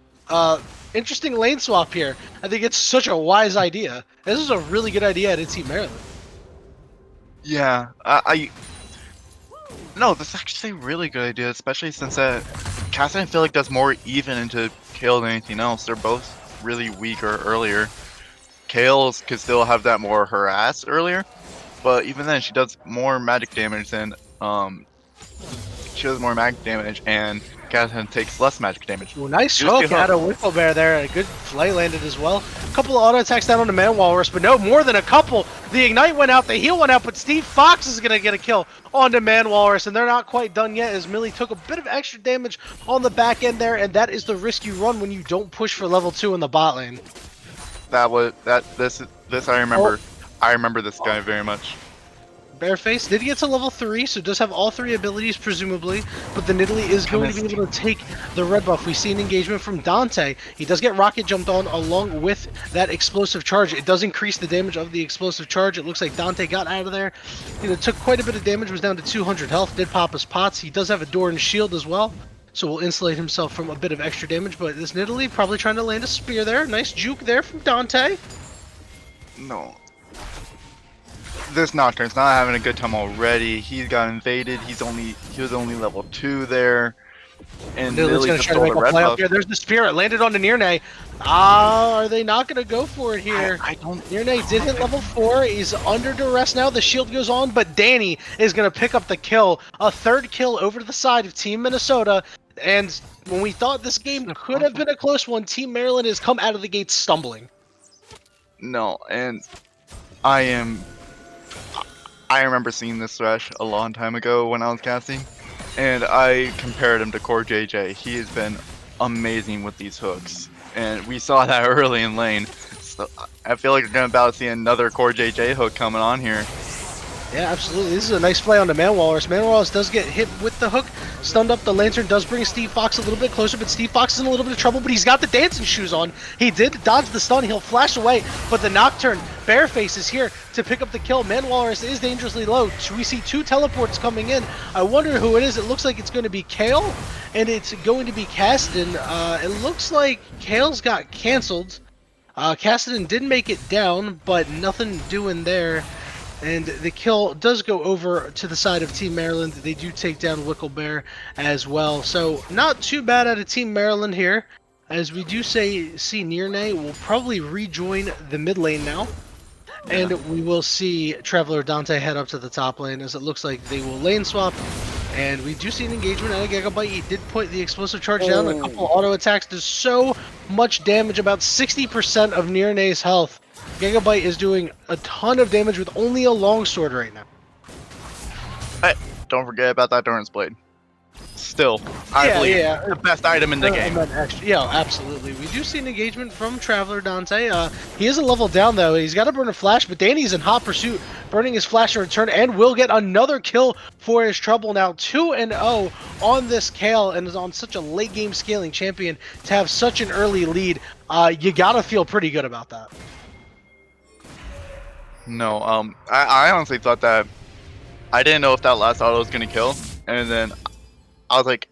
Interesting lane swap here. I think it's such a wise idea. This is a really good idea to Team Maryland. Yeah, no, this is actually a really good idea, especially since Cassidy and Philic does more even into Kale than anything else. They're both really weaker earlier. Kale could still have that more harass earlier, but even then she does more magic damage than and Cassidy takes less magic damage. Ooh, nice hook out of Wicklebear there. A good flay landed as well. A couple of auto attacks down on the Man Walrus, but no more than a couple. The Ignite went out, the heal went out, but Steve Fox is going to get a kill on the Man Walrus, and they're not quite done yet as Millie took a bit of extra damage on the back end there, and that is the risk you run when you don't push for level 2 in the bot lane. This I remember. I remember this guy very much. Bareface did get to level 3, so does have all 3 abilities presumably, but the Nidalee is going to be able to take the red buff. We see an engagement from Dante. He does get rocket jumped on along with that explosive charge. It does increase the damage of the explosive charge. It looks like Dante got out of there. Took quite a bit of damage, was down to 200 health, did pop his pots. He does have a door and shield as well, so will insulate himself from a bit of extra damage, but this Nidalee probably trying to land a spear there. Nice juke there from Dante. No. This Nocturne's not having a good time already. He got invaded. He was only level 2 there. And Nidalee gonna try to make a play up here. There's the spear. It landed on the Nirne. Are they not gonna go for it here? I don't. Nirne did hit level 4. He's under duress now. The shield goes on, but Danny is gonna pick up the kill. A third kill over to the side of Team Minnesota. And when we thought this game could have been a close one, Team Maryland has come out of the gate stumbling. No, and I remember seeing this Thresh a long time ago when I was casting, and I compared him to Core JJ. He has been amazing with these hooks, and we saw that early in lane. So I feel like we're about to see another Core JJ hook coming on here. Yeah, absolutely. This is a nice play on the Man Walrus. Man Walrus does get hit with the hook. Stunned up. The Lantern does bring Steve Fox a little bit closer, but Steve Fox is in a little bit of trouble, but he's got the dancing shoes on. He did dodge the stun. He'll flash away, but the Nocturne, Bareface, is here to pick up the kill. Man Walrus is dangerously low. We see 2 teleports coming in. I wonder who it is. It looks like it's going to be Kale, and it's going to be Cassidy. It looks like Kale's got canceled. Cassidy did make it down, but nothing doing there. And the kill does go over to the side of Team Maryland. They do take down Wicklebear as well. So not too bad out of Team Maryland here. As we do see Nirne will probably rejoin the mid lane now. And we will see Traveler Dante head up to the top lane, as it looks like they will lane swap. And we do see an engagement out of Gigabyte. He did put the explosive charge down. A couple auto attacks does so much damage, about 60% of Nirne's health. Gigabyte is doing a ton of damage with only a longsword right now. Hey, don't forget about that Durance Blade. Still, I believe the best item in the game. Yeah, absolutely. We do see an engagement from Traveler Dante. He isn't leveled down though. He's got to burn a flash, but Danny's in hot pursuit, burning his flash in return, and will get another kill for his trouble. Now 2-0 on this Kale, and is on such a late game scaling champion to have such an early lead. You gotta feel pretty good about that. No, I honestly thought that I didn't know if that last auto was gonna kill, and then I was like,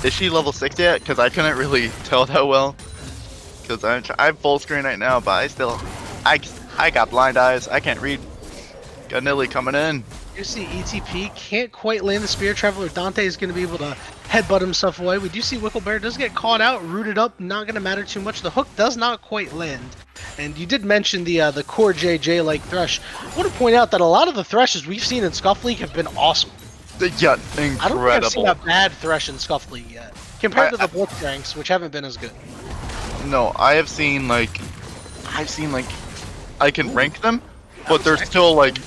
is she level 6 yet? Because I couldn't really tell that well. Because I'm full screen right now, but I got blind eyes. I can't read. Got Nilly coming in. You see ETP can't quite land the spear. Traveler Dante is going to be able to headbutt himself away. We do see Wicklebear does get caught out, rooted up, not going to matter too much. The hook does not quite land. And you did mention the core JJ like Thresh. I want to point out that a lot of the Threshes we've seen in Scuffed League have been awesome. Yeah, incredible. I don't think I've seen a bad Thresh in Scuffed League yet, compared to the Blitz ranks, which haven't been as good. No, I've seen like I can rank them, but they're still like,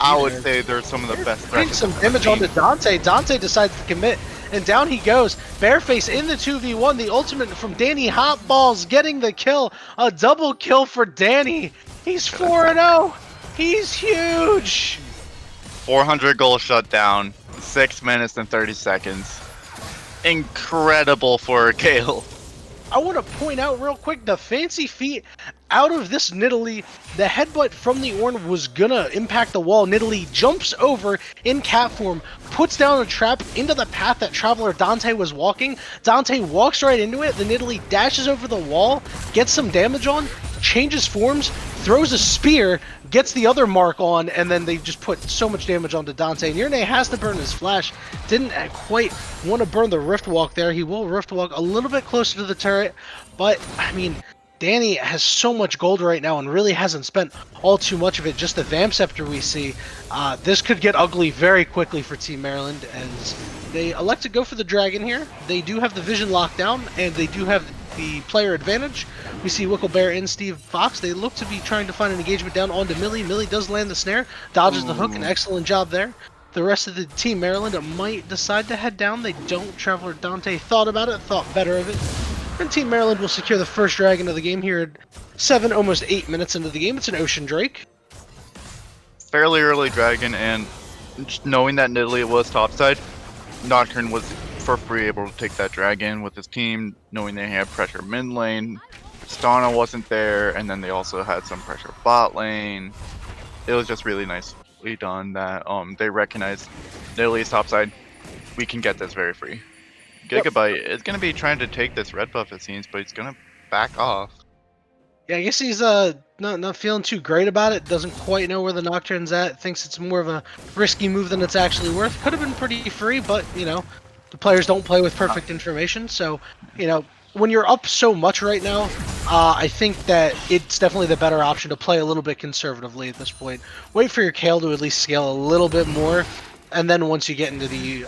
I would say they're some of the best Putting Threshes. some damage onto Dante. Dante decides to commit, and down he goes. Bareface in the 2v1. The ultimate from Danny Hotballs getting the kill. A double kill for Danny. He's 4-0. He's huge. 400 goal shutdown, 6 minutes and 30 seconds. Incredible for Kale. I want to point out real quick the fancy feet out of this Nidalee. The headbutt from the Ornn was gonna impact the wall. Nidalee jumps over in cat form, puts down a trap into the path that Traveler Dante was walking. Dante walks right into it. The Nidalee dashes over the wall, gets some damage on, changes forms, throws a spear, gets the other mark on, and then they just put so much damage onto Dante. Nirne has to burn his flash. Didn't quite want to burn the Rift Walk there. He will Rift Walk a little bit closer to the turret, but I mean, Danny has so much gold right now and really hasn't spent all too much of it. Just the Vamp Scepter we see. This could get ugly very quickly for Team Maryland as they elect to go for the Dragon here. They do have the vision locked down and they do have the player advantage. We see Wicklebear and Steve Fox. They look to be trying to find an engagement down onto Millie. Millie does land the snare, dodges the hook, an excellent job there. The rest of the Team Maryland might decide to head down. They don't. Traveler Dante thought about it, thought better of it. And Team Maryland will secure the first dragon of the game here at 7, almost 8 minutes into the game. It's an Ocean Drake. Fairly early dragon, and just knowing that Nidalee was topside, Nocturne was for free able to take that dragon with his team, knowing they had pressure mid lane. Stana wasn't there, and then they also had some pressure bot lane. It was just really nicely done that they recognized Nidalee's topside. We can get this very free. Gigabyte is going to be trying to take this red buff, it seems, but he's going to back off. Yeah, I guess he's not feeling too great about it. Doesn't quite know where the Nocturne's at. Thinks it's more of a risky move than it's actually worth. Could have been pretty free, but, you know, the players don't play with perfect information. So, you know, when you're up so much right now, I think that it's definitely the better option to play a little bit conservatively at this point. Wait for your Kale to at least scale a little bit more, and then once you get into the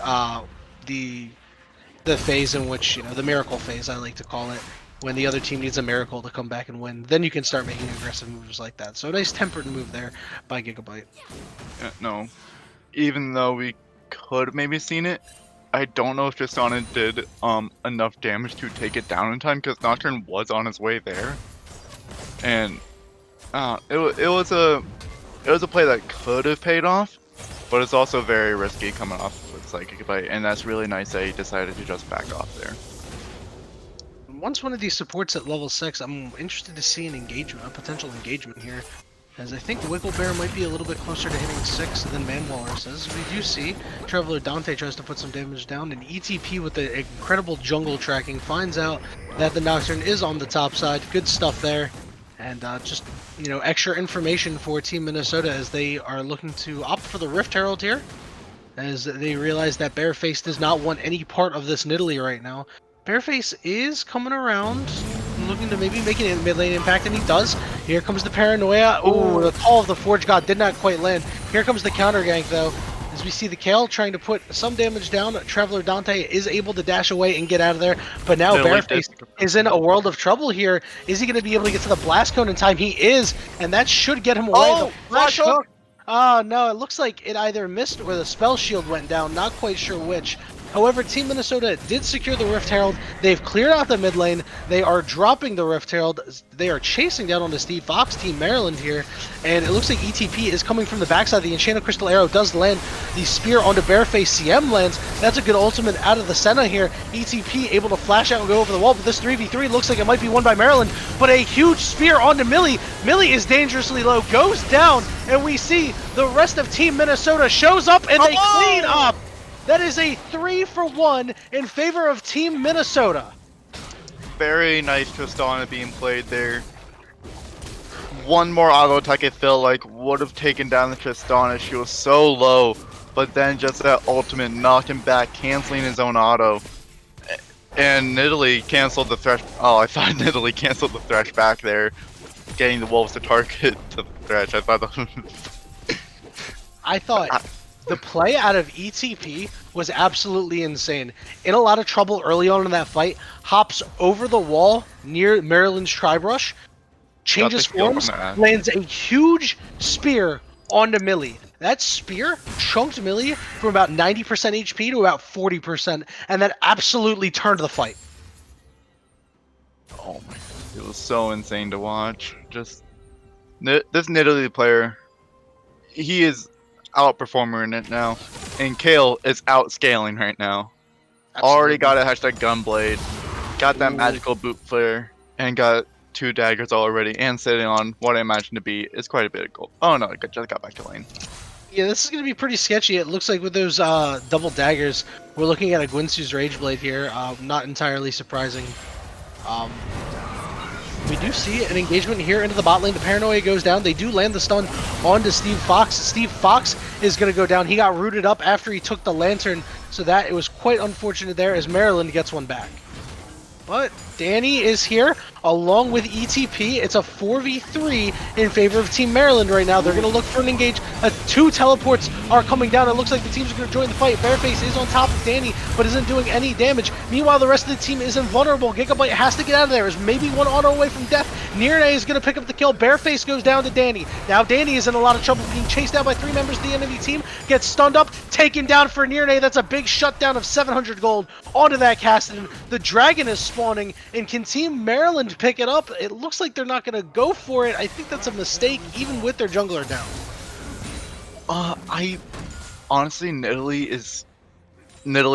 phase in which, you know, the miracle phase, I like to call it, when the other team needs a miracle to come back and win, then you can start making aggressive moves like that. So a nice tempered move there by Gigabyte. No, even though we could maybe seen it, I don't know if Tristana did enough damage to take it down in time, because Nocturne was on his way there, and it was a play that could have paid off, but it's also very risky coming off with Psychic Bite, and that's really nice that he decided to just back off there. Once one of these supports at level 6, I'm interested to see an engagement, a potential engagement here, as I think Wigglebear might be a little bit closer to hitting 6 than Manwaller is. We do see Traveler Dante tries to put some damage down, and ETP with the incredible jungle tracking finds out that the Nocturne is on the top side. Good stuff there, and just, you know, extra information for Team Minnesota as they are looking to opt for the Rift Herald here, as they realize that Bareface does not want any part of this Nidalee right now. Bareface is coming around, looking to maybe make an mid lane impact, and he does. Here comes the Paranoia. Ooh, the Call of the Forge God did not quite land. Here comes the counter gank, though, as we see the Kale trying to put some damage down. Traveler Dante is able to dash away and get out of there, but now Bareface is in a world of trouble here. Is he going to be able to get to the Blast Cone in time? He is, and that should get him away. Oh, the Flash Hook. Oh, no, it looks like it either missed or the Spell Shield went down. Not quite sure which. However, Team Minnesota did secure the Rift Herald. They've cleared out the mid lane. They are dropping the Rift Herald. They are chasing down on the Steve Fox, Team Maryland here. And it looks like ETP is coming from the backside. The Enchanted Crystal Arrow does land. The Spear onto Bareface. CM lands. That's a good ultimate out of the Senna here. ETP able to flash out and go over the wall. But this 3v3 looks like it might be won by Maryland. But a huge spear onto Millie. Millie is dangerously low. Goes down. And we see the rest of Team Minnesota shows up and they clean up. That is a 3-for-1 in favor of Team Minnesota. Very nice Tristana being played there. One more auto attack I feel like would have taken down the Tristana. She was so low, but then just that ultimate knocked him back, canceling his own auto. And Nidalee canceled the Thresh. Oh, I thought Nidalee canceled the Thresh back there, getting the Wolves to target the Thresh. I thought the play out of ETP was absolutely insane. In a lot of trouble early on in that fight, hops over the wall near Maryland's Tribrush, changes forms, lands a huge spear onto Millie. That spear chunked Millie from about 90% HP to about 40%, and that absolutely turned the fight. Oh my god, it was so insane to watch. Just this Nidalee player he is outperforming it now, and Kale is outscaling right now. Already got a hashtag Gunblade, got that magical boot flare, and got 2 daggers already, and sitting on what I imagine to be is quite a bit of gold. Oh no, I just got back to lane. Yeah, this is going to be pretty sketchy. It looks like with those double daggers, we're looking at a Gwinsu's Rage Blade here. Not entirely surprising. We do see an engagement here into the bot lane. The Paranoia goes down. They do land the stun onto Steve Fox. Steve Fox is going to go down. He got rooted up after he took the Lantern, so that it was quite unfortunate there as Maryland gets one back. But Danny is here along with ETP. It's a 4v3 in favor of Team Maryland right now. They're going to look for an engage. 2 teleports are coming down. It looks like the teams are going to join the fight. Bareface is on top of Danny, but isn't doing any damage. Meanwhile, the rest of the team is invulnerable. Gigabyte has to get out of there. Is maybe 1 auto away from death. Nirne is going to pick up the kill. Bareface goes down to Danny. Now Danny is in a lot of trouble, being chased down by 3 members of the enemy team. Gets stunned up, taken down for Nirne. That's a big shutdown of 700 gold onto that Cassidy. The dragon is spawning, and can Team Maryland pick it up? It looks like they're not going to go for it. I think that's a mistake, even with their jungler down. I honestly, Nidalee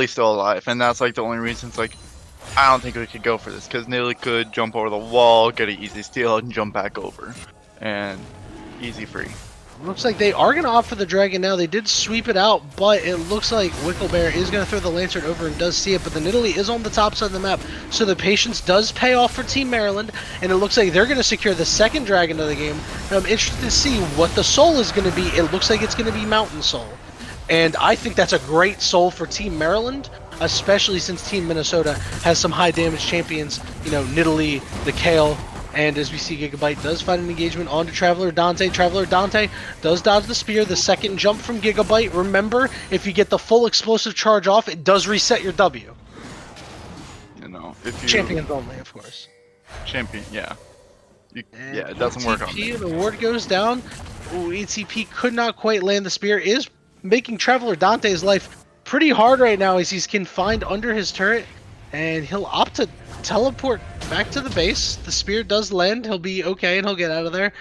still alive, and that's like the only reason. It's like I don't think we could go for this because Nidalee could jump over the wall, get an easy steal, and jump back over, and easy free. Looks like they are going to opt for the dragon now. They did sweep it out, but it looks like Wicklebear is going to throw the Lantern over and does see it, but the Nidalee is on the top side of the map, so the patience does pay off for Team Maryland, and it looks like they're going to secure the 2nd dragon of the game. And I'm interested to see what the soul is going to be. It looks like it's going to be Mountain Soul, and I think that's a great soul for Team Maryland, especially since Team Minnesota has some high damage champions, you know, Nidalee, the Kale. And as we see, Gigabyte does find an engagement onto Traveler Dante. Traveler Dante does dodge the spear. The second jump from Gigabyte. Remember, if you get the full explosive charge off, it does reset your W. You know, if you Champions only, of course. champion, yeah, yeah, it doesn't work on me. The ward goes down. Ooh, ETP could not quite land the spear. Is making Traveler Dante's life pretty hard right now as he's confined under his turret, and he'll opt to teleport back to the base. The spear does land. He'll be okay, and he'll get out of there.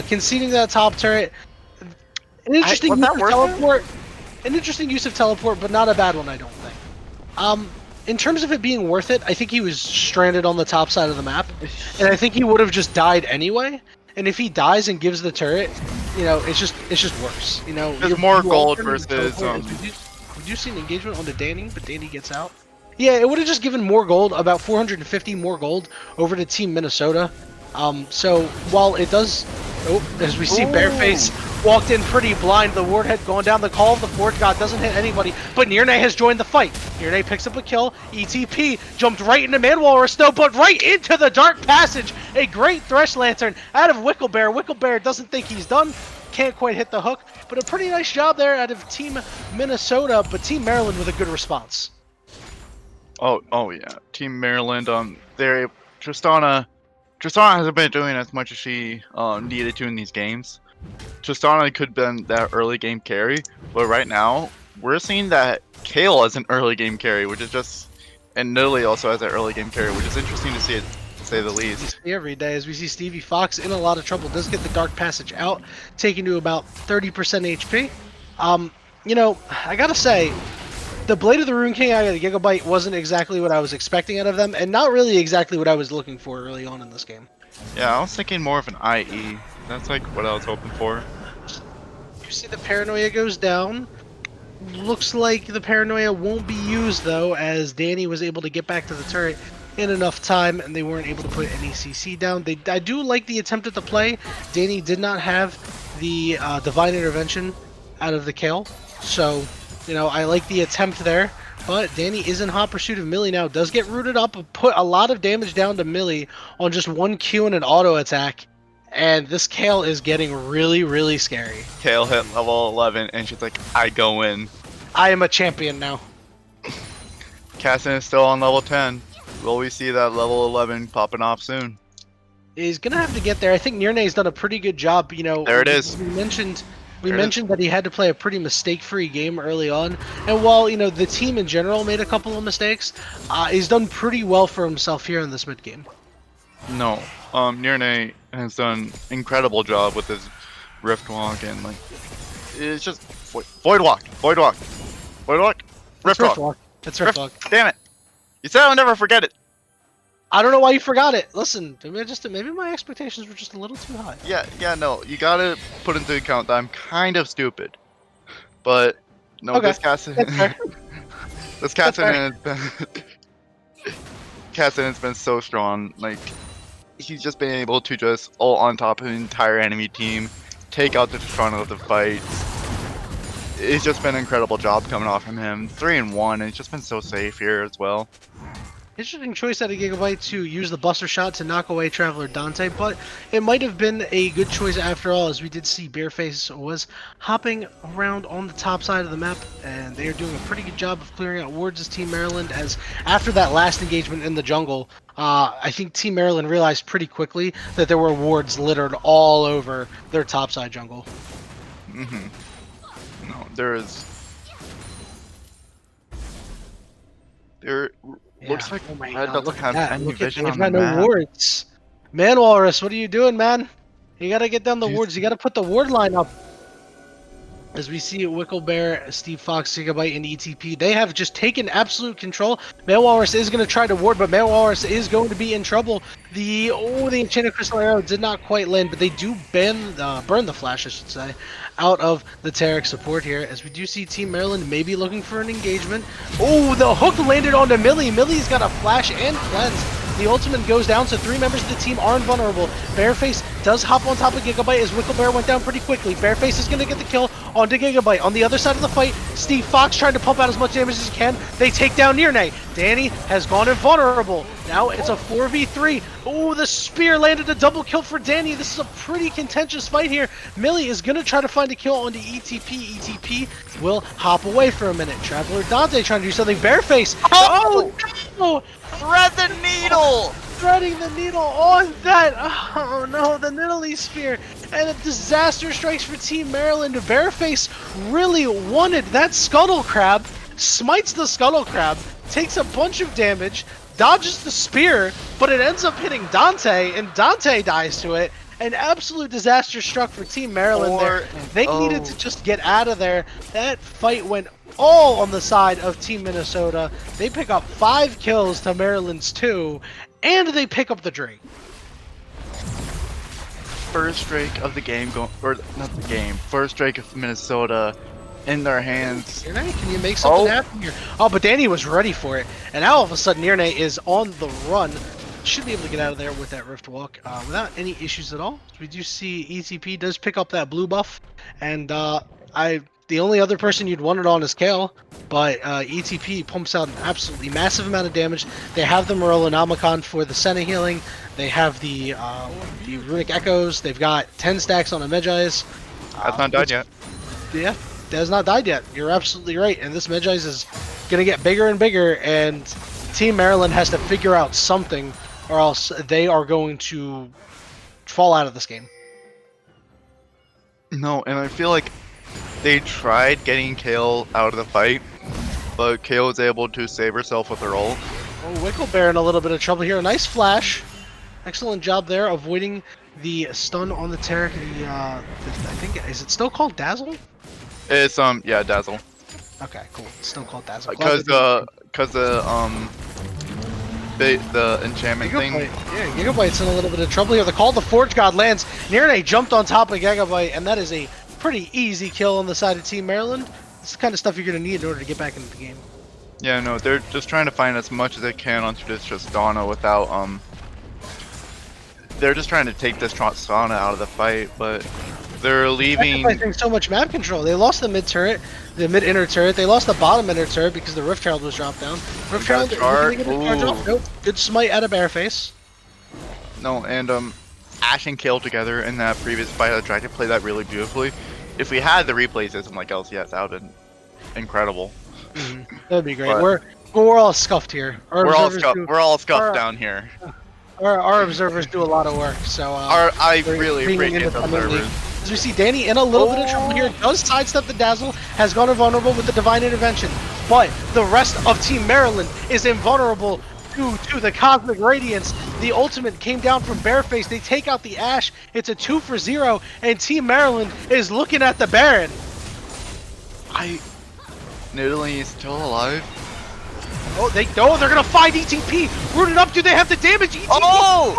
Conceding that top turret. An interesting use of teleport. An interesting use of teleport, but not a bad one, I don't think. In terms of it being worth it, I think he was stranded on the top side of the map, and I think he would have just died anyway. And if he dies and gives the turret, you know, it's just worse. You know, there's more gold versus. We do see an engagement onto Danny, but Danny gets out. Yeah, it would have just given more gold, about 450 more gold over to Team Minnesota. So while it does, as we see, Bareface walked in pretty blind. The ward had gone down. The Call of the Forge God doesn't hit anybody, but Nirne has joined the fight. Nirne picks up a kill. ETP jumped right into Manwalrus though, but right into the Dark Passage. A great Thresh Lantern out of Wicklebear. Wicklebear doesn't think he's done. Can't quite hit the hook, but a pretty nice job there out of Team Minnesota, but Team Maryland with a good response. Oh yeah, Team Maryland. Tristana hasn't been doing as much as she needed to in these games. Tristana could have been that early game carry, but right now we're seeing that Kale as an early game carry, which is just, and Nidalee also has that early game carry, which is interesting to see, it, to say the least. Every day, as we see Stevie Fox in a lot of trouble, does get the Dark Passage out, taken to about 30% HP. You know, I gotta say, the Blade of the Rune King out of the Gigabyte wasn't exactly what I was expecting out of them, and not really exactly what I was looking for early on in this game. Yeah, I was thinking more of an IE. That's like what I was hoping for. You see the Paranoia goes down. Looks like the Paranoia won't be used, though, as Danny was able to get back to the turret in enough time, and they weren't able to put any CC down. I do like the attempt at the play. Danny did not have the Divine Intervention out of the Kale, so... You know, I like the attempt there, but Danny is in hot pursuit of Millie now. Does get rooted up, put a lot of damage down to Millie on just 1 Q and an auto attack, and this Kale is getting really, really scary. Kale hit level 11, and she's like, I go in. I am a champion now. Cassin is still on level 10. Will we see that level 11 popping off soon? He's going to have to get there. I think Nirne's done a pretty good job, you know. There it is. We mentioned that he had to play a pretty mistake-free game early on, and while, you know, the team in general made a couple of mistakes, he's done pretty well for himself here in this mid-game. No, Nirne has done incredible job with his Rift Walk, and like It's just Void Walk. Void Walk. Void Walk. Rift Walk. It's Rift Walk. Damn it. You said I'll never forget it. I don't know why you forgot it. Listen, maybe my expectations were just a little too high. Yeah, no. You gotta put into account that I'm kind of stupid. But, no, Okay. this Cassidon has been so strong. Like, he's just been able to just ult on top of the entire enemy team, take out the front of the fight. It's just been an incredible job coming off from him. 3-1, and it's just been so safe here as well. Interesting choice out of Gigabyte to use the Buster Shot to knock away Traveler Dante, but it might have been a good choice after all, as we did see Bareface was hopping around on the top side of the map, and they are doing a pretty good job of clearing out wards as Team Maryland, as after that last engagement in the jungle, I think Team Maryland realized pretty quickly that there were wards littered all over their topside jungle. No, there looks like oh my Red God, doesn't look at have that. any Look at vision they've on got the no map. wards. Man Walrus, what are you doing, man? You gotta get down the wards. You gotta put the ward line up. As we see Wicklebear, Steve Fox, Gigabyte, and ETP, they have just taken absolute control. Man Walrus is going to try to ward, but Man Walrus is going to be in trouble. The Enchanted Crystal Arrow did not quite land, but they do burn the flash, I should say, out of the Taric support here. As we do see Team Maryland maybe looking for an engagement. Oh, the hook landed onto Millie. Millie's got a flash and cleanse. The ultimate goes down, so 3 members of the team are invulnerable. Bareface does hop on top of Gigabyte as Wicklebear went down pretty quickly. Bareface is going to get the kill onto Gigabyte. On the other side of the fight, Steve Fox trying to pump out as much damage as he can. They take down Nearnay. Danny has gone invulnerable. Now it's a 4v3. Oh, the spear landed a double kill for Danny. This is a pretty contentious fight here. Millie is going to try to find a kill onto ETP. ETP will hop away for a minute. Traveler Dante trying to do something. Bareface. Oh no! Thread the needle! Threading the needle on that. Oh no, the Nidalee Spear. And a disaster strikes for Team Maryland. Bareface really wanted that Scuttle Crab. Smites the Scuttle Crab. Takes a bunch of damage. Dodges the spear, but it ends up hitting Dante, and Dante dies to it. An absolute disaster struck for Team Maryland there. They needed to just get out of there. That fight went all on the side of Team Minnesota. They pick up 5 kills to Maryland's 2, and they pick up the Drake. First Drake of the game, first Drake of Minnesota in their hands. Nearnay, can you make something happen here? Oh, but Danny was ready for it, and now all of a sudden Nearnay is on the run. Should be able to get out of there with that Rift Walk without any issues at all. We do see ETP does pick up that blue buff, and the only other person you'd want it on is Kale, but ETP pumps out an absolutely massive amount of damage. They have the Morellonomicon for the Senna healing. They have the Runic Echoes. They've got 10 stacks on a Medjai's. That's not died yet. Yeah, that has not died yet. You're absolutely right, and this Medjai's is going to get bigger and bigger, and Team Maryland has to figure out something, or else they are going to fall out of this game. No, and I feel like they tried getting Kale out of the fight, but Kale was able to save herself with her ult. Oh, Wicklebear in a little bit of trouble here. A nice flash. Excellent job there, avoiding the stun on the Taric. I think, is it still called Dazzle? It's yeah, Dazzle. Okay, cool. It's still called Dazzle. Because the enchantment thing. Yeah, Gigabyte's in a little bit of trouble here. The Call of the Forge God lands. Nearnay jumped on top of Gigabyte, and that is a pretty easy kill on the side of Team Maryland. It's the kind of stuff you're going to need in order to get back into the game. Yeah, no, they're just trying to find as much as they can onto this Tristana without they're just trying to take this Tristana out of the fight, but they're leaving. Sacrificing so much map control. They lost the mid turret, the mid inner turret. They lost the bottom inner turret because the Rift Herald was dropped down. Rift Herald, nope. Good smite out of Bareface. No, and Ash and Kale together in that previous fight, I tried to play that really beautifully. If we had the replay system like LCS, that would have been incredible. That'd be great. But we're all scuffed here. We're all scuffed down here. Our observers do a lot of work, so I really appreciate the observers. As we see Danny in a little bit of trouble here, does sidestep the Dazzle, has gone invulnerable with the Divine Intervention, but the rest of Team Maryland is invulnerable due to the Cosmic Radiance. The ultimate came down from Bareface. They take out the Ashe. It's a 2-for-0, and Team Maryland is looking at the Baron. Nidalee is still alive. Oh, they're gonna find ETP. Rooted up. Do they have the damage? ETP. Oh!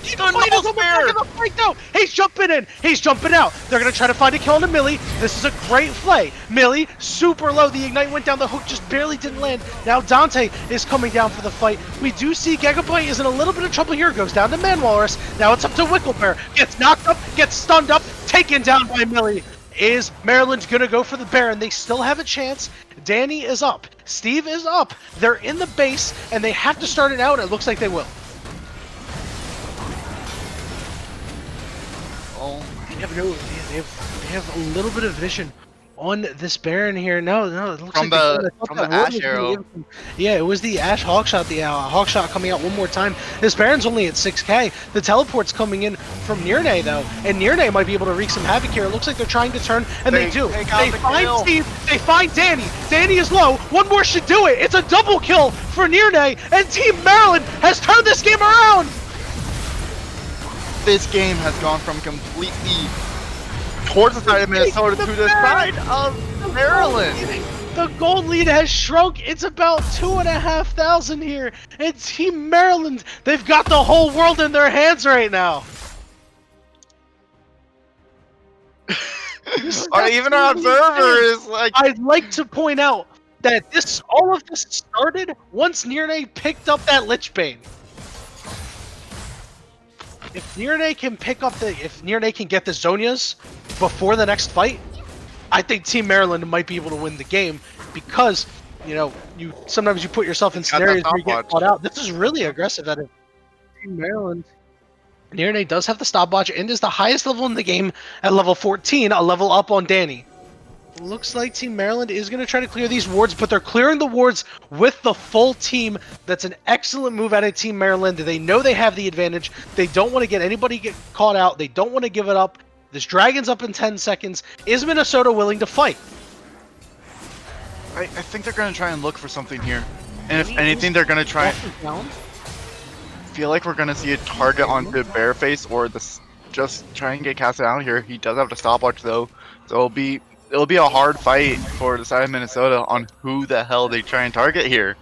He's the fight though. He's jumping in. He's jumping out. They're gonna try to find a kill on the Millie. This is a great play. Millie super low. The ignite went down. The hook just barely didn't land. Now Dante is coming down for the fight. We do see Gigabyte is in a little bit of trouble here. Goes down to Manwalrus. Now it's up to Wicklebear. Gets knocked up. Gets stunned up. Taken down by Millie. Is Maryland gonna go for the Baron? They still have a chance. Danny is up. Steve is up. They're in the base and they have to start it out. It looks like they will. They have a little bit of vision on this Baron here. No, it looks from like the Ash arrow. Yeah, it was the Ash Hawkshot. The Hawkshot coming out one more time. This Baron's only at 6k. The teleport's coming in from Nirne though, and Nirne might be able to wreak some havoc here. It looks like they're trying to turn, and they do. They find Steve. They find Danny. Danny is low. One more should do it. It's a double kill for Nirne, and Team Maryland has turned this game around. This game has gone from completely towards the side of Minnesota to the side of Maryland. The gold lead has shrunk. It's about 2,500 here. And Team Maryland, they've got the whole world in their hands right now. Or even our observer is like... I'd like to point out that all of this started once Nirne picked up that Lich Bane. If Nirne can get the Zonias before the next fight, I think Team Maryland might be able to win the game because, you know, sometimes you put yourself in scenarios where you get caught out. This is really aggressive at it. Team Maryland. Nirne does have the stopwatch and is the highest level in the game at level 14, a level up on Danny. Looks like Team Maryland is going to try to clear these wards, but they're clearing the wards with the full team. That's an excellent move out of Team Maryland. They know they have the advantage. They don't want to get anybody get caught out. They don't want to give it up. This Dragon's up in 10 seconds. Is Minnesota willing to fight? I think they're going to try and look for something here. And if anything, they're going to try... feel like we're going to see a target onto Bareface or just try and get casted out here. He does have the stopwatch though, so it'll be a hard fight for the side of Minnesota on who the hell they try and target here.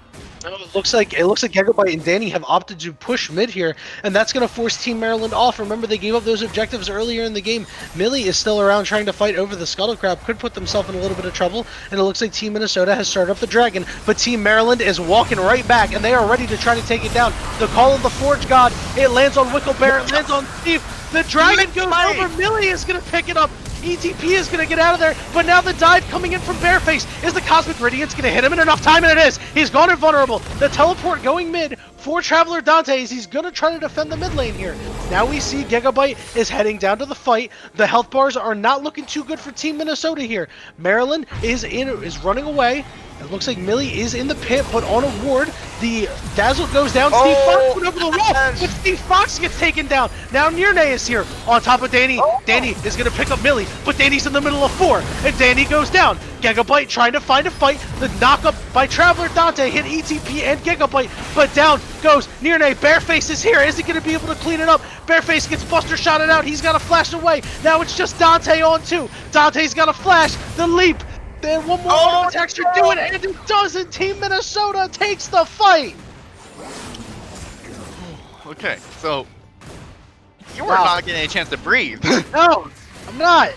It looks like Gigabyte and Danny have opted to push mid here, and that's going to force Team Maryland off. Remember, they gave up those objectives earlier in the game. Millie is still around trying to fight over the Scuttle Crab, could put themselves in a little bit of trouble, and it looks like Team Minnesota has started up the Dragon, but Team Maryland is walking right back, and they are ready to try to take it down. The Call of the Forge God, it lands on Wicklebear, it lands on Steve. The Dragon goes over, Millie is going to pick it up. ETP is going to get out of there, but now the dive coming in from Bareface. Is the Cosmic Radiance going to hit him in enough time? And it is. He's gone invulnerable. The teleport going mid for Traveler Dante. He's going to try to defend the mid lane here. Now we see Gigabyte is heading down to the fight. The health bars are not looking too good for Team Minnesota here. Maryland is running away. It looks like Millie is in the pit, but on a ward. The Dazzle goes down. Steve Fox went over the wall, but Steve Fox gets taken down. Now Nirne is here on top of Danny. Danny is going to pick up Millie, but Danny's in the middle of 4, and Danny goes down. Gigabyte trying to find a fight. The knockup by Traveler Dante hit ETP and Gigabyte, but down goes Nirne. Bareface is here. Is he going to be able to clean it up? Bareface gets Buster shotted out. He's got to flash away. Now it's just Dante on 2. Dante's got to flash. The leap. Then one more attack should do it, and it doesn't. Team Minnesota takes the fight. Okay, so you are not getting a chance to breathe. No, I'm not.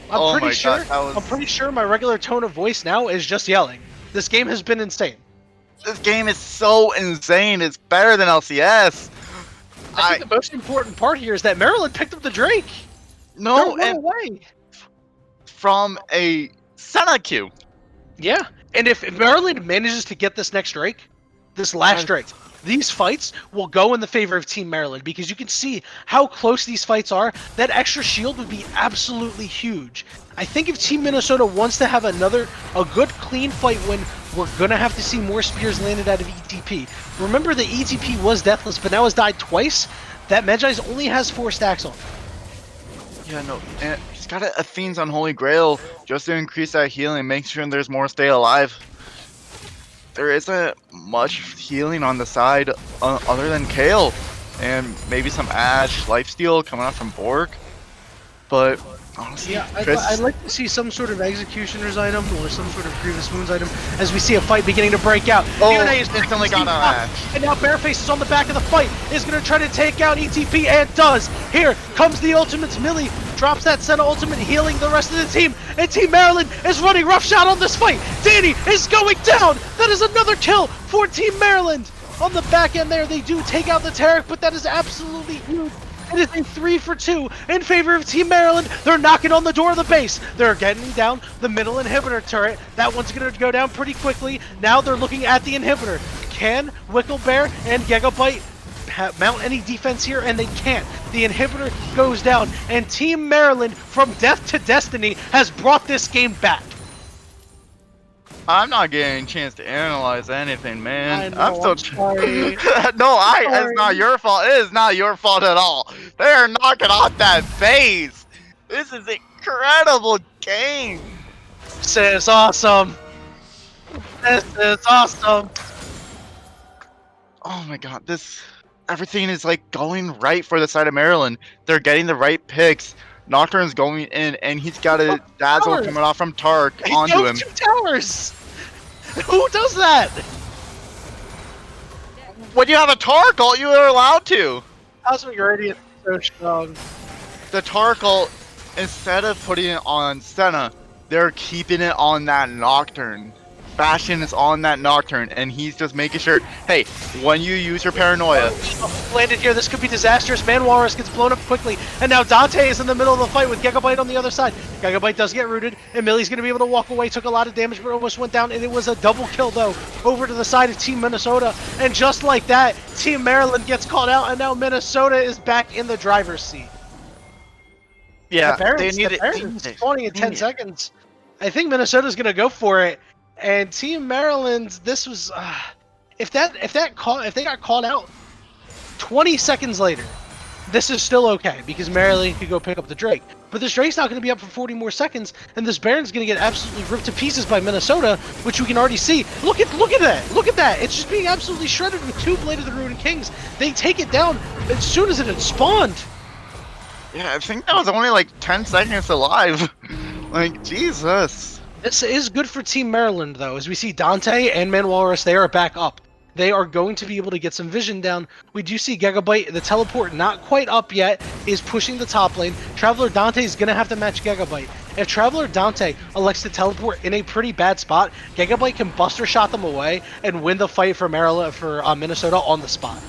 Oh I'm pretty sure my regular tone of voice now is just yelling. This game has been insane. This game is so insane. It's better than LCS. I think the most important part here is that Maryland picked up the Drake. No, and away. From a Senna queue. Yeah, and if Maryland manages to get this next Drake, this last Drake, these fights will go in the favor of Team Maryland because you can see how close these fights are. That extra shield would be absolutely huge. I think if Team Minnesota wants to have a good clean fight win, we're going to have to see more spears landed out of ETP. Remember the ETP was deathless, but now has died twice. That Magi's only has 4 stacks on. Yeah, no, and he's got Athene's Unholy Grail just to increase that healing, make sure there's more stay alive. There isn't much healing on the side other than Kale and maybe some Ash lifesteal coming out from Borg. But Honestly, Yeah, Chris, I'd like to see some sort of Executioner's item or some sort of Grievous Wounds item as we see a fight beginning to break out. Tourney is instantly got on that. and now Bareface is on the back of the fight, is going to try to take out ETP, and does. Here comes the ultimates. Millie drops that Senna ultimate, healing the rest of the team, and Team Maryland is running roughshod on this fight. Danny is going down. That is another kill for Team Maryland. On the back end there, they do take out the Tarek, but that is absolutely huge. It is a 3 for 2 in favor of Team Maryland. They're knocking on the door of the base. They're getting down the middle inhibitor turret. That one's going to go down pretty quickly. Now they're looking at the inhibitor. Can Wicklebear and Gigabyte mount any defense here? And they can't. The inhibitor goes down. And Team Maryland, from death to destiny, has brought this game back. I'm not getting a chance to analyze anything, man. I know, I'm sorry. No, it's not your fault. It is not your fault at all. They are knocking off that base. This is incredible game. This is awesome. This is awesome. Oh my god, everything is like going right for the side of Maryland. They're getting the right picks. Nocturne's going in, and he's got a dazzle coming off from Tark onto him. 2 towers. Who does that? When you have a Tark ult, you are allowed to. Cosmic Radiant is so strong. The Tark ult, instead of putting it on Senna, they're keeping it on that Nocturne. Bastion is on that Nocturne, and he's just making sure, hey, when you use your paranoia. Landed here, this could be disastrous. Man Walrus gets blown up quickly, and now Dante is in the middle of the fight with Gigabyte on the other side. Gigabyte does get rooted, and Millie's going to be able to walk away. Took a lot of damage, but almost went down, and it was a double kill, though, over to the side of Team Minnesota. And just like that, Team Maryland gets called out, and now Minnesota is back in the driver's seat. Yeah, they need it. 20 in 10 seconds. I think Minnesota's going to go for it. And Team Maryland, this was if they got called out 20 seconds later, this is still okay because Maryland could go pick up the Drake. But this Drake's not going to be up for 40 more seconds, and this Baron's going to get absolutely ripped to pieces by Minnesota, which we can already see. Look at that! Look at that! It's just being absolutely shredded with 2 Blade of the Ruined Kings. They take it down as soon as it had spawned. Yeah, I think that was only like 10 seconds alive. Like, Jesus. This is good for Team Maryland, though, as we see Dante and Manwalrus, they are back up. They are going to be able to get some vision down. We do see Gigabyte, the teleport not quite up yet, is pushing the top lane. Traveler Dante is going to have to match Gigabyte. If Traveler Dante elects to teleport in a pretty bad spot, Gigabyte can buster shot them away and win the fight for Minnesota on the spot.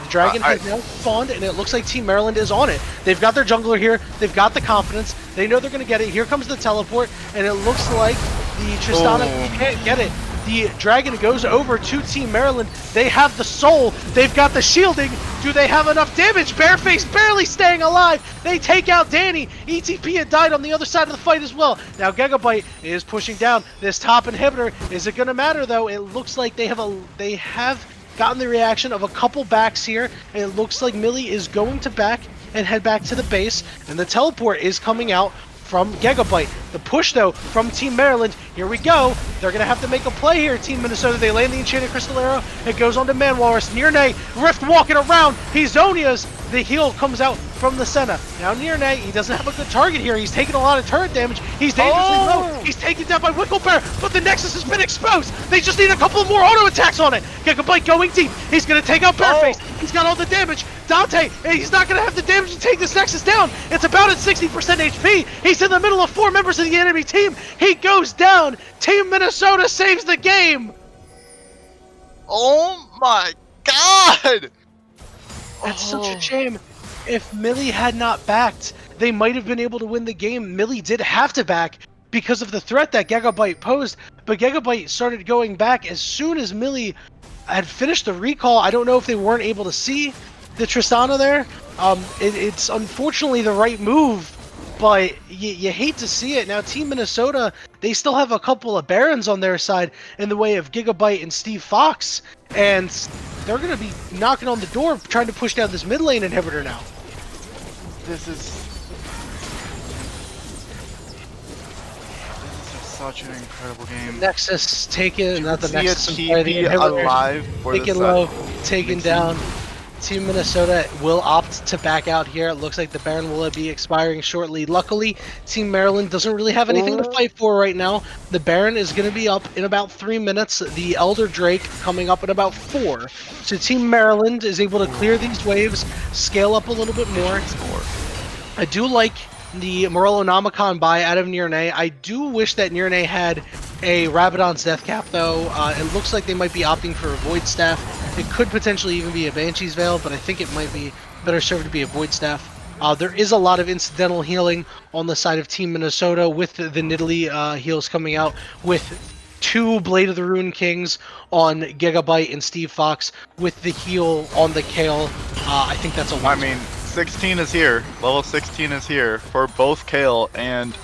The Dragon has now spawned, and it looks like Team Maryland is on it. They've got their jungler here. They've got the confidence. They know they're going to get it. Here comes the teleport, and it looks like the Tristana can't get it. The Dragon goes over to Team Maryland. They have the soul. They've got the shielding. Do they have enough damage? Bareface barely staying alive. They take out Danny. ETP had died on the other side of the fight as well. Now Gigabyte is pushing down this top inhibitor. Is it going to matter, though? It looks like they have gotten the reaction of a couple backs here, and it looks like Millie is going to back and head back to the base, and the teleport is coming out from Gigabyte. The push, though, from Team Maryland. Here we go. They're going to have to make a play here, Team Minnesota. They land the Enchanted Crystal Arrow. It goes on to Manwalrus. Nirne, Rift walking around. He Zonias. The heal comes out from the Senna. Now Nirne, he doesn't have a good target here. He's taking a lot of turret damage. He's dangerously low. He's taken down by Wicklebear, but the Nexus has been exposed. They just need a couple more auto attacks on it. Gigabyte going deep. He's going to take out Bareface. He's got all the damage. Dante, he's not going to have the damage to take this Nexus down. It's about at 60% HP. He's in the middle of 4 members of the enemy team. He goes down. Team Minnesota saves the game. Oh my god! That's such a shame. If Millie had not backed, they might have been able to win the game. Millie did have to back because of the threat that Gigabyte posed, but Gigabyte started going back as soon as Millie had finished the recall. I don't know if they weren't able to see the Tristana there. It's unfortunately the right move, but you hate to see it. Now Team Minnesota, they still have a couple of Barons on their side in the way of Gigabyte and Steve Fox, and they're going to be knocking on the door trying to push down this mid lane inhibitor now. This is such an incredible game. Nexus taken, not the See Nexus, a I'm sorry, the TP inhibitor. alive for Taken the low, taken down. Team Minnesota will opt to back out here. It looks like the Baron will be expiring shortly. Luckily, Team Maryland doesn't really have anything to fight for right now. The Baron is going to be up in about 3 minutes. The Elder Drake coming up in about 4. So Team Maryland is able to clear these waves, scale up a little bit more. I do like the Morellonomicon buy out of Nirne. I do wish that Nirne had a Rabadon's Death Cap, though. It looks like they might be opting for a Void Staff. It could potentially even be a Banshee's Veil, but I think it might be better served to be a Void Staff. There is a lot of incidental healing on the side of Team Minnesota with the Nidalee heals coming out, with 2 Blade of the Rune Kings on Gigabyte and Steve Fox, with the heal on the Kale. I think that's a win. I mean, 16 is here. Level 16 is here for both Kale and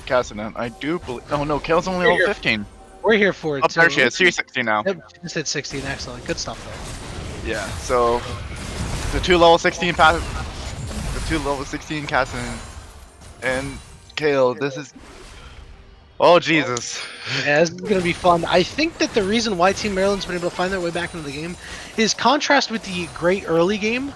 Cassinan. I do believe. Oh no, Kale's only level 15. We're here for it. Oh, there she is. She's 16 now. Yep, she just hit 16. Excellent. Good stuff there. Yeah. So the 2 level 16 Cassinan and Kale. This is. Oh Jesus. Yeah, this is going to be fun. I think that the reason why Team Maryland's been able to find their way back into the game is contrast with the great early game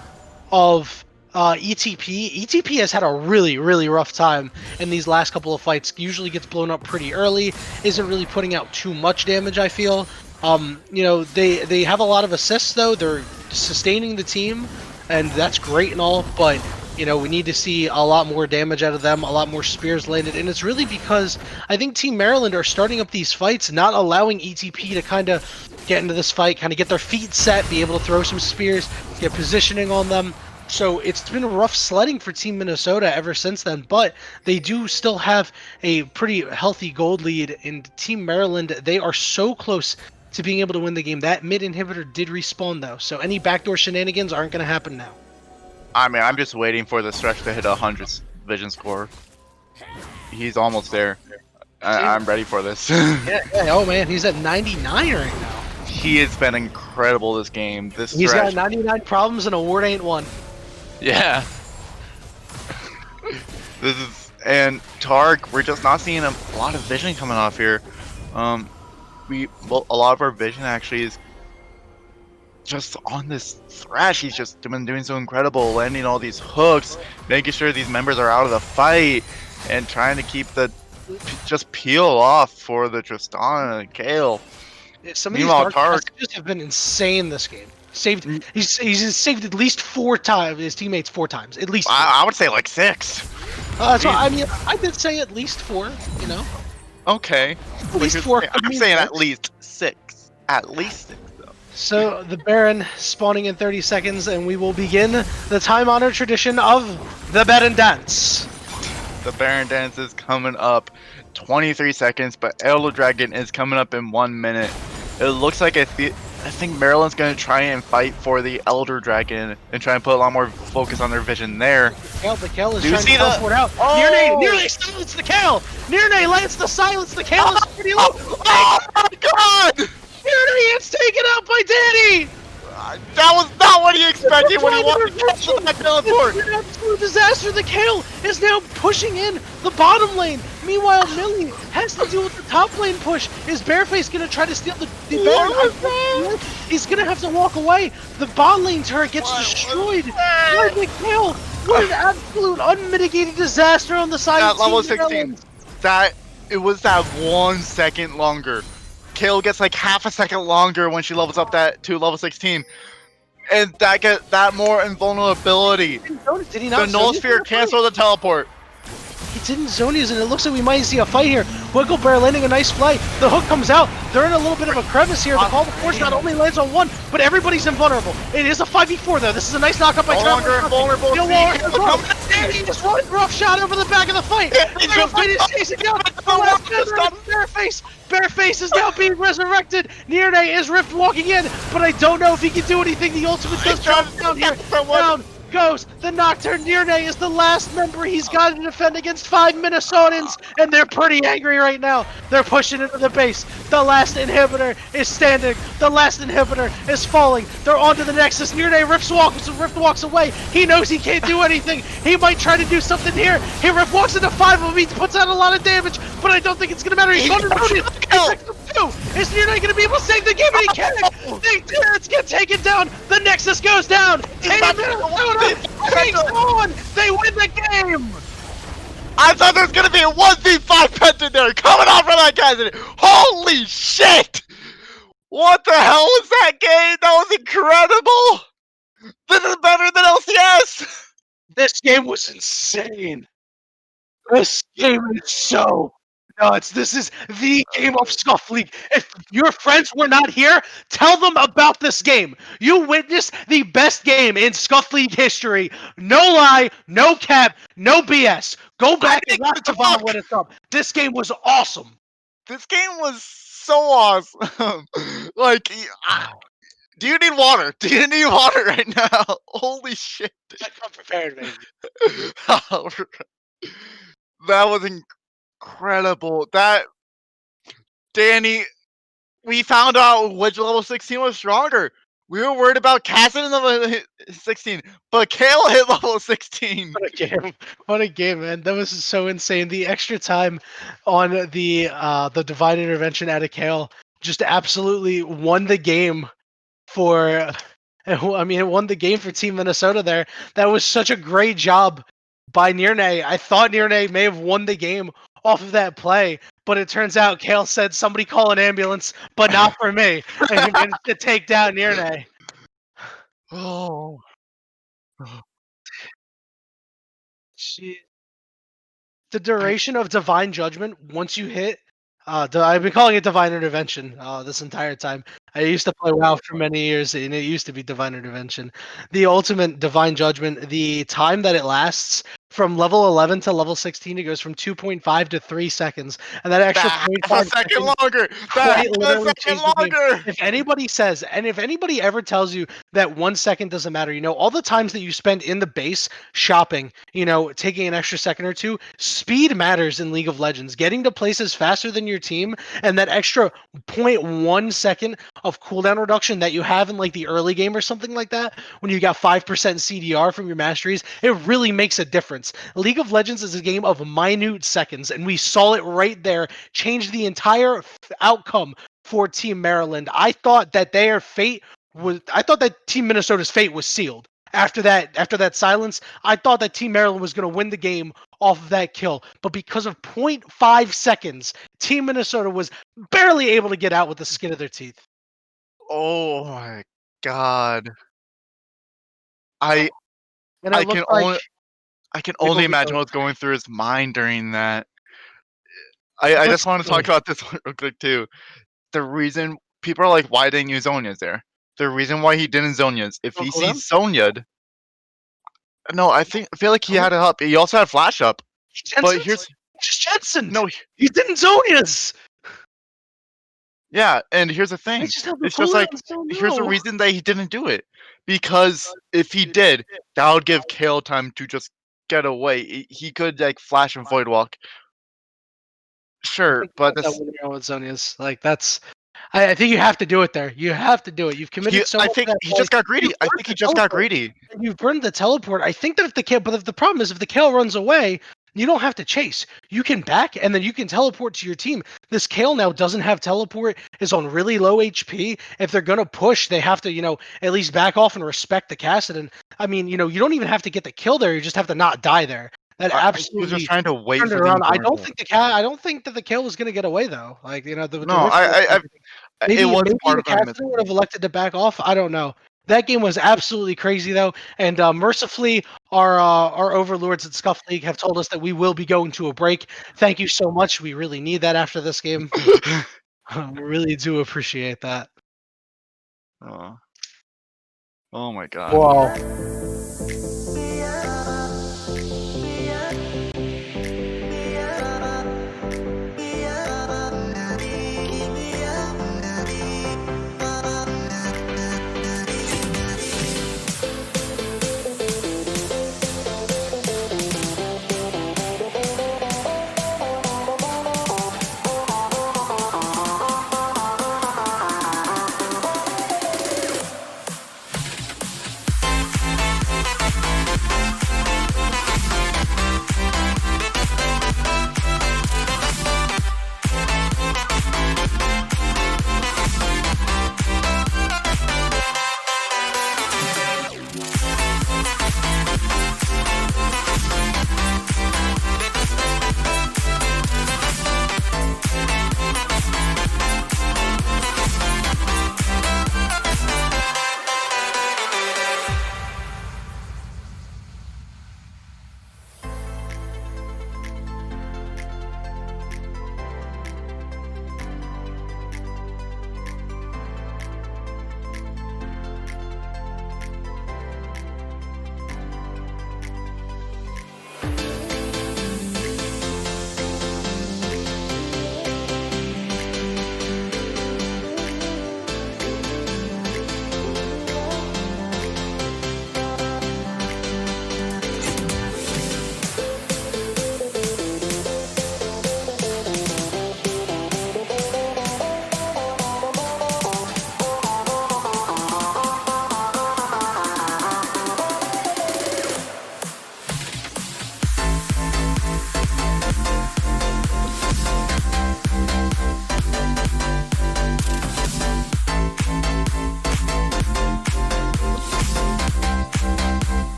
of ETP. ETP has had a really, really rough time in these last couple of fights. Usually gets blown up pretty early, isn't really putting out too much damage, I feel. You know, they have a lot of assists, though. They're sustaining the team, and that's great and all, but you know, we need to see a lot more damage out of them, a lot more spears landed, and it's really because I think Team Maryland are starting up these fights, not allowing ETP to kind of get into this fight, kind of get their feet set, be able to throw some spears, get positioning on them. So it's been rough sledding for Team Minnesota ever since then, but they do still have a pretty healthy gold lead. In Team Maryland, they are so close to being able to win the game. That mid inhibitor did respawn, though, so any backdoor shenanigans aren't going to happen now. I mean, I'm just waiting for the stretch to hit 100 vision score. He's almost there. I'm ready for this. Yeah, oh man, he's at 99 right now. He has been incredible this game. He's got 99 problems and a ward ain't one. Yeah. And Targ, we're just not seeing a lot of vision coming off here. A lot of our vision actually is just on this thrash. He's just been doing so incredible, landing all these hooks, making sure these members are out of the fight, and trying to keep the just peel off for the Tristana and Kale. Some of these dark just have been insane this game. He's saved at least 4 times his teammates 4 times at least. I would say like 6. So I mean, I did say at least 4. You know. Okay. At least 4. I'm saying at least 6. At least 6. So the Baron spawning in 30 seconds, and we will begin the time-honored tradition of the Baron Dance. The Baron Dance is coming up 23 seconds, but Elder Dragon is coming up in 1 minute. It looks like I think Maryland's going to try and fight for the Elder Dragon and try and put a lot more focus on their vision there. The Kale is trying to teleport out. Oh! Nearly silenced the Kale! Nirne lands the silence. The Kale is pretty low. Oh my god! Nirne gets taken out by Danny! That was not what he expected when he walked into that teleport! It's an absolute disaster. The Kale is now pushing in the bottom lane. Meanwhile, Millie has to deal with the top lane push. Is Bareface going to try to steal the Baron? He's going to have to walk away. The bot lane turret gets destroyed by the Kale. What an absolute unmitigated disaster on the side of level Team 16. Maryland. It was that 1 second longer. Kale gets like half a second longer when she levels up to level 16. And that get that more invulnerability. Did he not? The Null Sphere cancel the teleport. He didn't zone his, and it looks like we might see a fight here. Wiggle Bear landing a nice fly. The hook comes out. They're in a little bit of a crevice here. The Call to Force not only lands on 1, but everybody's invulnerable. It is a 5v4 though. This is a nice knockup by Trevor. Vulnerable. He just runs rough shot over the back of the fight. The fight is chasing down. Bareface is now being resurrected. Nirne is Rift walking in, but I don't know if he can do anything. The ultimate does drop down here. Down goes the Nocturne. Nirne is the last member he's got to defend against 5 Minnesotans, and they're pretty angry right now. They're pushing into the base. The last inhibitor is standing. The last inhibitor is falling. They're onto the Nexus. Nirne Rift walks away. He knows he can't do anything. He might try to do something here. Rift walks into 5 of them. He puts out a lot of damage, but I don't think it's going to matter. He's going to Is Tourney going to be able to save the game? And he can't. The Terrans get taken down. The Nexus goes down. Team Minnesota takes on. They win the game. I thought there was gonna be a 1v5 penta there coming off of that guy. Holy shit! What the hell was that game? That was incredible! This is better than LCS! This game was insane. This game is so nuts. This is the game of Scuff League. If your friends were not here, tell them about this game. You witnessed the best game in Scuff League history. No lie, no cap, no BS. Go back and watch the VOD when it's up. This game was awesome. This game was so awesome. Like, do you need water? Do you need water right now? Holy shit. I come prepared, baby. That was incredible. Danny, we found out which level 16 was stronger. We were worried about Cassidy in level 16, but Kale hit level 16. What a game. What a game, man. That was so insane. The extra time on the Divine Intervention out of Kale just absolutely won the game for it won the game for Team Minnesota there. That was such a great job by Tourney. I thought Tourney may have won the game off of that play, but it turns out Kale said somebody call an ambulance, but not for me. And he managed to take down Tourney. Oh. Shit. The duration of Divine Judgment, once you hit, I've been calling it Divine Intervention this entire time. I used to play WoW for many years, and it used to be Divine Intervention. The ultimate Divine Judgment, the time that it lasts from level 11 to level 16, it goes from 2.5 to 3 seconds, and that extra 0.5 second seconds longer. quite That's literally a second changed the game. longer. If anybody says, and if anybody ever tells you that 1 second doesn't matter, all the times that you spend in the base shopping, taking an extra second or two, speed matters in League of Legends. Getting to places faster than your team, and that extra 0.1 second of cooldown reduction that you have in like the early game or something like that, when you got 5% CDR from your masteries, it really makes a difference. League of Legends is a game of minute seconds, and we saw it right there change the entire outcome for Team Maryland. I thought that Team Minnesota's fate was sealed. After that silence, I thought that Team Maryland was going to win the game off of that kill. But because of 0.5 seconds, Team Minnesota was barely able to get out with the skin of their teeth. Oh my god. And it I looked can like only I can only imagine what's going through his mind during that. I just want to talk about this one real quick too. The reason people are like, why didn't you Zonia's there? The reason why he didn't Zonia's, if he sees Zonia'd, no, I feel like he had it up. He also had flash up. But here's just Jensen. no, He didn't Zonia's. yeah, and here's the thing. It's just like here's the reason that he didn't do it. Because if he did, that would give Kale time to just get away. He could like flash and void walk. Sure, but that's with Zonia's. Like that's I think you have to do it there. You have to do it. You've committed so much. I think he just got greedy. I think he just got greedy. You've burned the teleport. I think that if the problem is if the Kale runs away, you don't have to chase. You can back and then you can teleport to your team. This Kale now doesn't have teleport, is on really low HP. If they're gonna push, they have to, at least back off and respect the Kassadin. I mean, you don't even have to get the kill there. You just have to not die there. That absolutely was just trying to wait turned for it around. them I to don't think that the Kale was gonna get away though. Like No, maybe it was the part of Kassadin would have elected to back off. I don't know. That game was absolutely crazy though, and mercifully, our overlords at Scuff League have told us that we will be going to a break. Thank you so much. We really need that after this game. We really do appreciate that. Oh my god. Wow.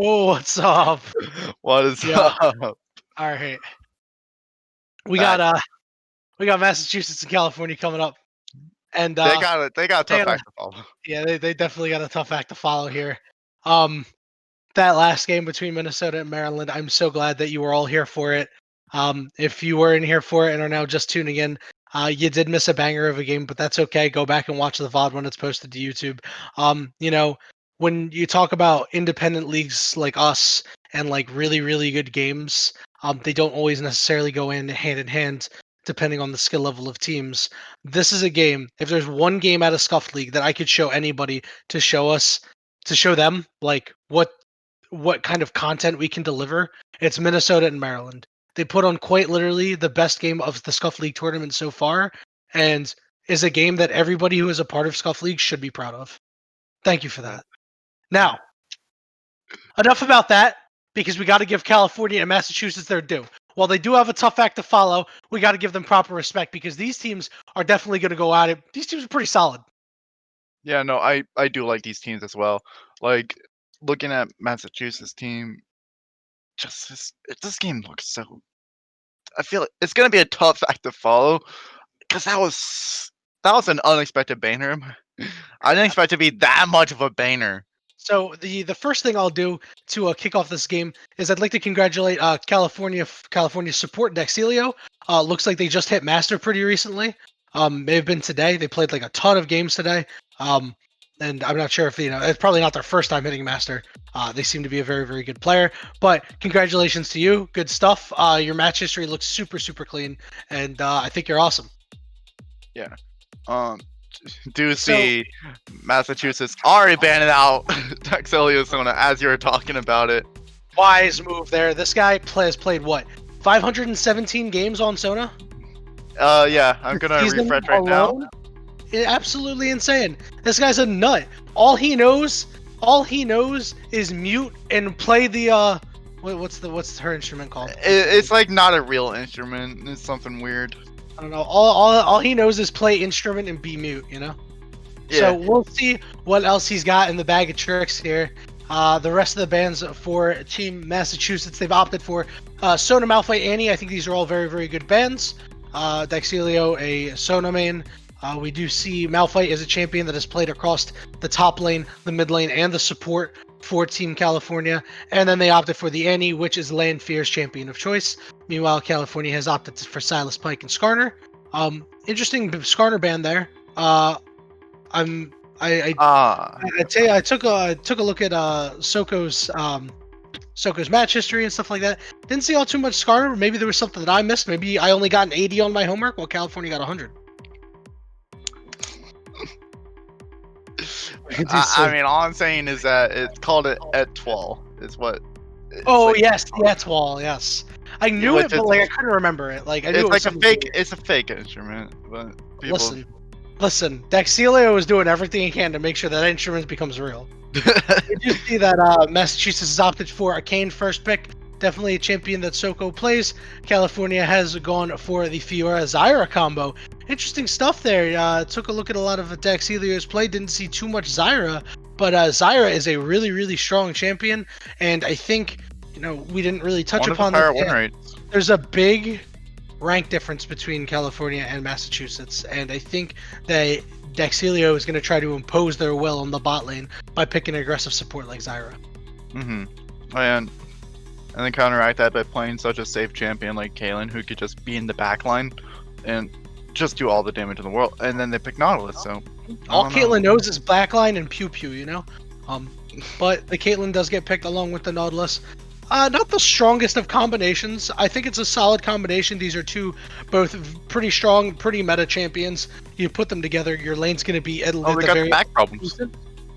Yo, what's up? What is Yeah. up? All right. We got Massachusetts and California coming up. And They got a tough they got a- act to follow. yeah, they definitely got a tough act to follow here. That last game between Minnesota and Maryland, I'm so glad that you were all here for it. If you were in here for it and are now just tuning in, you did miss a banger of a game, but that's okay. Go back and watch the VOD when it's posted to YouTube. When you talk about independent leagues like us and like really, really good games, they don't always necessarily go in hand depending on the skill level of teams. This is a game. If there's one game out of Scuffed League that I could show anybody to show them like what kind of content we can deliver, it's Minnesota and Maryland. They put on quite literally the best game of the Scuff League tournament so far, and is a game that everybody who is a part of Scuff League should be proud of. Thank you for that. Now, enough about that, because we got to give California and Massachusetts their due. While they do have a tough act to follow, we got to give them proper respect because these teams are definitely going to go at it. These teams are pretty solid. Yeah, no, I do like these teams as well. Like looking at Massachusetts team, just this game looks so. I feel like it's gonna be a tough act to follow because that was an unexpected banner. I didn't expect it to be that much of a banner. So the first thing I'll do to kick off this game is I'd like to congratulate California support Dexilio. Looks like they just hit Master pretty recently. May have been today. They played like a ton of games today. And I'm not sure if it's probably not their first time hitting Master. They seem to be a very, very good player. But congratulations to you. Good stuff. Your match history looks super, super clean, and I think you're awesome. Yeah. Do see Massachusetts already banning out Dexilio Sona as you were talking about it. Wise move there. This guy has played what? 517 games on Sona? Yeah, I'm gonna Season refresh right now. alone? Absolutely insane. This guy's a nut. All he knows is mute and play the what's her instrument called? It's like not a real instrument. It's something weird. I don't know. All he knows is play instrument and be mute, Yeah. So we'll see what else he's got in the bag of tricks here. The rest of the bands for Team Massachusetts, they've opted for Sona, Malphite, Annie. I think these are all very, very good bands. Dexilio, a Sona main. We do see Malphite as a champion that has played across the top lane, the mid lane, and the support for Team California. And then they opted for the Annie, which is Lanfear's champion of choice. Meanwhile, California has opted for Silas Pike and Skarner. Interesting Skarner band there. I tell you, I took a look at Soko's match history and stuff like that. Didn't see all too much Skarner. Maybe there was something that I missed. Maybe I only got an 80 on my homework while California got 100. I mean, all I'm saying is that it's called it Etoile. Is what. Yes, the Etoile. Yes, I knew it, but I couldn't remember it. Like I knew it's it like a fake. It's a fake instrument, but people... Listen. Dexilio is doing everything he can to make sure that instrument becomes real. You do see that Massachusetts has opted for a Kane first pick. Definitely a champion that Soko plays. California has gone for the Fiora Zyra combo. Interesting stuff there. Took a look at a lot of Dexilio's play. Didn't see too much Zyra, but Zyra is a really, really strong champion. And I think, we didn't really touch upon that. There's a big rank difference between California and Massachusetts. And I think that Dexilio is going to try to impose their will on the bot lane by picking aggressive support like Zyra. And then counteract that by playing such a safe champion like Kaylin, who could just be in the backline and just do all the damage in the world. And then they pick Nautilus, so... All Caitlyn knows is backline and pew-pew, But the Caitlyn does get picked along with the Nautilus. Not the strongest of combinations. I think it's a solid combination. These are two both pretty strong, pretty meta champions. You put them together, your lane's going to be at they got the back problems.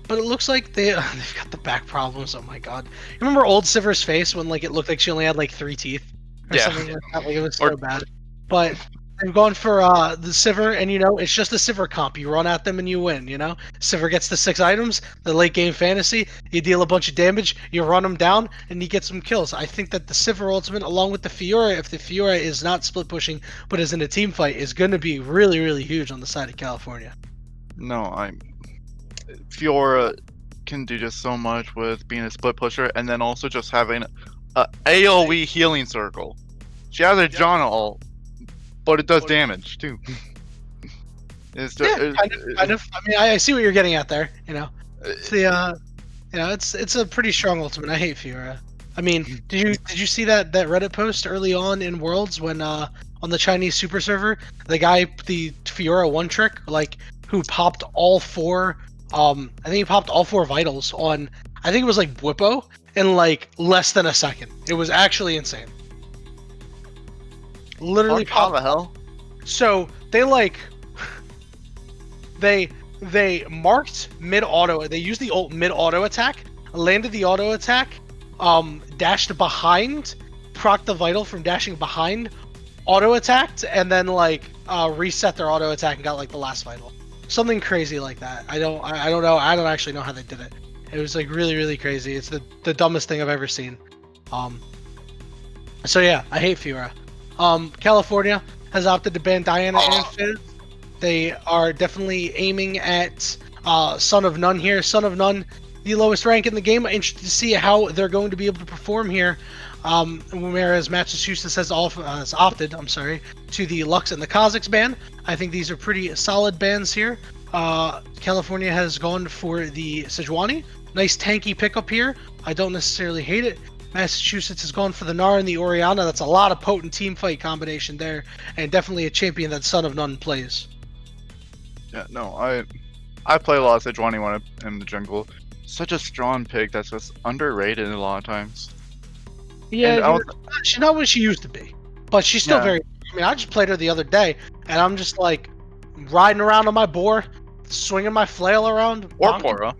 But it looks like they've got the back problems. Oh my god! You remember old Sivir's face when it looked like she only had 3 teeth or something like that? It was so bad. But they've gone for the Sivir, and it's just a Sivir comp. You run at them and you win. Sivir gets the 6 items. The late game fantasy. You deal a bunch of damage. You run them down, and you get some kills. I think that the Sivir ultimate, along with the Fiora, if the Fiora is not split pushing but is in a team fight, is going to be really, really huge on the side of California. No, Fiora can do just so much with being a split pusher, and then also just having a AoE healing circle. She has a John ult, but it does damage too. It's just, kind of. I mean, I see what you're getting at there. It's the it's a pretty strong ultimate. I hate Fiora. I mean, did you see that Reddit post early on in Worlds when on the Chinese super server, the Fiora one trick, like, who popped all 4 I think he popped all 4 vitals on, I think it was like Whippo, in like less than a second. It was actually insane. Literally how popped. the hell? So they marked mid auto. They used the ult mid auto attack, landed the auto attack, dashed behind, proc the vital from dashing behind, auto attacked, and then reset their auto attack and got like the last vital. Something crazy like that. I don't know. I don't actually know how they did it. It was like really, really crazy. It's the dumbest thing I've ever seen. So yeah, I hate Fiora. California has opted to ban Diana and Fizz. They are definitely aiming at Son of None here. Son of None, the lowest rank in the game. I'm interested to see how they're going to be able to perform here. Whereas Massachusetts has opted, to the Lux and the Kazakhs ban. I think these are pretty solid bans here. California has gone for the Sejuani. Nice tanky pickup here. I don't necessarily hate it. Massachusetts has gone for the Gnar and the Orianna. That's a lot of potent team fight combination there, and definitely a champion that Son of None plays. Yeah, no, I play a lot of Sejuani when I'm in the jungle. Such a strong pick that's just underrated a lot of times. Yeah, she's not what she used to be, but she's still very. I mean, I just played her the other day, and I'm just like riding around on my boar, swinging my flail around, or Poro,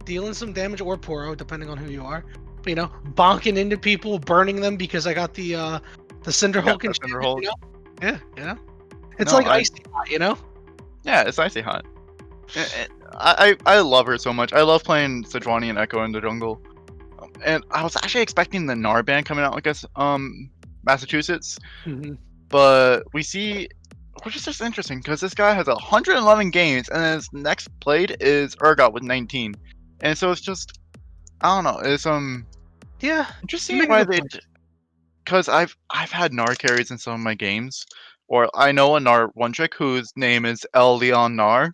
dealing some damage, or Poro, depending on who you are. But, bonking into people, burning them because I got the Cinder Hulk and shit, Yeah, it's like icy hot, Yeah, it's icy hot. I love her so much. I love playing Sejuani and Echo in the jungle. And I was actually expecting the Gnar ban coming out against Massachusetts, but we see, which is just interesting because this guy has 111 games, and his next played is Urgot with 19, and so it's just, I don't know, it's interesting why they, because I've had Gnar carries in some of my games, or I know a Gnar one trick whose name is El Leon Gnar,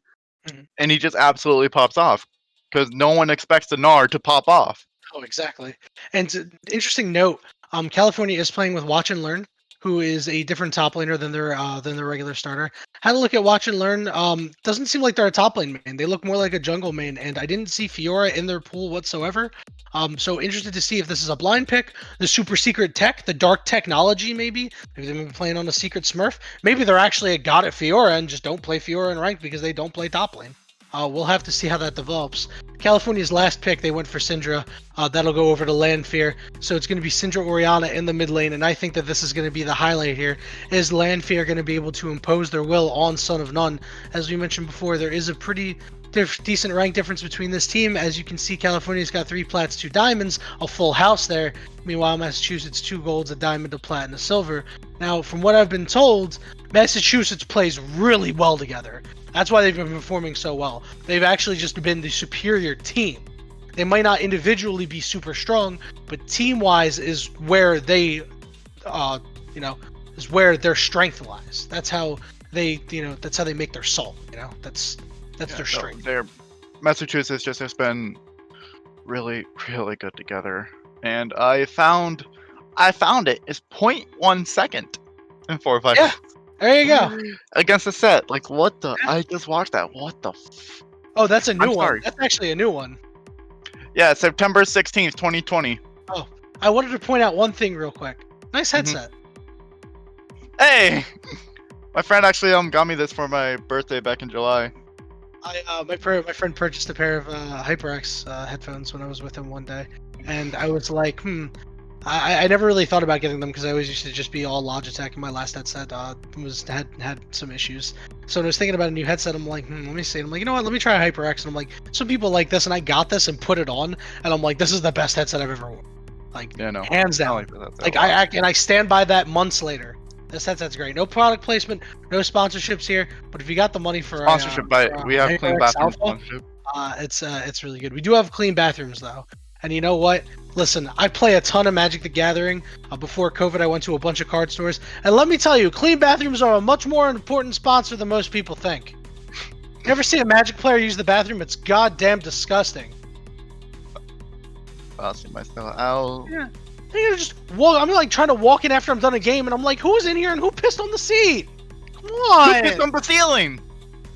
and he just absolutely pops off because no one expects the Gnar to pop off. Oh, exactly. And interesting note, California is playing with Watch and Learn, who is a different top laner than their regular starter. Had a look at Watch and Learn. Doesn't seem like they're a top lane main. They look more like a jungle main, and I didn't see Fiora in their pool whatsoever. So interested to see if this is a blind pick, the super secret tech, the dark technology, maybe. Maybe they've been playing on a secret Smurf. Maybe they're actually a god at Fiora and just don't play Fiora in ranked because they don't play top lane. We'll have to see how that develops. California's last pick, they went for Syndra. That'll go over to Landfear. So it's going to be Syndra Orianna in the mid lane, and I think that this is going to be the highlight here. Is Landfear going to be able to impose their will on Son of None? As we mentioned before, there is a pretty decent rank difference between this team. As you can see, California's got 3 plats, 2 diamonds, a full house there. Meanwhile, Massachusetts, 2 golds, a diamond, a plat, and a silver. Now, from what I've been told, Massachusetts plays really well together. That's why they've been performing so well. They've actually just been the superior team. They might not individually be super strong, but team-wise is where they, is where their strength lies. That's how they, that's how they make their salt. That's their strength. Massachusetts just has been really, really good together, and I found it. It's 0.1 second in 4-5. Yeah. There you go. Against the Sept. Like, what the? I just watched that. What the? Oh, that's a new one. Sorry. That's actually a new one. Yeah, September 16th, 2020. Oh, I wanted to point out one thing real quick. Nice headset. Hey! My friend actually got me this for my birthday back in July. My friend purchased a pair of HyperX headphones when I was with him one day. And I was like, I never really thought about getting them because I always used to just be all Logitech, and my last headset had some issues. So when I was thinking about a new headset, I'm like, let me see. And I'm like, you know what? Let me try a HyperX. And I'm like, some people like this, and I got this and put it on, and I'm like, this is the best headset I've ever worn. Like, hands down. I stand by that months later. This headset's great. No product placement, no sponsorships here. But if you got the money for sponsorship, we have Clean Bathroom sponsorship. It's really good. We do have clean bathrooms though, and you know what? Listen, I play a ton of Magic the Gathering. Before COVID, I went to a bunch of card stores, and let me tell you, clean bathrooms are a much more important sponsor than most people think. You ever see a Magic player use the bathroom? It's goddamn disgusting. I'll see myself out. Yeah. You just walk. I'm like trying to walk in after I'm done a game, and I'm like, who's in here and who pissed on the seat? Come on. Who pissed on the ceiling?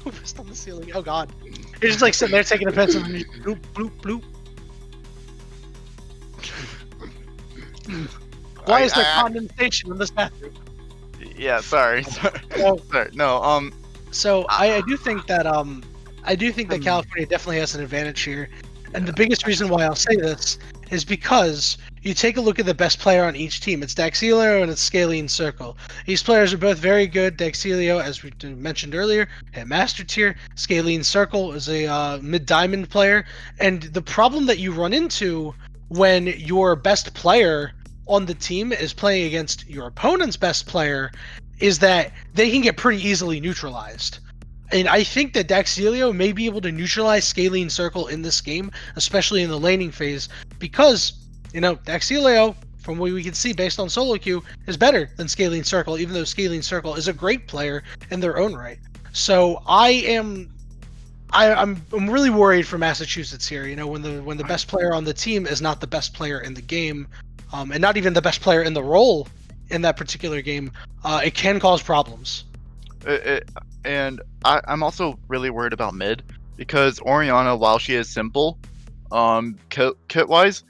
Who pissed on the ceiling? Oh god. You're just like sitting there taking a piss and you bloop bloop bloop. Why is there condensation in this bathroom? Yeah, sorry. Sorry. Oh. Sorry. No, So I do think that California definitely has an advantage here, and the biggest reason why I'll say this is because you take a look at the best player on each team. It's Daxilio and it's Scalene Circle. These players are both very good. Daxilio, as we mentioned earlier, at Master Tier. Scalene Circle is a mid-diamond player, and the problem that you run into when your best player on the team is playing against your opponent's best player is that they can get pretty easily neutralized. And I think that Daxilio may be able to neutralize Scalene Circle in this game, especially in the laning phase, because, Daxilio, from what we can see based on solo queue, is better than Scalene Circle, even though Scalene Circle is a great player in their own right. So I'm really worried for Massachusetts here. When the best player on the team is not the best player in the game, and not even the best player in the role in that particular game, it can cause problems. And I'm also really worried about mid because Orianna, while she is simple, kit wise,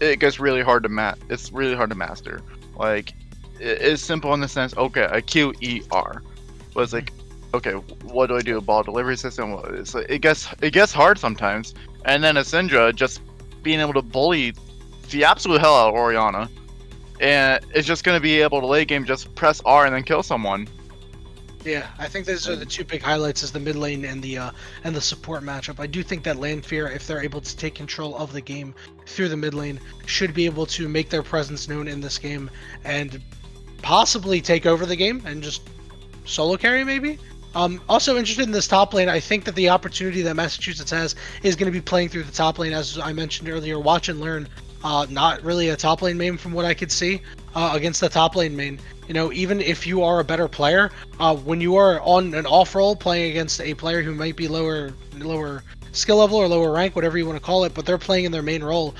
it gets really hard to It's really hard to master. Like, it's simple in the sense, okay, a QER, but it's like, okay, what do I do? A ball delivery system? It's like, it gets hard sometimes. And then a Syndra just being able to bully the absolute hell out of Orianna, and it's just gonna be able to late game, just press R and then kill someone. Yeah, I think those are the two big highlights: is the mid lane and the support matchup. I do think that Lanfear, if they're able to take control of the game through the mid lane, should be able to make their presence known in this game and possibly take over the game and just solo carry maybe. Also interested in this top lane. I think that the opportunity that Massachusetts has is going to be playing through the top lane, as I mentioned earlier. Watch and learn. Not really a top lane main from what I could see against the top lane main. Even if you are a better player, when you are on an off roll playing against a player who might be lower skill level or lower rank, whatever you want to call it, but they're playing in their main role,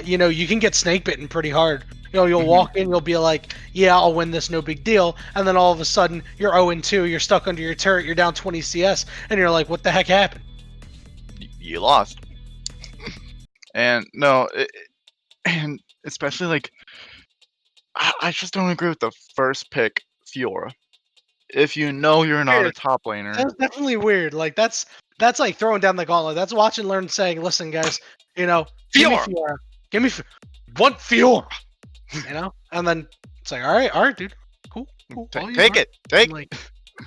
you can get snake bitten pretty hard. You'll walk in, you'll be like, yeah, I'll win this, no big deal. And then all of a sudden, you're 0-2, you're stuck under your turret, you're down 20 CS, and you're like, what the heck happened? You lost. And no, and especially like, I just don't agree with the first pick, Fiora. If you're not a top laner. That's definitely weird. Like, that's like throwing down the gauntlet. That's watch and learn saying, listen, guys, give me Fiora. Give me one Fiora. And then it's like, all right, dude, cool. Take it.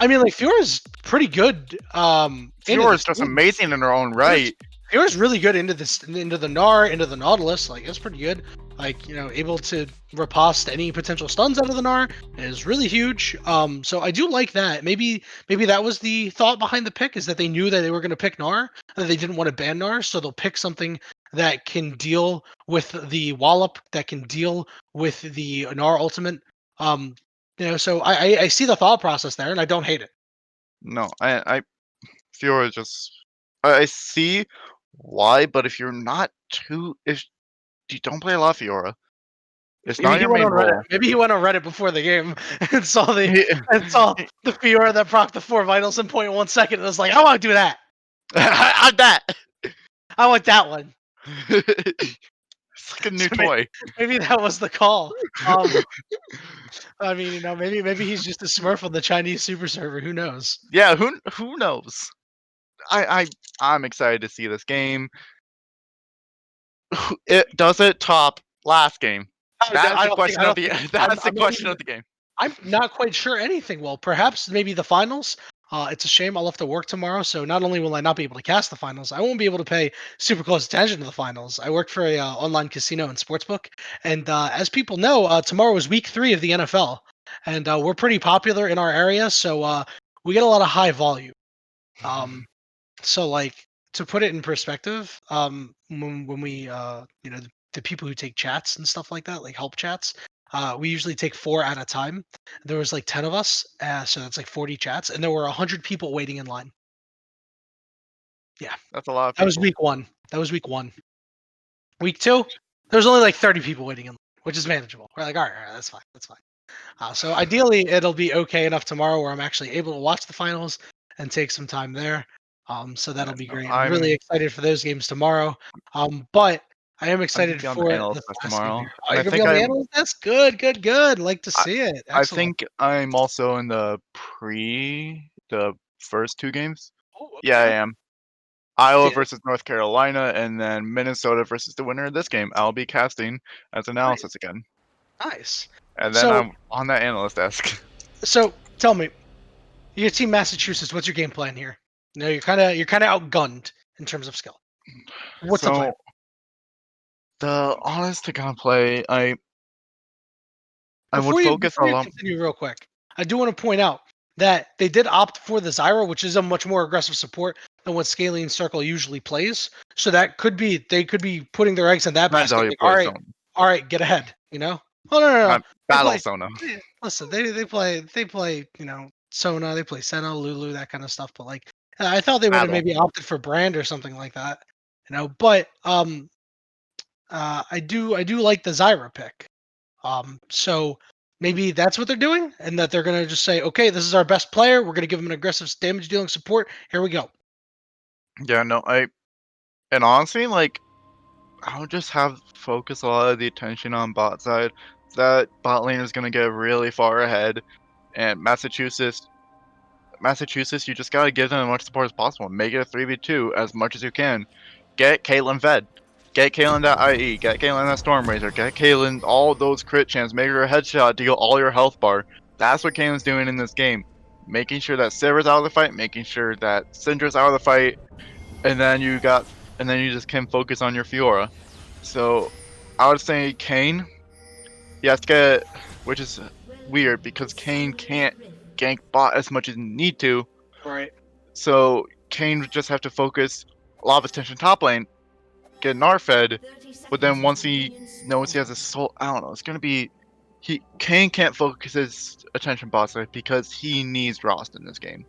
I mean, Fiora's pretty good. Fiora's just amazing in her own right. Fiora's really good into the Gnar, into the Nautilus. Like, it's pretty good. Like, able to riposte any potential stuns out of the Gnar is really huge. So I do like that. Maybe that was the thought behind the pick, is that they knew that they were going to pick Gnar and they didn't want to ban Gnar, so they'll pick something that can deal with the wallop, that can deal with the Gnar ultimate. So I see the thought process there, and I don't hate it. No, I Fiora just, I see why, but if you don't play a lot of Fiora, it's not your main role. Maybe he went on Reddit before the game and saw the Fiora that proc the 4 vitals in 0.1 second, and was like, I want to do that. I want that one. It's like a new toy. Maybe that was the call. I mean, maybe he's just a Smurf on the Chinese super server. Who knows? Yeah, who knows? I'm excited to see this game. Does it top last game? That's the question of the game. I'm not quite sure anything will. Perhaps maybe the finals. It's a shame I'll have to work tomorrow, so not only will I not be able to cast the finals, I won't be able to pay super close attention to the finals. I work for a online casino and sportsbook, and as people know, tomorrow is week 3 of the NFL, and we're pretty popular in our area, so we get a lot of high volume. So like to put it in perspective, when we the people who take chats and stuff like that, like help chats, we usually take 4 at a time. There was like 10 of us, so that's like 40 chats, and there were 100 people waiting in line. Yeah, That's a lot of that was people. week 1. That was week 1. Week 2, there was only like 30 people waiting in line, which is manageable. We're like, all right, that's fine, that's fine. So ideally, it'll be okay enough tomorrow where I'm actually able to watch the finals and take some time there. So that'll be No, great. I'm really excited for those games tomorrow. But I am I'm gonna excited be on the for analyst the desk last game tomorrow, here. Oh, and you're I gonna be think on the analyst desk? Good, good, good. Like to see it. I Excellent. think I'm also in the first 2 games. Oh, Yeah, I okay. am. Iowa Yeah, versus North Carolina, and then Minnesota versus the winner of this game. I'll be casting as nice, analysis again, nice. and then So, I'm on that analyst desk. so tell me, your team Massachusetts. What's your game plan here? No, you're kind of outgunned in terms of skill. What's the plan? So the honest to God play, I would focus Before a you lot. continue real quick, I do want to point out that they did opt for the Zyra, which is a much more aggressive support than what Scaling Circle usually plays. So that could be they could be putting their eggs in that Depends how basket. you Like, play zone. all right, get ahead. Oh no. They Battle play. Sona. Listen, they play. Sona, they play Senna, Lulu, that kind of stuff. But like, I thought they would have Battle. maybe opted for Brand or something like that. But I do like the Zyra pick. So maybe that's what they're doing, and that they're gonna just say, okay, this is our best player. We're gonna give him an aggressive damage dealing support. Here we go. Yeah, no, and honestly, like, I'll just have focus a lot of the attention on bot side. That bot lane is gonna get really far ahead, and Massachusetts, you just gotta give them as much support as possible. Make it a 3v2 as much as you can. Get Caitlyn fed. Get Caitlyn that IE. Get Caitlyn that Stormrazor. Get Caitlyn all those crit chance. Make her a headshot to get all your health bar. That's what Caitlyn's doing in this game. Making sure that Sivir's out of the fight. Making sure that Syndra's out of the fight. And then you just can focus on your Fiora. So I would say Kane. He has to get, which is weird because Kane can't gank bot as much as you need to. Right. So Kane would just have to focus a lot of his attention top lane, get Gnar fed, but then once he knows he has a soul, I don't know. It's gonna be Kane can't focus his attention bot side because he needs Rost in this game.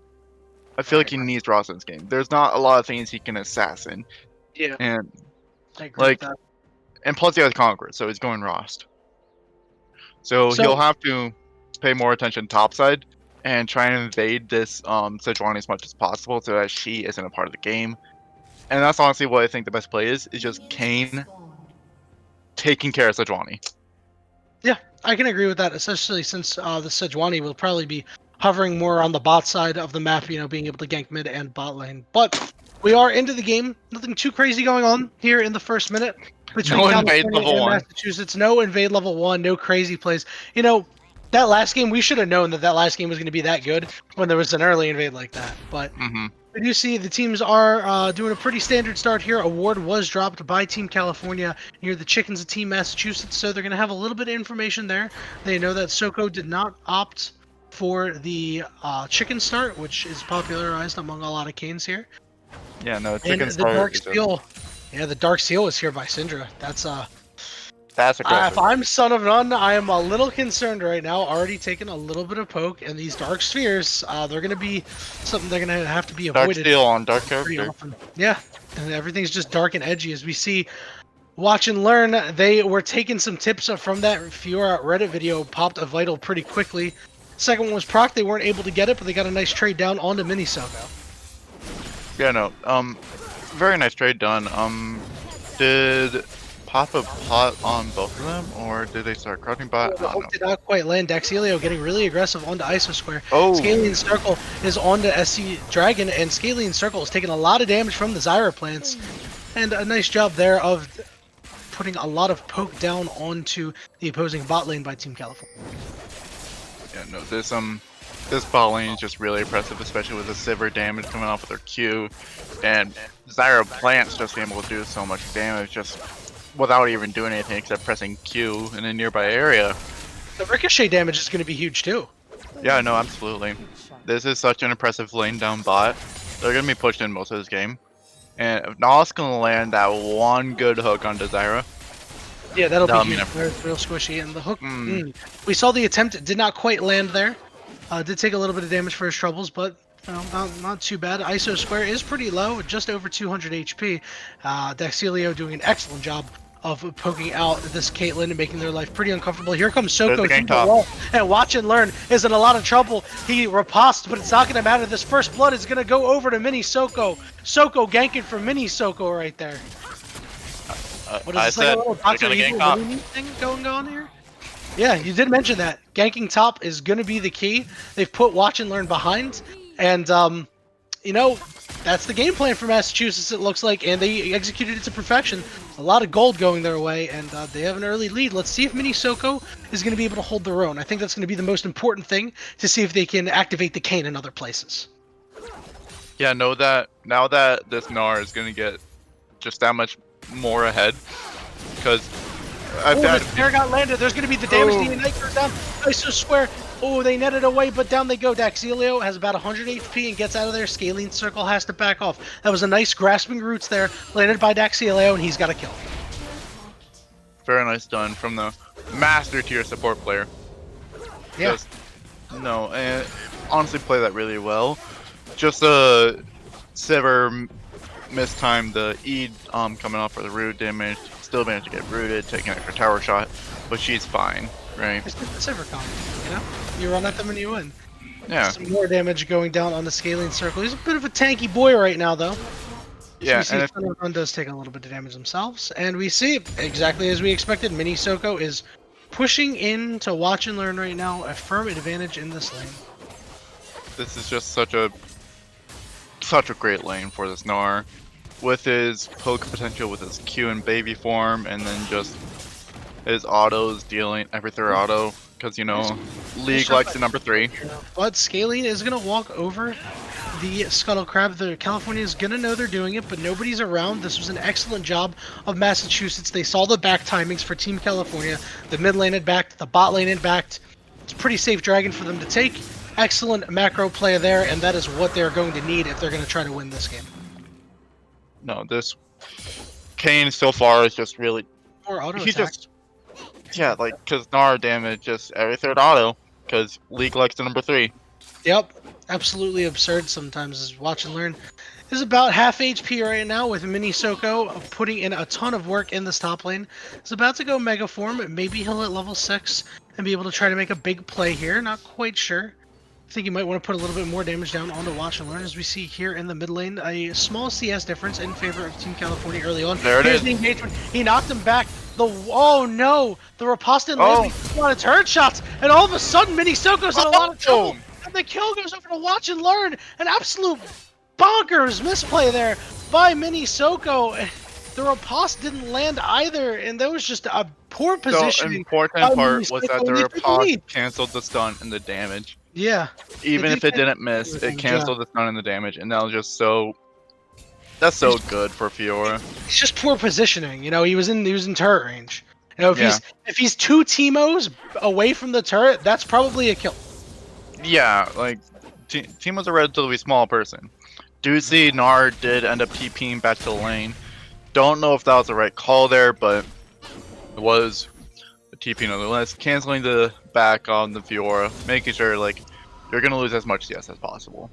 I feel like he needs Rost in this game. There's not a lot of things he can assassin, Yeah, and I agree with that. and plus he has Conqueror, so he's going Rost. So So he'll have to pay more attention topside and try and invade this Sejuani as much as possible so that she isn't a part of the game. And that's honestly what I think the best play is just Kane taking care of Sejuani. yeah, I can agree with that, especially since the Sejuani will probably be hovering more on the bot side of the map, being able to gank mid and bot lane. But we are into the game. Nothing too crazy going on here in the first minute between No invade California level and 1. Massachusetts. No invade level 1, no crazy plays. That last game, we should have known that last game was going to be that good when there was an early invade like that. But we do see the teams are doing a pretty standard start here. A ward was dropped by Team California near the chickens of Team Massachusetts, so they're going to have a little bit of information there. They know that Soko did not opt for the chicken start, which is popularized among a lot of Canes here. Yeah, no, And chicken the start Dark is Seal, the Dark Seal is here by Syndra. That's that's if aggressive. I'm Son of None, I am a little concerned right now. Already taking a little bit of poke, and these Dark Spheres, they're going to be something they're going to have to be Dark avoided Steel on Dark pretty Character. often. Yeah, and everything's just dark and edgy as we see. Watch and learn. They were taking some tips from that Fiora Reddit video, popped a vital pretty quickly. Second one was proc. They weren't able to get it, but they got a nice trade down onto Mini Soko. Yeah, no, very nice trade done. Did pop a pot on both of them, or did they start crouching bot? The hook did not quite land. Daxilio getting really aggressive onto Iso Square. Oh. Scalene Circle is onto SC Dragon, and Scalene Circle is taking a lot of damage from the Zyra plants. And a nice job there of putting a lot of poke down onto the opposing bot lane by Team California. Yeah, no, this bot lane is just really impressive, especially with the Sivir damage coming off with their Q, and Zyra plants just being able to do so much damage just without even doing anything except pressing Q in a nearby area. The ricochet damage is going to be huge too. Yeah, no, absolutely. This is such an impressive lane down bot. They're going to be pushed in most of this game. And if Nas can land that one good hook on Desira, Yeah, that'll that'll be mean huge. Real squishy. And the hook, we saw the attempt, it did not quite land there. Did take a little bit of damage for his troubles, but not too bad. ISO square is pretty low, just over 200 HP. Daxilio doing an excellent job of poking out this Caitlyn and making their life pretty uncomfortable. Here comes Soko There's the through gank the top. wall, and Watch and Learn is in a lot of trouble. He riposted, but it's not going to matter. This first blood is going to go over to Mini Soko. Soko ganking for Mini Soko right there. What is I this, like said a little they're Dr. gonna gank Evil top. mini thing going on here? Yeah, you did mention that. Ganking top is going to be the key. They've put Watch and Learn behind, and, you know, that's the game plan for Massachusetts, it looks like, and they executed it to perfection. A lot of gold going their way, and they have an early lead. Let's see if Mini Soko is going to be able to hold their own. I think that's going to be the most important thing, to see if they can activate the cane in other places. Yeah, know that now that this Gnar is gonna get just that much more ahead, because I've Oh, had the snare got landed. There's going to be the damage. Oh. The Ignite goes down. ISO square. Oh, they netted away, but down they go. Daxilio has about 100 HP and gets out of there. Scaling Circle has to back off. That was a nice grasping roots there, landed by Daxilio, and he's got a kill. very nice done from the master tier support player. Yeah. Just, no, and honestly play that really well. Just a Sever mistimed the E coming off for the root damage. Still managed to get rooted, taking an extra tower shot, but she's fine, right? It's the Silver Comet, you know? You run at them and you win. Yeah. Some more damage going down on the Scaling Circle. He's a bit of a tanky boy right now, though. Yeah, So we see Thunder Run does take a little bit of damage themselves, and we see exactly as we expected. Mini Soko is pushing in to Watch and Learn right now, a firm advantage in this lane. This is just such a great lane for this Gnar, with his poke potential, with his Q and baby form, and then just his autos dealing every third auto, because you know League likes the number 3. But Scaling is going to walk over the Scuttle Crab. The California is going to know they're doing it, but nobody's around. This was an excellent job of Massachusetts. They saw the back timings for Team California. The mid lane had backed, the bot lane had backed. It's a pretty safe dragon for them to take. Excellent macro play there, and that is what they're going to need if they're going to try to win this game. No, this Kane so far is just really Or auto he attack. just like because Gnar damage just every third auto because League likes the number 3. Yep, absolutely absurd sometimes. Is Watch and Learn is about half HP right now with Mini Soko putting in a ton of work in this top lane. He's about to go Mega Form. Maybe he'll hit level 6 and be able to try to make a big play here. Not quite sure. I think you might want to put a little bit more damage down onto Watch and Learn, as we see here in the mid lane. A small CS difference in favor of Team California early on. There it Here's is. the engagement. He knocked him back. Oh no! The riposte didn't land. A lot of turret shots, and all of a sudden, Mini Soko's in a lot of trouble. And the kill goes over to Watch and Learn. An absolute bonkers misplay there by Mini Soko. The riposte didn't land either, and that was just a poor So positioning. important by Mini part was Soko, that and the they took the riposte lead. canceled the stun and the damage. Yeah. Even did if it cancel didn't miss, the it damage, canceled the stun and the damage, and that was just so. That's so good for Fiora. It's just poor positioning. You know, he was in turret range. You know, Yeah. if he's 2 Teemos away from the turret, that's probably a kill. Yeah, like Timo's a relatively small person. Do see Gnar did end up TPing back to the lane. Don't know if that was the right call there, but it was a TP nonetheless. Canceling the back on the Fiora, making sure like you're gonna lose as much CS as possible.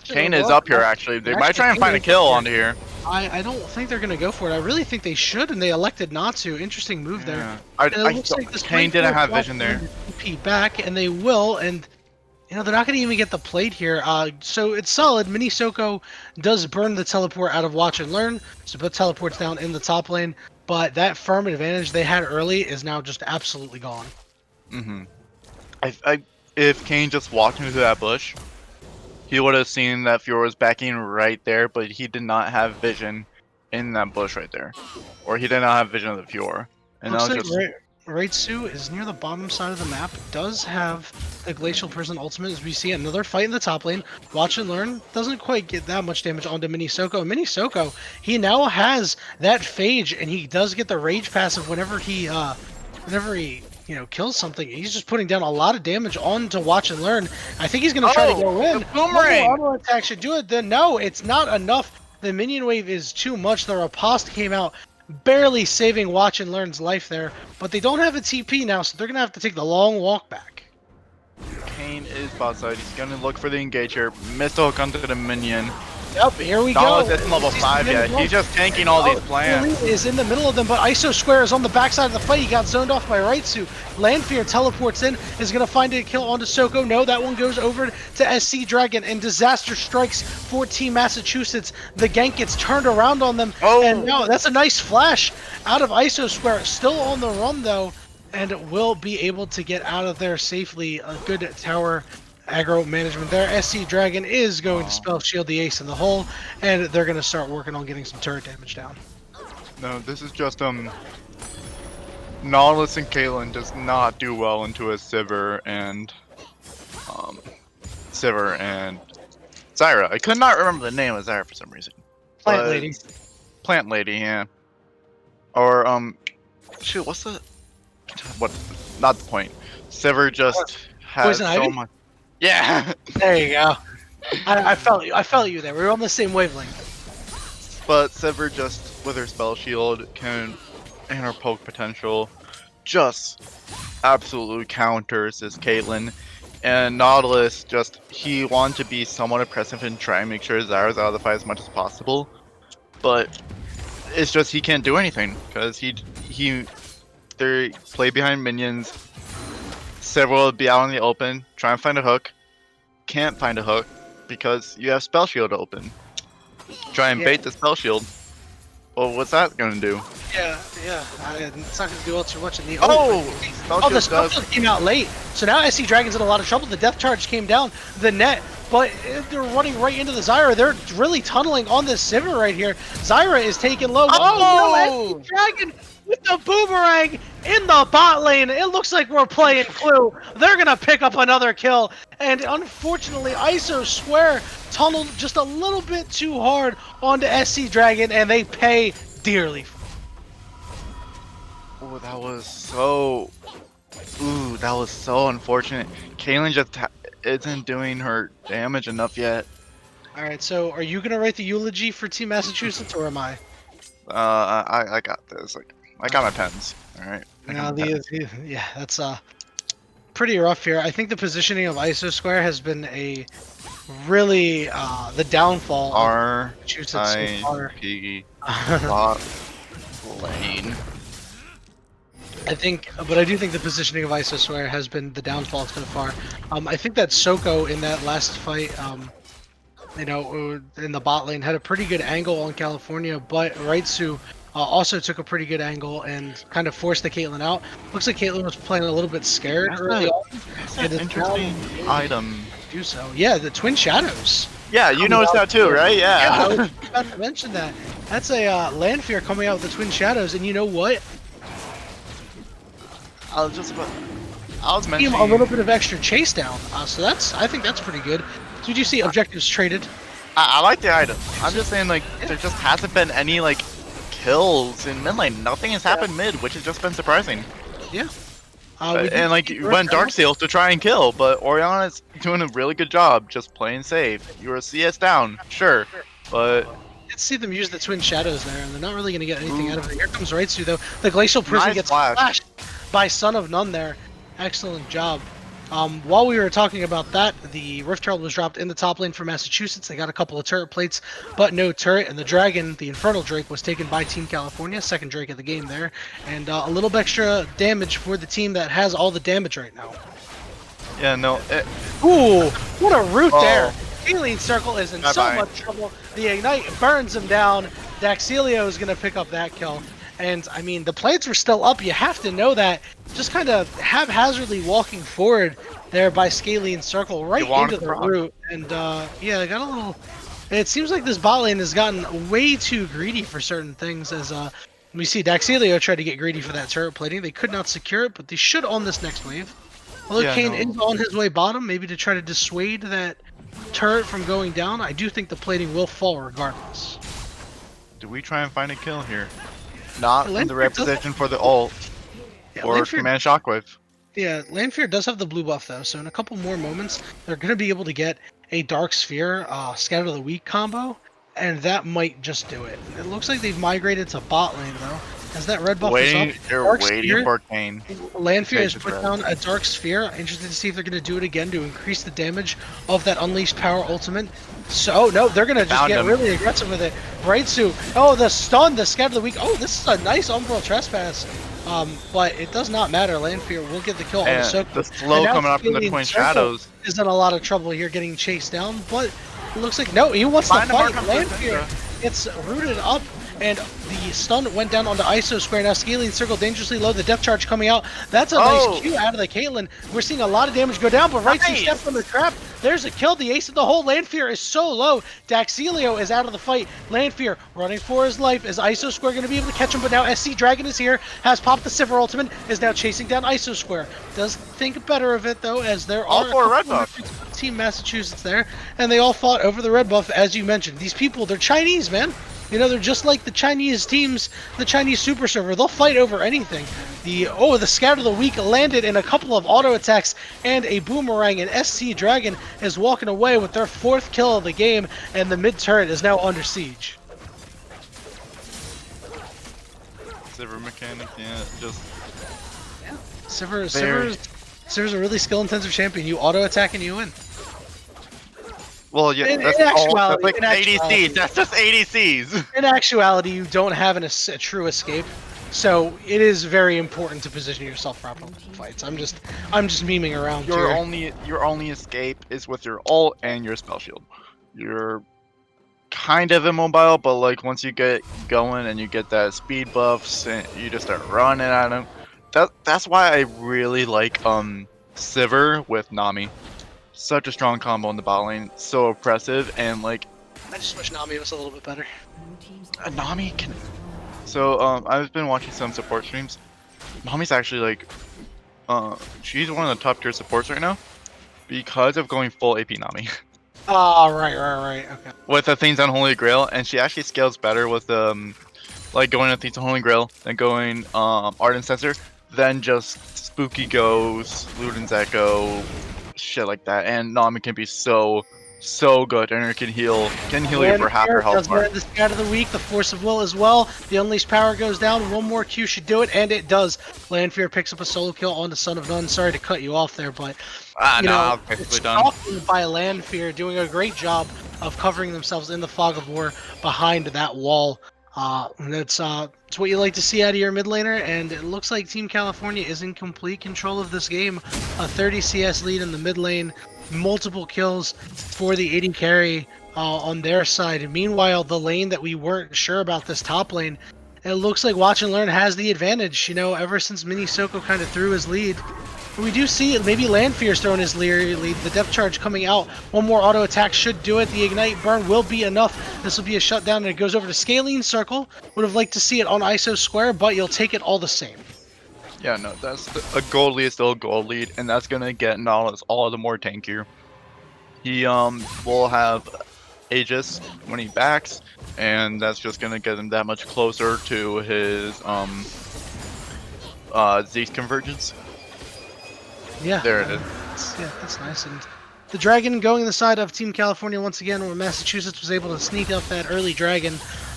Kane is up here actually. They might try and find a kill onto here. I don't think they're gonna go for it. I really think they should, and they elected not to. Interesting move there. Yeah. And it looks like this Kane might didn't go have back vision there. TP back, and they will, and you know they're not gonna even get the plate here. So it's solid. Mini Soko does burn the teleport out of Watch and Learn, so put teleports down in the top lane. But that firm advantage they had early is now just absolutely gone. Mm-hmm. If Kane just walked into that bush, he would have seen that Fiora was backing right there, but he did not have vision in that bush right there, or he did not have vision of the Fiora. And that Looks was like just Raitsu is near the bottom side of the map. Does have the Glacial Prison ultimate, as we see another fight in the top lane. Watch and Learn doesn't quite get that much damage onto Mini Soko. Mini Soko, he now has that Phage, and he does get the Rage passive whenever he you know kills something. He's just putting down a lot of damage onto Watch and Learn. I think he's gonna try to go in. the boomerang! Auto attack should do it. Then no, it's not enough. The minion wave is too much. The riposte came out, barely saving Watch and Learn's life there, but they don't have a TP now, so they're gonna have to take the long walk back. Kane is bot side. He's gonna look for the engager. Missed the hook onto the minion. Yep, here we Not go. at level 5 yet. He's just tanking all these plants. Is in the middle of them, but ISO Square is on the backside of the fight. He got zoned off by Raitsu. Landfear teleports in, is going to find a kill onto Soko. No, that one goes over to SC Dragon, and disaster strikes for Team Massachusetts. The gank gets turned around on them, and no, that's a nice flash out of ISO Square. Still on the run, though, and will be able to get out of there safely. A good tower aggro management there. SC Dragon is going to spell shield the ace in the hole, and they're going to start working on getting some turret damage down. No, this is just Nautilus and Caitlyn does not do well into a Sivir and Zyra. I could not remember the name of Zyra for some reason. Plant Lady. Plant Lady, yeah. Or shoot, what's the what? Not the point. Sivir just has Poison so Ivy? much. Yeah. There you go. I felt you. I felt you there. We were on the same wavelength. But Sivir just with her spell shield and her poke potential just absolutely counters this Caitlyn. And Nautilus he wanted to be somewhat aggressive and try and make sure Zyra's out of the fight as much as possible. But it's just he can't do anything because they play behind minions. Several will be out in the open, try and find a hook. Can't find a hook because you have spell shield open. Try and bait the spell shield. Well, what's that gonna do? Yeah. It's not gonna do all too much in the spell the shield spell shield came out late, so now SC Dragon's in a lot of trouble. The death charge came down the net, but they're running right into the Zyra. They're really tunneling on this Sivir right here. Zyra is taken low. Oh no, SC Dragon with the boomerang in the bot lane. It looks like we're playing Clue. They're gonna pick up another kill, and unfortunately, ISO Square tunneled just a little bit too hard onto SC Dragon, and they pay dearly. Oh, that was so. Ooh, that was so unfortunate. Caitlyn just isn't doing her damage enough yet. All right, so are you gonna write the eulogy for Team Massachusetts, or am I? I got this. I got my pens. All right. Yeah, that's pretty rough here. I think the positioning of ISO Square has been a really the downfall of Massachusetts so far. Bot lane. I do think the positioning of ISO Square has been the downfall so far. I think that Soko in that last fight, in the bot lane had a pretty good angle on California, but Raitsu also took a pretty good angle and kind of forced the Caitlyn out. Looks like Caitlyn was playing a little bit scared early on. That's an interesting item. Do so. Yeah, the Twin Shadows. Yeah, you noticed that too, right? Yeah. I was about to mention that. That's a Landfear coming out with the Twin Shadows, and you know what? I was mentioning A little bit of extra chase down. So I think that's pretty good. So did you see objectives traded? I like the item. I'm just saying, there just hasn't been any kills in mid lane. Nothing has happened mid, which has just been surprising. Yeah. You went Dark Seals to try and kill, but Oriana's doing a really good job just playing safe. You were a CS down, sure, but Let's see them use the Twin Shadows there, and they're not really going to get anything out of it. Here comes Raitsu, though. The Glacial Prison gets flashed by Son of None there. Excellent job. While we were talking about that, the Rift Herald was dropped in the top lane for Massachusetts. They got a couple of turret plates, but no turret. And the Dragon, the Infernal Drake, was taken by Team California. Second Drake of the game there. And a little bit extra damage for the team that has all the damage right now. Yeah, no. Ooh, what a root there. Healing Circle is in so much trouble. The Ignite burns him down. Daxilio is going to pick up that kill. And, I mean, the plates were still up. You have to know that. Just kind of haphazardly walking forward there by Scalene Circle right into the root. And, yeah, I got a little... It seems like this bot lane has gotten way too greedy for certain things as we see Daxilio try to get greedy for that turret plating. They could not secure it, but they should on this next wave. Although Kane is on his way bottom, maybe to try to dissuade that turret from going down. I do think the plating will fall regardless. Do we try and find a kill here? Not in the right position for the ult or Command Shockwave. Yeah, Landfear does have the blue buff though, so in a couple more moments they're going to be able to get a Dark Sphere Scout of the Week combo, and that might just do it. It looks like they've migrated to bot lane though. As that red buff is up, They're Dark waiting Sphere- for Kane. Lanfear has Take put the down a Dark Sphere. Interested to see if they're going to do it again to increase the damage of that Unleashed Power ultimate. So, no, they're going to just Found get him. really aggressive with it. Brightsu, oh, the stun, the Scatter of the Weak. Oh, this is a nice Umbral Trespass. But it does not matter. Lanfear will get the kill on the And Soak. the slow coming up from the Twin Shadows. Is in a lot of trouble here getting chased down, but it looks like, no, he wants to Find the fight. mark on the Lanfear gets rooted up. And the stun went down onto ISO Square. Now Scaling Circle dangerously low. The depth charge coming out. That's a nice Q out of the Caitlyn. We're seeing a lot of damage go down, but right two steps from the trap. There's a kill. The ace of the hole. Lanfear is so low. Daxilio is out of the fight. Lanfear running for his life. Is ISO Square going to be able to catch him? But now SC Dragon is here. Has popped the Sivir ultimate. Is now chasing down ISO Square. Does think better of it though, as there All are for a a red couple buff. of Team Massachusetts there, and they all fought over the red buff, as you mentioned. These people, they're Chinese, man. You know, they're just like the Chinese teams, the Chinese super server. They'll fight over anything. The Scatter of the Weak landed in a couple of auto attacks and a boomerang, and SC Dragon is walking away with their 4th kill of the game, and the mid turret is now under siege. Sivir mechanic, yeah, just Sivir's a really skill-intensive champion. You auto attack and you win. well, yeah, In that's actuality- like in actuality- ADCs. That's just ADCs. In actuality, you don't have a true escape, so it is very important to position yourself properly in fights. I'm just memeing around Your here. only escape is with your ult and your spell shield. You're kind of immobile, but like once you get going and you get that speed buffs and you just start running at them. That's why I really like Sivir with Nami. Such a strong combo in the bot lane, so oppressive, and like I just wish Nami was a little bit better. Nami can. So I've been watching some support streams. Nami's actually like, she's one of the top tier supports right now because of going full AP Nami Oh, right, okay. with Athene's Unholy Grail, and she actually scales better with like going Athene's Unholy Grail than going Ardent Sensor than just Spooky Ghost, Luden's Echo, shit like that. And Nami can be so good, and it can heal you for half your health does bar. land the Scatter of the Weak, the Force of Will as well. The Unleashed Power goes down. One more Q should do it, and it does. Lanfear picks up a solo kill on the Son of None. Sorry to cut you off there, but Ah, you no, know, I'm basically it's done. stalking by Lanfear, doing a great job of covering themselves in the fog of war behind that wall. And it's what you like to see out of your mid laner, and it looks like Team California is in complete control of this game. A 30 CS lead in the mid lane, multiple kills for the 80 carry on their side. Meanwhile, the lane that we weren't sure about, this top lane, it looks like Watch and Learn has the advantage. You know, ever since Mini Soko kind of threw his lead, we do see maybe Lanfear's throwing his lead. The depth charge coming out. One more auto attack should do it. The ignite burn will be enough. This will be a shutdown, and it goes over to Scaling Circle. Would have liked to see it on ISO Square, but you'll take it all the same. Yeah, no, a gold lead is still a gold lead, and that's gonna get Nautilus all the more tankier. He will have Aegis when he backs, and that's just gonna get him that much closer to his Zeke convergence. Yeah. There it is. Yeah, that's nice. And the dragon going the side of Team California once again, where Massachusetts was able to sneak up that early dragon.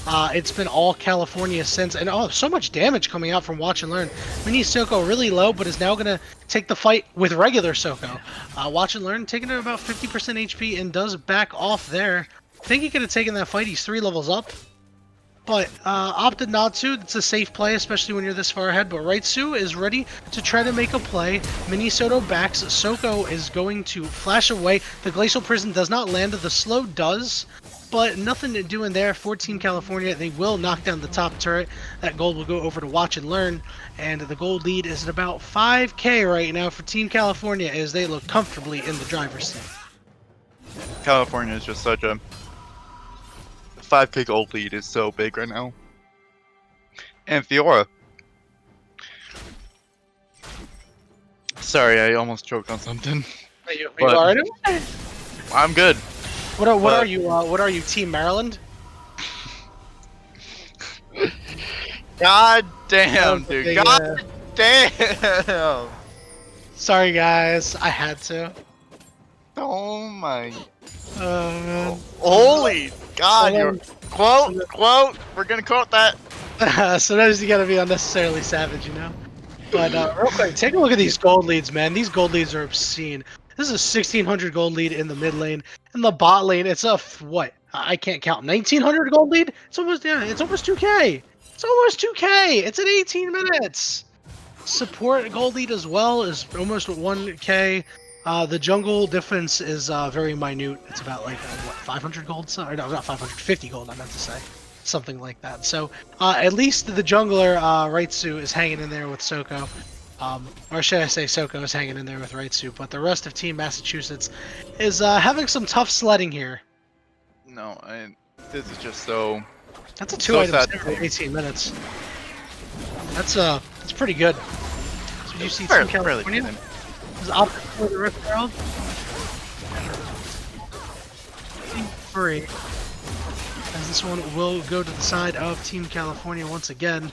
It's been all California since, and so much damage coming out from Watch and Learn. Mini Soko really low, but is now going to take the fight with regular Soko. Watch and Learn taking it about 50% HP and does back off there. I think he could have taken that fight. He's 3 levels up. But opted not to. It's a safe play, especially when you're this far ahead. But Raitsu is ready to try to make a play. Minnesota backs. Soko is going to flash away. The Glacial Prison does not land. The slow does, but nothing to do in there for Team California. They will knock down the top turret. That gold will go over to Watch and Learn. And the gold lead is at about 5k right now for Team California, as they look comfortably in the driver's seat. California is just such a 5k gold lead is so big right now. And Fiora. Sorry, I almost choked on something. Are you But- alright? I'm good. What are you? What are you, Team Maryland? God damn, dude. Okay, God damn. Sorry, guys. I had to. Oh my. Man. Holy God, you're. Someone- Quote. We're gonna quote that. Sometimes you gotta be unnecessarily savage, you know? But real quick, take a look at these gold leads, man. These gold leads are obscene. This is a 1600 gold lead in the mid lane. In the bot lane, it's a what? I can't count. 1900 gold lead? It's almost it's almost 2k. It's almost 2k. It's at 18 minutes. Support gold lead as well is almost 1k. The jungle difference is very minute. It's about like what 500 gold? Or no, not 550 gold. I meant to say something like that. So at least the jungler Raitsu is hanging in there with Soko. Or should I say Soko is hanging in there with Raitsu, but the rest of Team Massachusetts is having some tough sledding here. No, this is just so. That's a So 2 item sad. for 18 minutes. That's pretty good. So you see Fairly- Team fairly California good. is opted for the Rift Herald. Free. As this one will go to the side of Team California once again.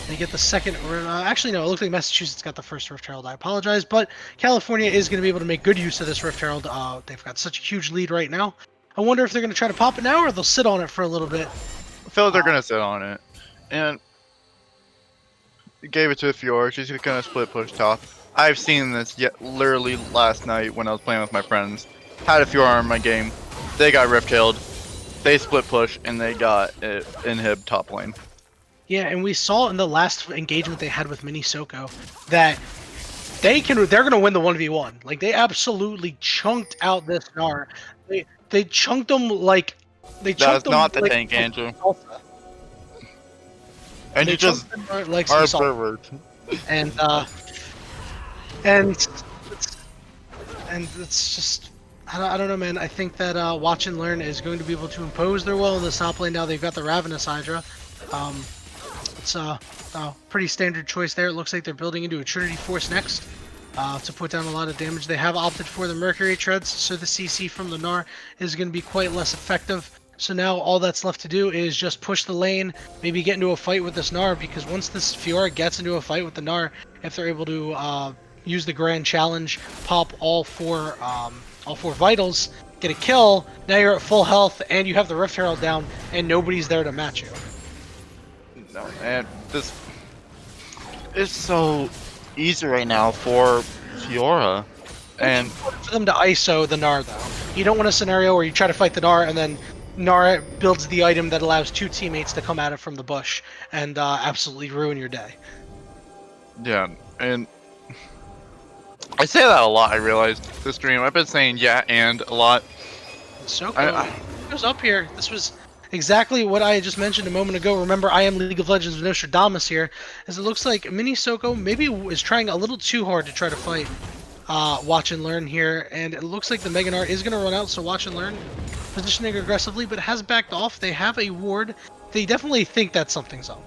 They get the second. Actually, no. It looks like Massachusetts got the first Rift Herald. I apologize, but California is going to be able to make good use of this Rift Herald. They've got such a huge lead right now. I wonder if they're going to try to pop it now, or they'll sit on it for a little bit. I feel like they're gonna sit on it, and gave it to Fiora. She's gonna split push top. I've seen this yet literally last night when I was playing with my friends. Had a Fiora in my game. They got rift tailed. They split push and they got it inhib top lane. Yeah, and we saw in the last engagement they had with Mini Soko that they're gonna win the 1v1. Like they absolutely chunked out this Gnar. They chunked them like That's not the like, tank, Andrew. salsa. And They you just chunked them like are a salsa. pervert. and it's just I don't know, man. I think that Watch and Learn is going to be able to impose their will in the top lane. Now they've got the Ravenous Hydra. It's a pretty standard choice there. It looks like they're building into a Trinity Force next to put down a lot of damage. They have opted for the Mercury Treads, so the CC from the Gnar is going to be quite less effective. So now all that's left to do is just push the lane, maybe get into a fight with this Gnar, because once this Fiora gets into a fight with the Gnar, if they're able to use the Grand Challenge, pop all four vitals, get a kill, now you're at full health and you have the Rift Herald down and nobody's there to match you. No, and this is so easy right now for Fiora. And For them to ISO the Gnar though. You don't want a scenario where you try to fight the Gnar and then Gnar builds the item that allows two teammates to come at it from the bush and absolutely ruin your day. yeah, and I say that a lot, I realized this stream. I've been saying yeah and a lot. Soko goes up here. This was exactly what I just mentioned a moment ago. Remember, I am League of Legends Nostradamus here, as it looks like Mini Soko maybe is trying a little too hard to try to fight Watch and Learn here, and it looks like the Mega Gnar is going to run out, so Watch and Learn positioning aggressively, but has backed off. They have a ward. They definitely think that something's up.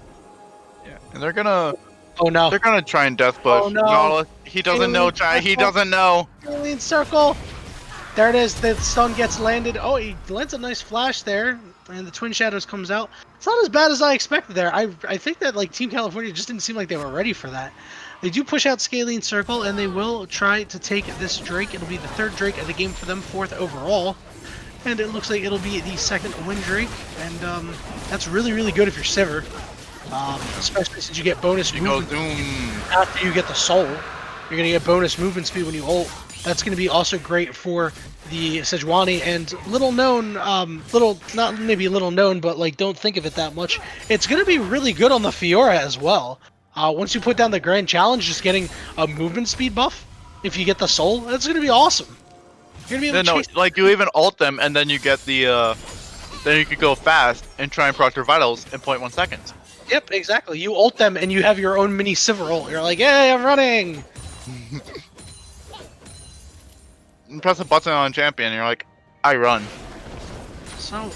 Yeah, and they're gonna Oh no. try and death push. Oh, no. Nautilus, he doesn't know, he doesn't know. Alien Circle. There it is. The stun gets landed. Oh, he lands a nice flash there, and the Twin Shadows comes out. It's not as bad as I expected there. I think that like Team California just didn't seem like they were ready for that. They do push out Scalene Circle, and they will try to take this Drake. It'll be the third Drake of the game for them, fourth overall. And it looks like it'll be the second win Drake, and that's really, really good if you're Sivir. Especially since you get bonus You go movement zoom. after you get the soul. You're gonna get bonus movement speed when you ult. That's gonna be also great for the Sejuani, and little known, not maybe little known, but like don't think of it that much. It's gonna be really good on the Fiora as well. Once you put down the Grand Challenge, just getting a movement speed buff, if you get the soul, that's gonna be awesome. You're gonna be able to No, chase. like you even ult them and then you get the then you could go fast and try and proc their vitals in 0.1 seconds. Yep, exactly. You ult them and you have your own mini Sivir ult. You're like, hey, I'm running. And press a button on champion and you're like, I run. So,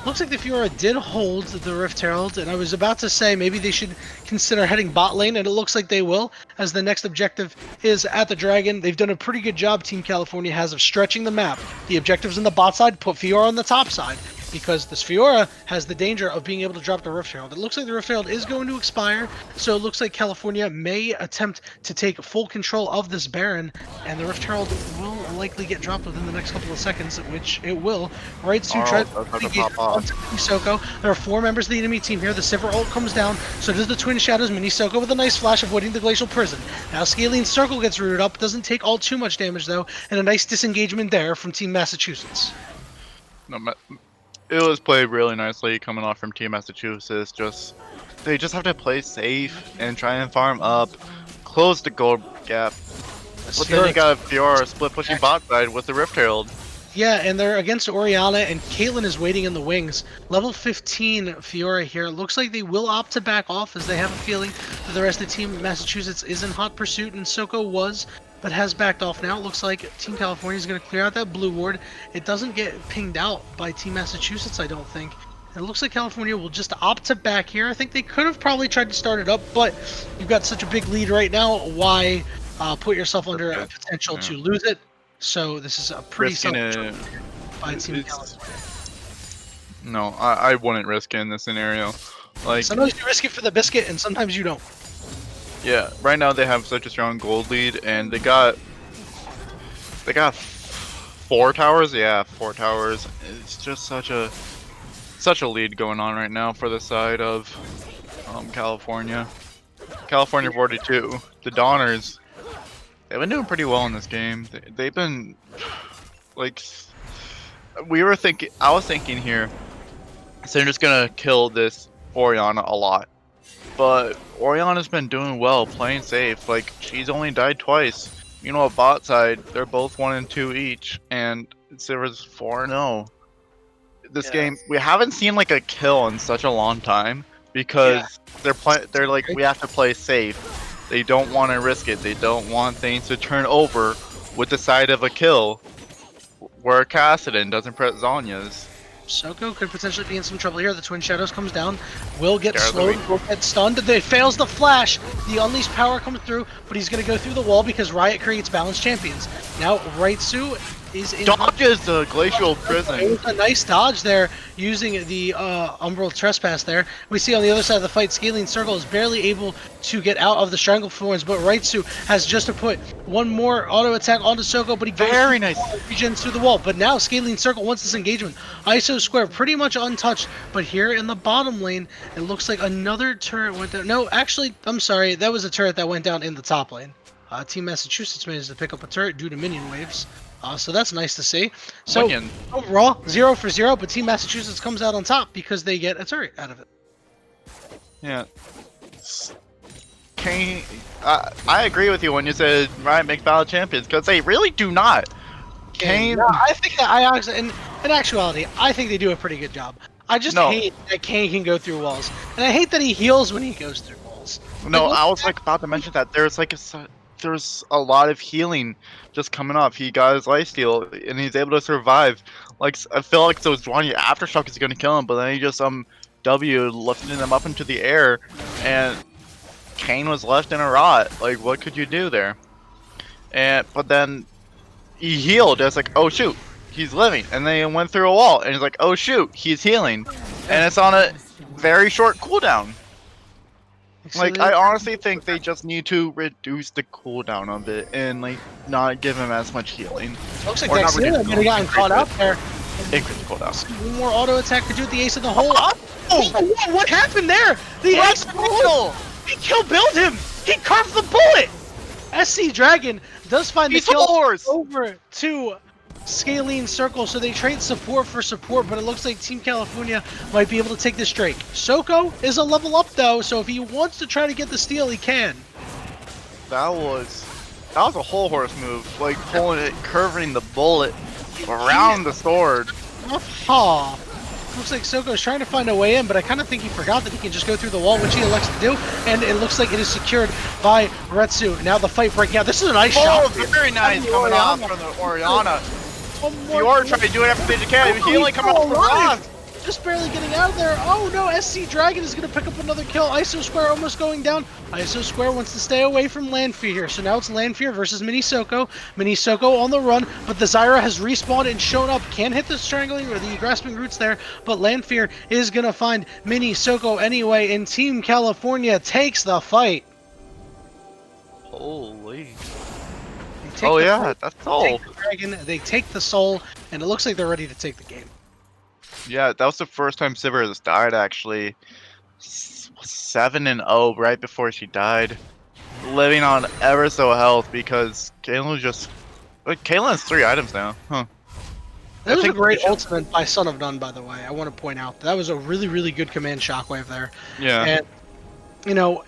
looks like the Fiora did hold the Rift Herald, and I was about to say maybe they should consider heading bot lane, and it looks like they will, as the next objective is at the Dragon. They've done a pretty good job, Team California has, of stretching the map. The objectives on the bot side, put Fiora on the top side, because this Fiora has the danger of being able to drop the Rift Herald. It looks like the Rift Herald is going to expire, so it looks like California may attempt to take full control of this Baron, and the Rift Herald will likely get dropped within the next couple of seconds, which it will. Right, Stu Arl tries does have to to pop off. Minisoko. There are 4 members of the enemy team here. The Sivir ult comes down, so does the Twin Shadows. Minisoko with a nice flash avoiding the Glacial Prison. Now Scaling Circle gets rooted up, doesn't take all too much damage though, and a nice disengagement there from Team Massachusetts. No, it was played really nicely coming off from Team Massachusetts. They just have to play safe and try and farm up, close the gold gap. But then you got Fiora split pushing bot side with the Rift Herald. Yeah, and they're against Oriana, and Caitlyn is waiting in the wings. Level 15 Fiora here. Looks like they will opt to back off, as they have a feeling that the rest of the team Massachusetts is in hot pursuit, and Soko was, but has backed off now. It looks like Team California is going to clear out that blue ward. It doesn't get pinged out by Team Massachusetts, I don't think. And it looks like California will just opt to back here. I think they could have probably tried to start it up, but you've got such a big lead right now. Why put yourself under a potential to lose it? So this is a pretty solid by Team California. No, I wouldn't risk it in this scenario. Like, sometimes you risk it for the biscuit, and sometimes you don't. yeah, right now they have such a strong gold lead, and they got 4 towers. Yeah, 4 towers. It's just such a lead going on right now for the side of California. California 42. The Donners, they've been doing pretty well in this game. They've been like, I was thinking here, so they're just gonna kill this Oriana a lot. But Oriana's been doing well, playing safe. Like, she's only died twice. You know, bot side, they're both 1 and 2 each, and Sivir's 4-0. This game, we haven't seen like a kill in such a long time because they're like, we have to play safe. They don't want to risk it. They don't want things to turn over with the side of a kill where Kassadin doesn't press Zanya's. Soko could potentially be in some trouble here. The Twin Shadows comes down, will get slowed, will get stunned. They fails the flash. The unleashed power comes through, but he's going to go through the wall because Riot creates balanced champions. Now Raitsu is in dodges the Glacial Prison. It was a nice dodge there using the Umbral Trespass there. We see on the other side of the fight, Scaling Circle is barely able to get out of the Stranglethorns, but Raitsu has just to put one more auto attack onto Soko, but he very nice regens through the wall. But now Scaling Circle wants this engagement. ISO Square pretty much untouched, but here in the bottom lane, it looks like another turret went down. No, actually, I'm sorry, that was a turret that went down in the top lane. Team Massachusetts managed to pick up a turret due to minion waves. So that's nice to see. So overall, 0 for 0, but Team Massachusetts comes out on top because they get a turret out of it. Yeah. Kane, I agree with you when you said Riot makes valid champions, because they really do not. Kane, no, I think that I actually, in actuality, I think they do a pretty good job. I just hate that Kane can go through walls, and I hate that he heals when he goes through walls. No, I was like about to mention that there's like there's a lot of healing just coming up. He got his lifesteal and he's able to survive. Like, I feel like those Johnny Aftershock is gonna kill him, but then he just W lifting them up into the air, and Kane was left in a rot. Like, what could you do there? But then he healed. It's like, oh shoot, he's living, and then he went through a wall, and he's like, oh shoot, he's healing, and it's on a very short cooldown. Like, I honestly think they just need to reduce the cooldown of it and like not give him as much healing. Looks like Dexter might have gotten caught out there. Increase cooldown. One more auto attack to do with the Ace of the Hole. Oh, what happened there? The Ace of the Hole. He kill build him. He carved the bullet. SC Dragon does find the kill over to Scaling Circle, so they trade support for support, but it looks like Team California might be able to take this Drake. Soko is a level up though, so if he wants to try to get the steal, he can. That was a whole horse move, like pulling it, curving the bullet around the sword. Aha. Looks like Soko is trying to find a way in, but I kind of think he forgot that he can just go through the wall, which he elects to do, and it looks like it is secured by Retsu. Now the fight breaking out. This is a nice shot. Very nice coming off from the Oriana. Fiora trying to do everything you can. Healing coming off the rock. Just barely getting out of there. Oh no, SC Dragon is going to pick up another kill. ISO Square almost going down. ISO Square wants to stay away from Landfear here. So now it's Landfear versus Minisoko. Minisoko on the run, but the Zyra has respawned and shown up. Can hit the strangling or the grasping roots there, but Landfear is going to find Minisoko anyway, and Team California takes the fight. Holy. take Oh the yeah, fight, that's they soul. take the dragon, they take the soul, and it looks like they're ready to take the game. Yeah, that was the first time Sivir has died actually. 7-0 right before she died. Living on ever so health because Caitlyn just. Wait, Caitlyn has 3 items now. Huh. That was a great she- ultimate by Son of None, by the way. I want to point out that was a really, really good command shockwave there. Yeah. And you know,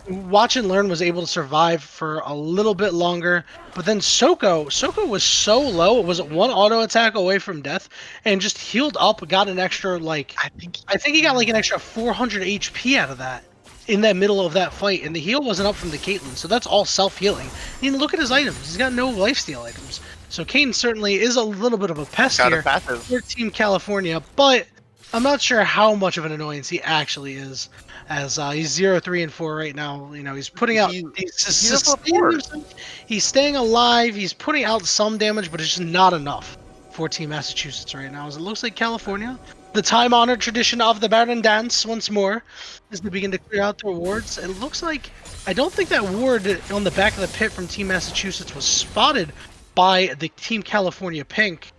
Watch and Learn was able to survive for a little bit longer, but then Soko was so low, it was 1 auto attack away from death, and just healed up, got an extra I think he got like an extra 400 HP out of that in that middle of that fight, and the heal wasn't up from the Caitlyn, so that's all self-healing. And look at his items; he's got no lifesteal items. So Kane certainly is a little bit of a pest Got a here passive. for Team California, but I'm not sure how much of an annoyance he actually is, as he's 0, 3, and 4 right now. You know, he's putting out, he's sustaining himself, he's staying alive, he's putting out some damage, but it's just not enough for Team Massachusetts right now. As it looks like California, the time-honored tradition of the Baron Dance once more, is to begin to clear out the rewards. It looks like, I don't think that ward on the back of the pit from Team Massachusetts was spotted by the Team California Pink.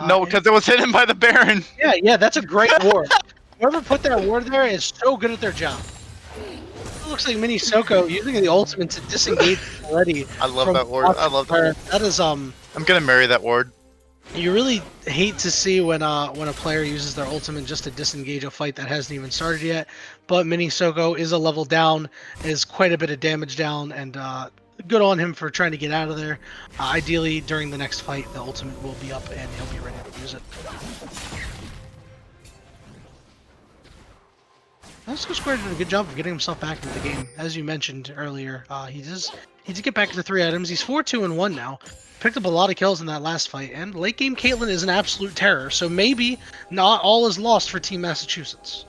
No, because it was hidden by the Baron. Yeah, that's a great ward. Whoever put that ward there is so good at their job. It looks like Mini Soko using the ultimate to disengage already. I love from that ward. I love that. That is I'm gonna marry that ward. You really hate to see when a player uses their ultimate just to disengage a fight that hasn't even started yet. But Mini Soko is a level down, is quite a bit of damage down, and good on him for trying to get out of there. Ideally, during the next fight, the ultimate will be up and he'll be ready to use it. Oscar Square did a good job of getting himself back into the game. As you mentioned earlier, he did get back to 3 items. He's 4, 2, and 1 now. Picked up a lot of kills in that last fight, and late game Caitlyn is an absolute terror, so maybe not all is lost for Team Massachusetts.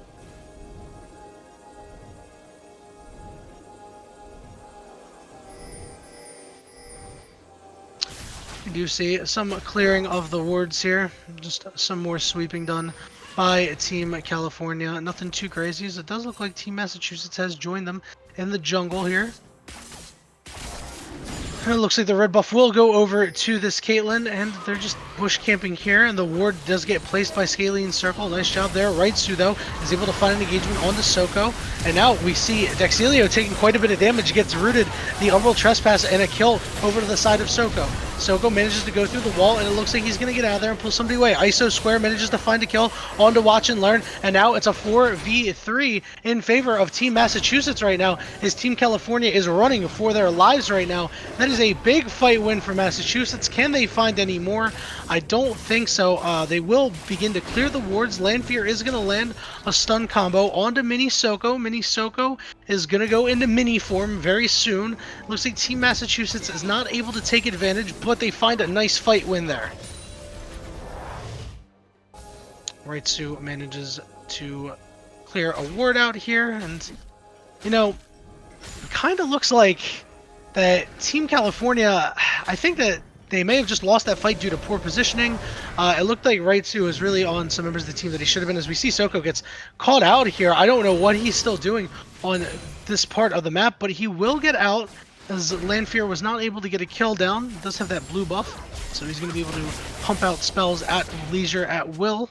You do see some clearing of the wards here, just some more sweeping done by Team California. Nothing too crazy, as it does look like Team Massachusetts has joined them in the jungle here. And it looks like the red buff will go over to this Caitlyn, and they're just bush camping here, and the ward does get placed by Scalene Circle. Nice job there. Rightsu, though, is able to find an engagement on the Soko, and now we see Dexilio taking quite a bit of damage, gets rooted, the Umbral Trespass, and a kill over to the side of Soko. Soko manages to go through the wall, and it looks like he's going to get out of there and pull somebody away. ISO Square manages to find a kill onto Watch and Learn, and now it's a 4v3 in favor of Team Massachusetts right now. His Team California is running for their lives right now. That is a big fight win for Massachusetts. Can they find any more? I don't think so. They will begin to clear the wards. Landfear is going to land a stun combo onto Mini Soko. Mini Soko is going to go into mini form very soon. Looks like Team Massachusetts is not able to take advantage, but they find a nice fight win there. Rightsu manages to clear a ward out here, and you know, it kind of looks like that Team California, I think that they may have just lost that fight due to poor positioning. It looked like Rightsu was really on some members of the team that he should have been. As we see Soko gets caught out here, I don't know what he's still doing on this part of the map, but he will get out as Landfear was not able to get a kill down. He does have that blue buff, so he's going to be able to pump out spells at leisure at will.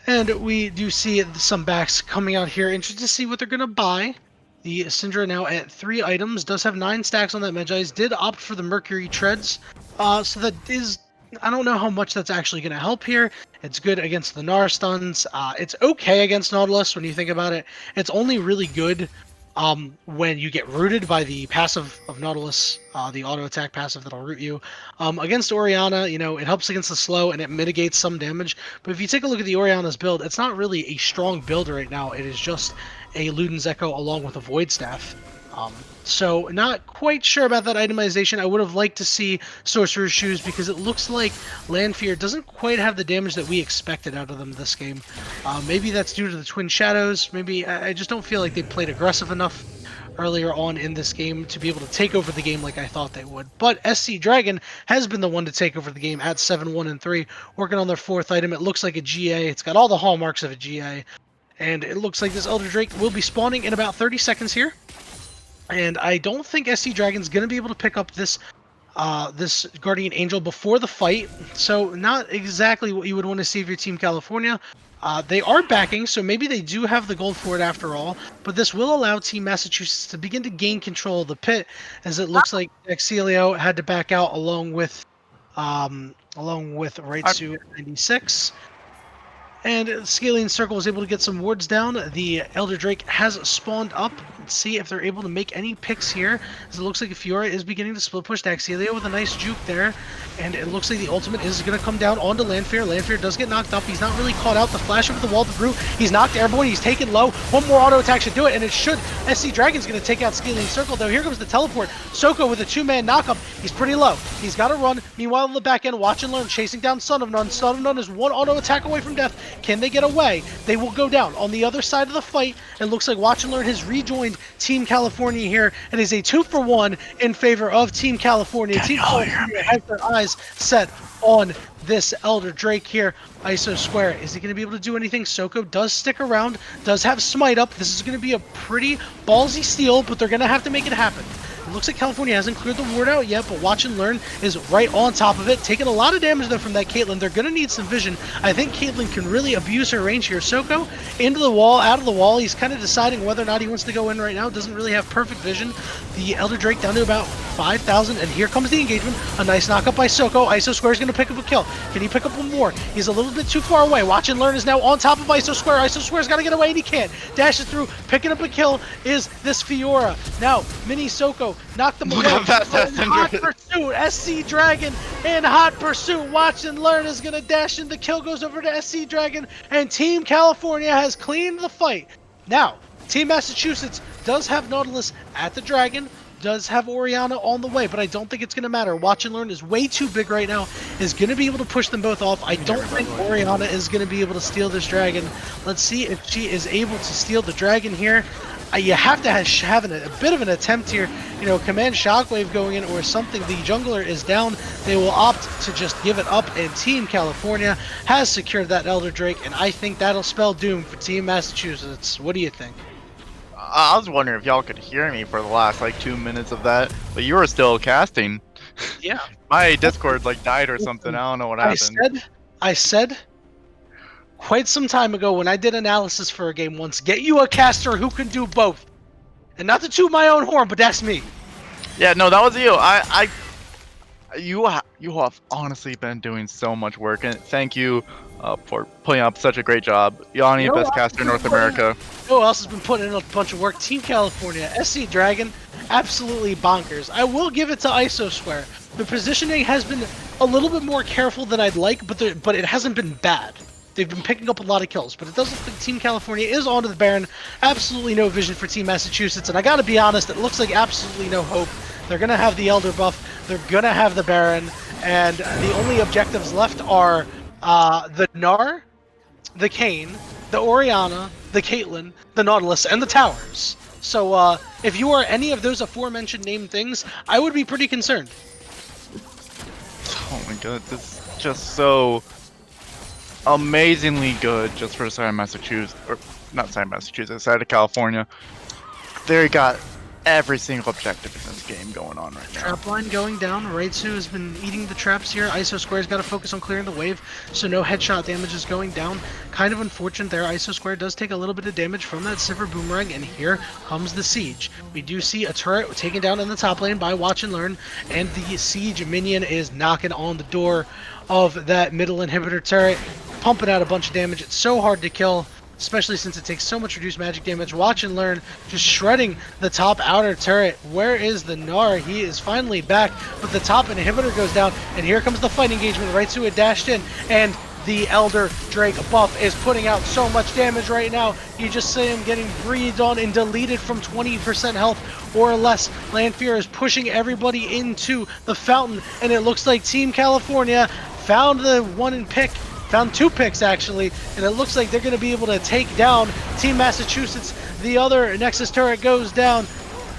And we do see some backs coming out here. Interested to see what they're going to buy. The Syndra now at 3 items, does have 9 stacks on that Medjai's, did opt for the Mercury Treads, so that is, I don't know how much that's actually going to help here. It's good against the Gnar stuns, it's okay against Nautilus when you think about it. It's only really good when you get rooted by the passive of Nautilus, the auto attack passive that'll root you. Against Orianna, you know, it helps against the slow and it mitigates some damage, but if you take a look at the Orianna's build, it's not really a strong build right now. It is just a Luden's Echo along with a Void Staff. So not quite sure about that itemization. I would have liked to see Sorcerer's Shoes because it looks like Landfear doesn't quite have the damage that we expected out of them this game. Maybe that's due to the Twin Shadows. Maybe I just don't feel like they played aggressive enough earlier on in this game to be able to take over the game like I thought they would. But SC Dragon has been the one to take over the game at 7-1-3, working on their 4th item. It looks like a GA. It's got all the hallmarks of a GA. And it looks like this Elder Drake will be spawning in about 30 seconds here. And I don't think SC Dragon's going to be able to pick up this this Guardian Angel before the fight. So not exactly what you would want to see if your Team California. They are backing, so maybe they do have the gold for it after all. But this will allow Team Massachusetts to begin to gain control of the pit, as it looks like Exilio had to back out along with Raitsu at 96. And Scaling Circle was able to get some wards down. The Elder Drake has spawned up. Let's see if they're able to make any picks here. As it looks like Fiora is beginning to split push Daxilio with a nice juke there. And it looks like the ultimate is going to come down onto Lanfear. Lanfear does get knocked up. He's not really caught out. The flash over the wall through. He's knocked airborne. He's taken low. One more auto attack should do it. And it should. SC Dragon's going to take out Scaling Circle, though. Here comes the teleport. Soko with a 2-man knockup. He's pretty low. He's got to run. Meanwhile, in the back end, Watch and Learn chasing down Son of None. Son of None is one auto attack away from death. Can they get away? They will go down. On the other side of the fight, it looks like Watch and Learn has rejoined Team California here, and is a 2-for-1 in favor of Team California. Team California has their eyes set on this Elder Drake here. ISO Square, is he going to be able to do anything? Soko does stick around, does have Smite up. This is going to be a pretty ballsy steal, but they're going to have to make it happen. It looks like California hasn't cleared the ward out yet, but Watch and Learn is right on top of it, taking a lot of damage though from that Caitlyn. They're going to need some vision. I think Caitlyn can really abuse her range here. Soko into the wall, out of the wall. He's kind of deciding whether or not he wants to go in right now. Doesn't really have perfect vision. The Elder Drake down to about 5,000, and here comes the engagement. A nice knockup by Soko. ISO Square is going to pick up a kill. Can he pick up one more? He's a little bit too far away. Watch and Learn is now on top of ISO Square. ISO Square's got to get away, and he can't. Dashes through, picking up a kill is this Fiora. Now, Mini Soko knocked them away. Hot pursuit, SC Dragon in hot pursuit. Watch and Learn is going to dash in. The kill goes over to SC Dragon, and Team California has cleaned the fight. Now, Team Massachusetts does have Nautilus at the Dragon, does have Oriana on the way, but I don't think it's going to matter. Watch and Learn is way too big right now, is going to be able to push them both off. I don't think Oriana is going to be able to steal this Dragon. Let's see if she is able to steal the Dragon here. You have to have a bit of an attempt here. You know, command Shockwave going in or something. The jungler is down. They will opt to just give it up, and Team California has secured that Elder Drake, and I think that'll spell doom for Team Massachusetts. What do you think? I was wondering if y'all could hear me for the last like 2 minutes of that, but you were still casting. Yeah. My Discord like died or something. I don't know what happened. I said quite some time ago when I did analysis for a game once, get you a caster who can do both. And not to toot my own horn, but that's me. Yeah, no, that was you. You have honestly been doing so much work, and thank you for putting up such a great job. Yanni, best caster in North America. Who else has been putting in a bunch of work? Team California, SC Dragon, absolutely bonkers. I will give it to ISO Square. The positioning has been a little bit more careful than I'd like, but it hasn't been bad. They've been picking up a lot of kills, but it does look like Team California is onto the Baron. Absolutely no vision for Team Massachusetts, and I gotta be honest, it looks like absolutely no hope. They're gonna have the Elder buff, they're gonna have the Baron, and the only objectives left are the Gnar, the Kayn, the Oriana, the Caitlyn, the Nautilus, and the Towers. So if you are any of those aforementioned named things, I would be pretty concerned. Oh my god, this is just so amazingly good just for the side of Massachusetts, or not side of Massachusetts, side of California. They got every single objective in this game going on right now. Trap line going down. Raitsu has been eating the traps here. ISO Square's got to focus on clearing the wave, so no headshot damage is going down. Kind of unfortunate there. ISO Square does take a little bit of damage from that Sivir Boomerang, and here comes the Siege. We do see a turret taken down in the top lane by Watch and Learn, and the Siege minion is knocking on the door of that middle inhibitor turret, pumping out a bunch of damage. It's so hard to kill, especially since it takes so much reduced magic damage. Watch and Learn just shredding the top outer turret. Where is the Gnar? He is finally back, but the top inhibitor goes down, and here comes the fight engagement. Raitsu had dashed in, and the Elder Drake buff is putting out so much damage right now. You just see him getting breathed on and deleted from 20% health or less. Lanfear is pushing everybody into the fountain, and it looks like Team California found the one in pick. Found 2 picks actually, and it looks like they're going to be able to take down Team Massachusetts. The other Nexus turret goes down.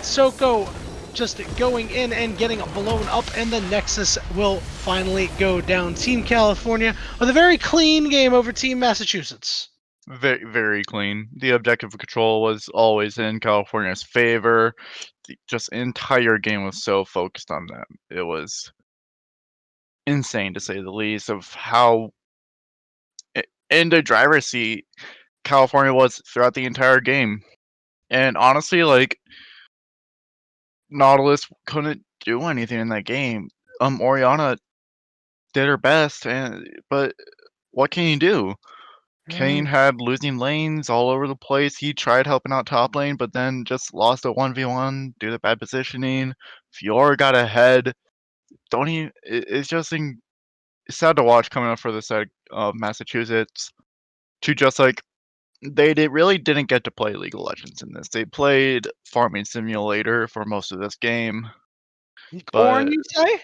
Soko just going in and getting blown up, and the Nexus will finally go down. Team California with a very clean game over Team Massachusetts. Very, very clean. The objective control was always in California's favor. The just entire game was so focused on them. It was insane to say the least of how in the driver's seat California was throughout the entire game. And honestly, like Nautilus couldn't do anything in that game. Oriana did her best, but what can you do? Kane had losing lanes all over the place. He tried helping out top lane, but then just lost a 1v1 due to bad positioning. Fiora got ahead. Don't even, it's just it's sad to watch coming up for the side of Massachusetts to just like really didn't get to play League of Legends in this. They played Farming Simulator for most of this game. Corn, But you say?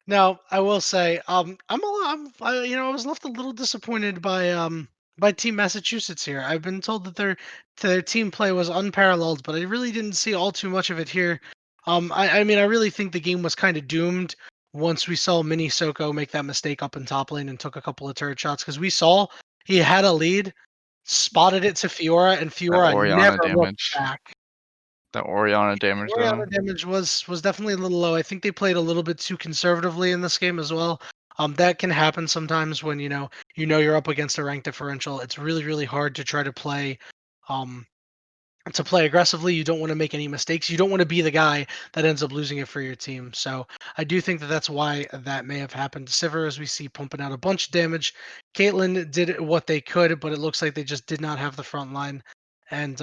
Now, I will say, I was left a little disappointed by Team Massachusetts here. I've been told that their team play was unparalleled, but I really didn't see all too much of it here. I mean, I really think the game was kind of doomed once we saw Mini Soko make that mistake up in top lane and took a couple of turret shots because we saw he had a lead, spotted it to Fiora, and that Fiora Oriana never looked damage. back. That Oriana damage though. Oriana damage was definitely a little low. I think they played a little bit too conservatively in this game as well. That can happen sometimes when you're up against a rank differential. It's really hard to try um to play aggressively. You don't want to make any mistakes. You don't want to be the guy that ends up losing it for your team. So I do think that that's why that may have happened. Sivir, as we see, pumping out a bunch of damage. Caitlyn did what they could, but it looks like they just did not have the front line. And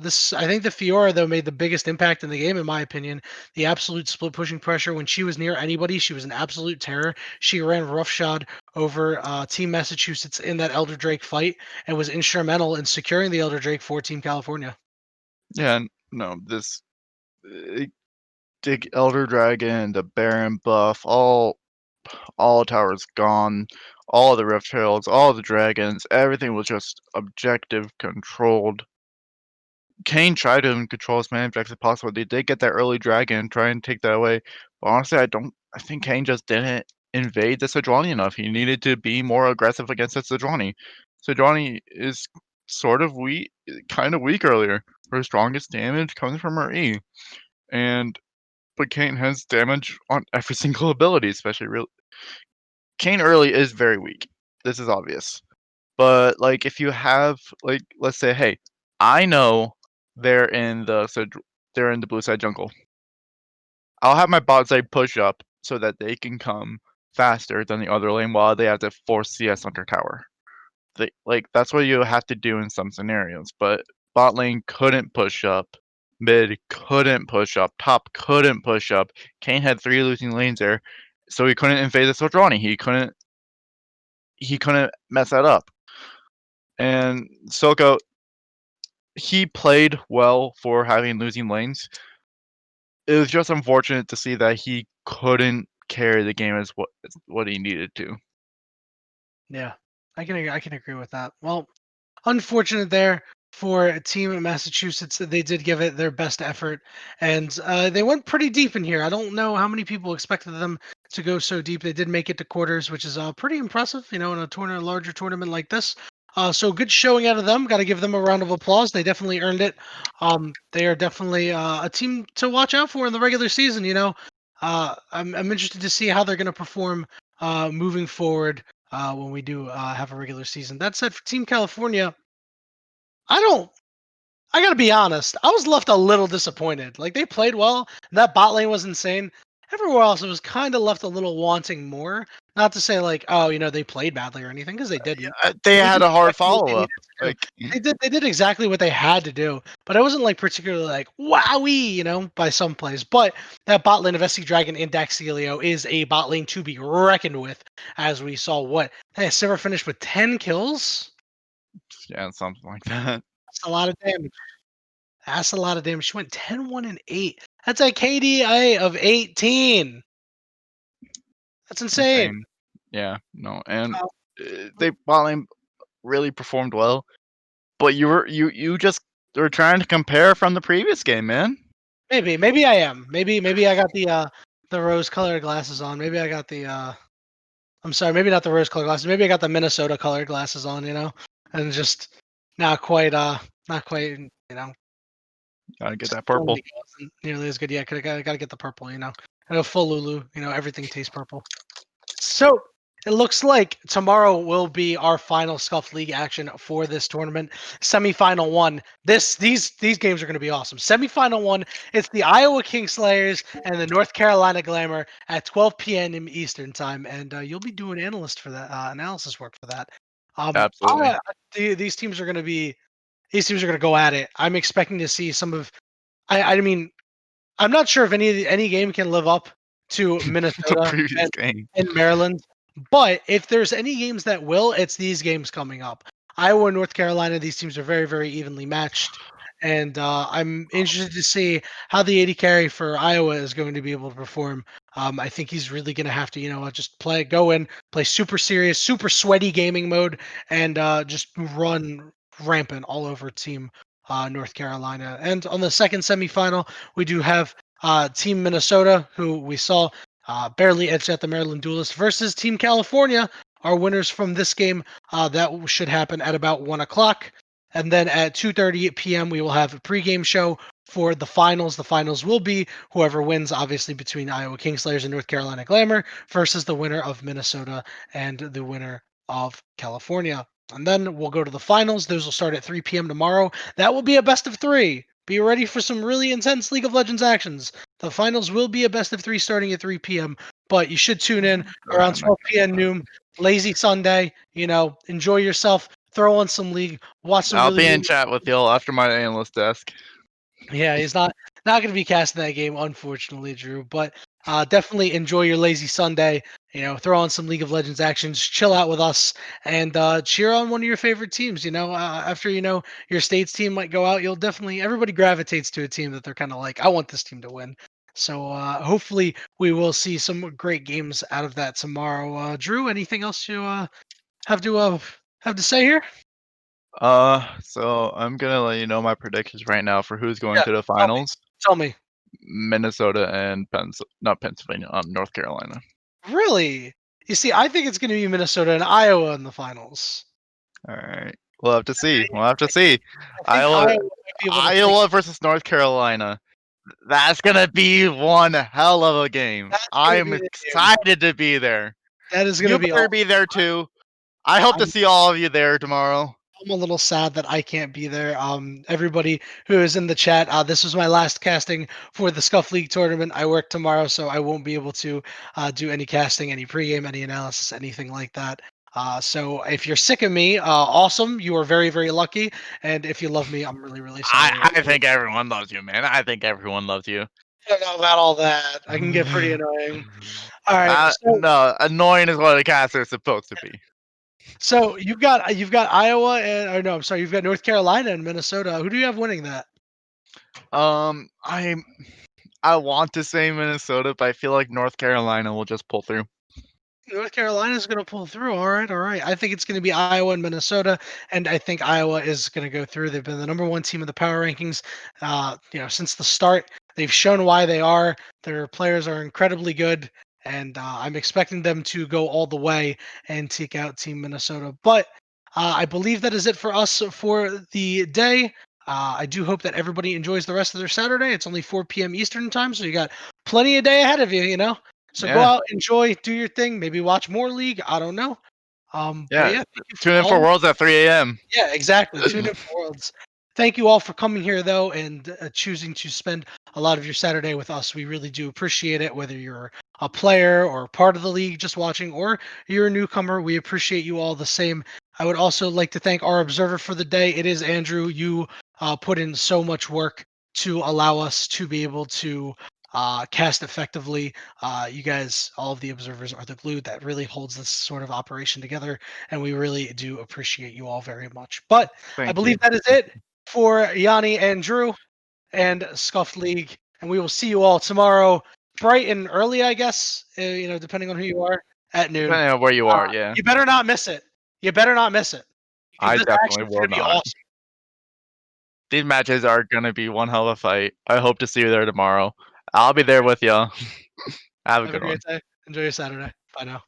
this I think the Fiora though made the biggest impact in the game, in my opinion. The absolute split pushing pressure when she was near anybody, she was an absolute terror. She ran roughshod over Team Massachusetts in that Elder Drake fight and was instrumental in securing the Elder Drake for Team California. Yeah, no, this Dig Elder Dragon, the Baron buff, all towers gone, all the Rift Heralds, all the dragons, everything was just objective controlled. Kane tried to control as many objectives as possible. They did get that early dragon, try and take that away. But honestly, I think Kane just didn't invade the Sejuani enough. He needed to be more aggressive against the Sejuani. Sejuani is sort of weak, kind of weak earlier. Her strongest damage comes from her E. But Kane has damage on every single ability, especially real. Kane early is very weak. This is obvious. But like if you have like let's say, hey, I know they're in the blue side jungle. I'll have my bot side push up so that they can come faster than the other lane while they have to force CS on their tower. That's what you have to do in some scenarios. But bot lane couldn't push up, mid couldn't push up, top couldn't push up. Kane had 3 losing lanes there, so he couldn't invade the Soldrani. He couldn't mess that up. And Soko, he played well for having losing lanes. It was just unfortunate to see that he couldn't carry the game as what he needed to. Yeah, I can agree with that. Well, unfortunate there for a team in Massachusetts. They did give it their best effort, and they went pretty deep in here. I don't know how many people expected them to go so deep. They did make it to quarters, which is pretty impressive, in a larger tournament like this. So good showing out of them. Got to give them a round of applause. They definitely earned it. They are definitely a team to watch out for in the regular season. I'm interested to see how they're going to perform moving forward when we do have a regular season. That said, for Team California, I gotta be honest, I was left a little disappointed. Like, they played well, and that bot lane was insane. Everywhere else, it was kind of left a little wanting more. Not to say like, oh, they played badly or anything, because they didn't. They They had did a hard exactly what they follow up. needed to do. They did exactly what they had to do, but I wasn't like particularly like wowee, by some plays. But that bot lane of SC Dragon and Daxilio is a bot lane to be reckoned with, as we saw. What Sivir finished with 10 kills. Yeah, something like that. That's a lot of damage. That's a lot of damage. She went 10-1-8. That's a KDA of 18. That's insane. Insane. Yeah, no, and Uh, they bot lane really performed well. But you just were trying to compare from the previous game, man. maybe I am. Maybe I got the rose-colored glasses on. Maybe I got the I'm sorry, maybe not the rose-colored glasses. Maybe I got the Minnesota-colored glasses on, and just not quite, Gotta get that Tourney purple. wasn't nearly as good. Yeah, gotta get the purple. I know full Lulu. Everything tastes purple. So it looks like tomorrow will be our final Scuffed League action for this tournament. Semifinal one. These games are going to be awesome. Semifinal one. It's the Iowa Kingslayers and the North Carolina Glamour at 12 p.m. Eastern time, and you'll be doing analysis work for that. Absolutely. These teams are going to be. These teams are going to go at it. I'm expecting to see some of. I mean, I'm not sure if any game can live up to The Minnesota previous game. and Maryland, but if there's any games that will, it's these games coming up. Iowa and North Carolina, these teams are very, very evenly matched, and I'm interested to see how the 80 carry for Iowa is going to be able to perform. I think he's really going to have to, just go in, play super serious, super sweaty gaming mode, and just run rampant all over Team North Carolina. And on the second semifinal, we do have Team Minnesota, who we saw barely edged out the Maryland Duelists, versus Team California, our winners from this game. That should happen at about 1 o'clock. And then at 2:30 p.m., we will have a pregame show for the finals. The finals will be whoever wins, obviously, between Iowa Kingslayers and North Carolina Glamour versus the winner of Minnesota and the winner of California. And then we'll go to the finals. Those will start at 3 p.m. tomorrow. That will be a best of three. Be ready for some really intense League of Legends actions. The finals will be a best of three starting at 3 p.m., but you should tune in around 12 p.m. noon. Lazy Sunday, enjoy yourself, throw on some League, watch some I'll really, be in really. chat with y'all after my analyst desk. Yeah, he's not going to be casting that game, unfortunately, Drew. But definitely enjoy your lazy Sunday. Throw on some League of Legends actions, chill out with us, and cheer on one of your favorite teams. After your state's team might go out, you'll definitely everybody gravitates to a team that they're kind of like, I want this team to win. So hopefully we will see some great games out of that tomorrow. Drew, anything else you have to say here? So I'm gonna let you know my predictions right now for who's going Yeah, to the tell me. finals. Tell me. Minnesota and not Pennsylvania, North Carolina. Really? You see, I think it's going to be Minnesota and Iowa in the finals. All right. We'll have to see. We'll have to see. I think Iowa, Iowa might be able to take. Iowa versus North Carolina. That's gonna be one hell of a game. That's going to I'm be the game. excited to be there. That is going to You be better all. be there too. I hope to I'm, see all of you there tomorrow. I'm a little sad that I can't be there. Everybody who is in the chat, this was my last casting for the Scuff League tournament. I work tomorrow, so I won't be able to do any casting, any pregame, any analysis, anything like that. So if you're sick of me, awesome. You are very, very lucky. And if you love me, I'm really, really sorry. I think everyone loves you, man. I think everyone loves you. I don't know about all that. I can get pretty annoying. All right. So No, annoying is what a caster is supposed to be. So you've got Iowa and or no, I'm sorry, you've got North Carolina and Minnesota. Who do you have winning that? I want to say Minnesota, but I feel like North Carolina will just pull through. North Carolina's going to pull through. All right, all right. I think it's going to be Iowa and Minnesota, and I think Iowa is going to go through. They've been the number one team in the power rankings, since the start. They've shown why they are. Their players are incredibly good, and I'm expecting them to go all the way and take out Team Minnesota. But I believe that is it for us for the day. I do hope that everybody enjoys the rest of their Saturday. It's only 4 p.m. Eastern time, so you got plenty of day ahead of you. So go Yeah. out, enjoy, do your thing. Maybe watch more league. I don't know. But yeah, thank you Tune in for all. Worlds at 3 a.m. Yeah, exactly. Tune in for Worlds. Thank you all for coming here though and choosing to spend a lot of your Saturday with us. We really do appreciate it. Whether you're a player or part of the league just watching, or you're a newcomer, we appreciate you all the same. I would also like to thank our observer for the day. It is Andrew. You put in so much work to allow us to be able to cast effectively. You guys, all of the observers, are the glue that really holds this sort of operation together, and we really do appreciate you all very much. But I Thank you. believe that is it for Yanni and Drew and Scuffed League, and we will see you all tomorrow, bright and early, I guess. Depending on who you are, at noon. Depending on where you are, yeah. You better not miss it. You better not miss it. I Because this definitely action's will gonna be not. awesome. These matches are gonna be one hell of a fight. I hope to see you there tomorrow. I'll be there with you. Have a Have a good one. great day. Enjoy your Saturday. Bye now.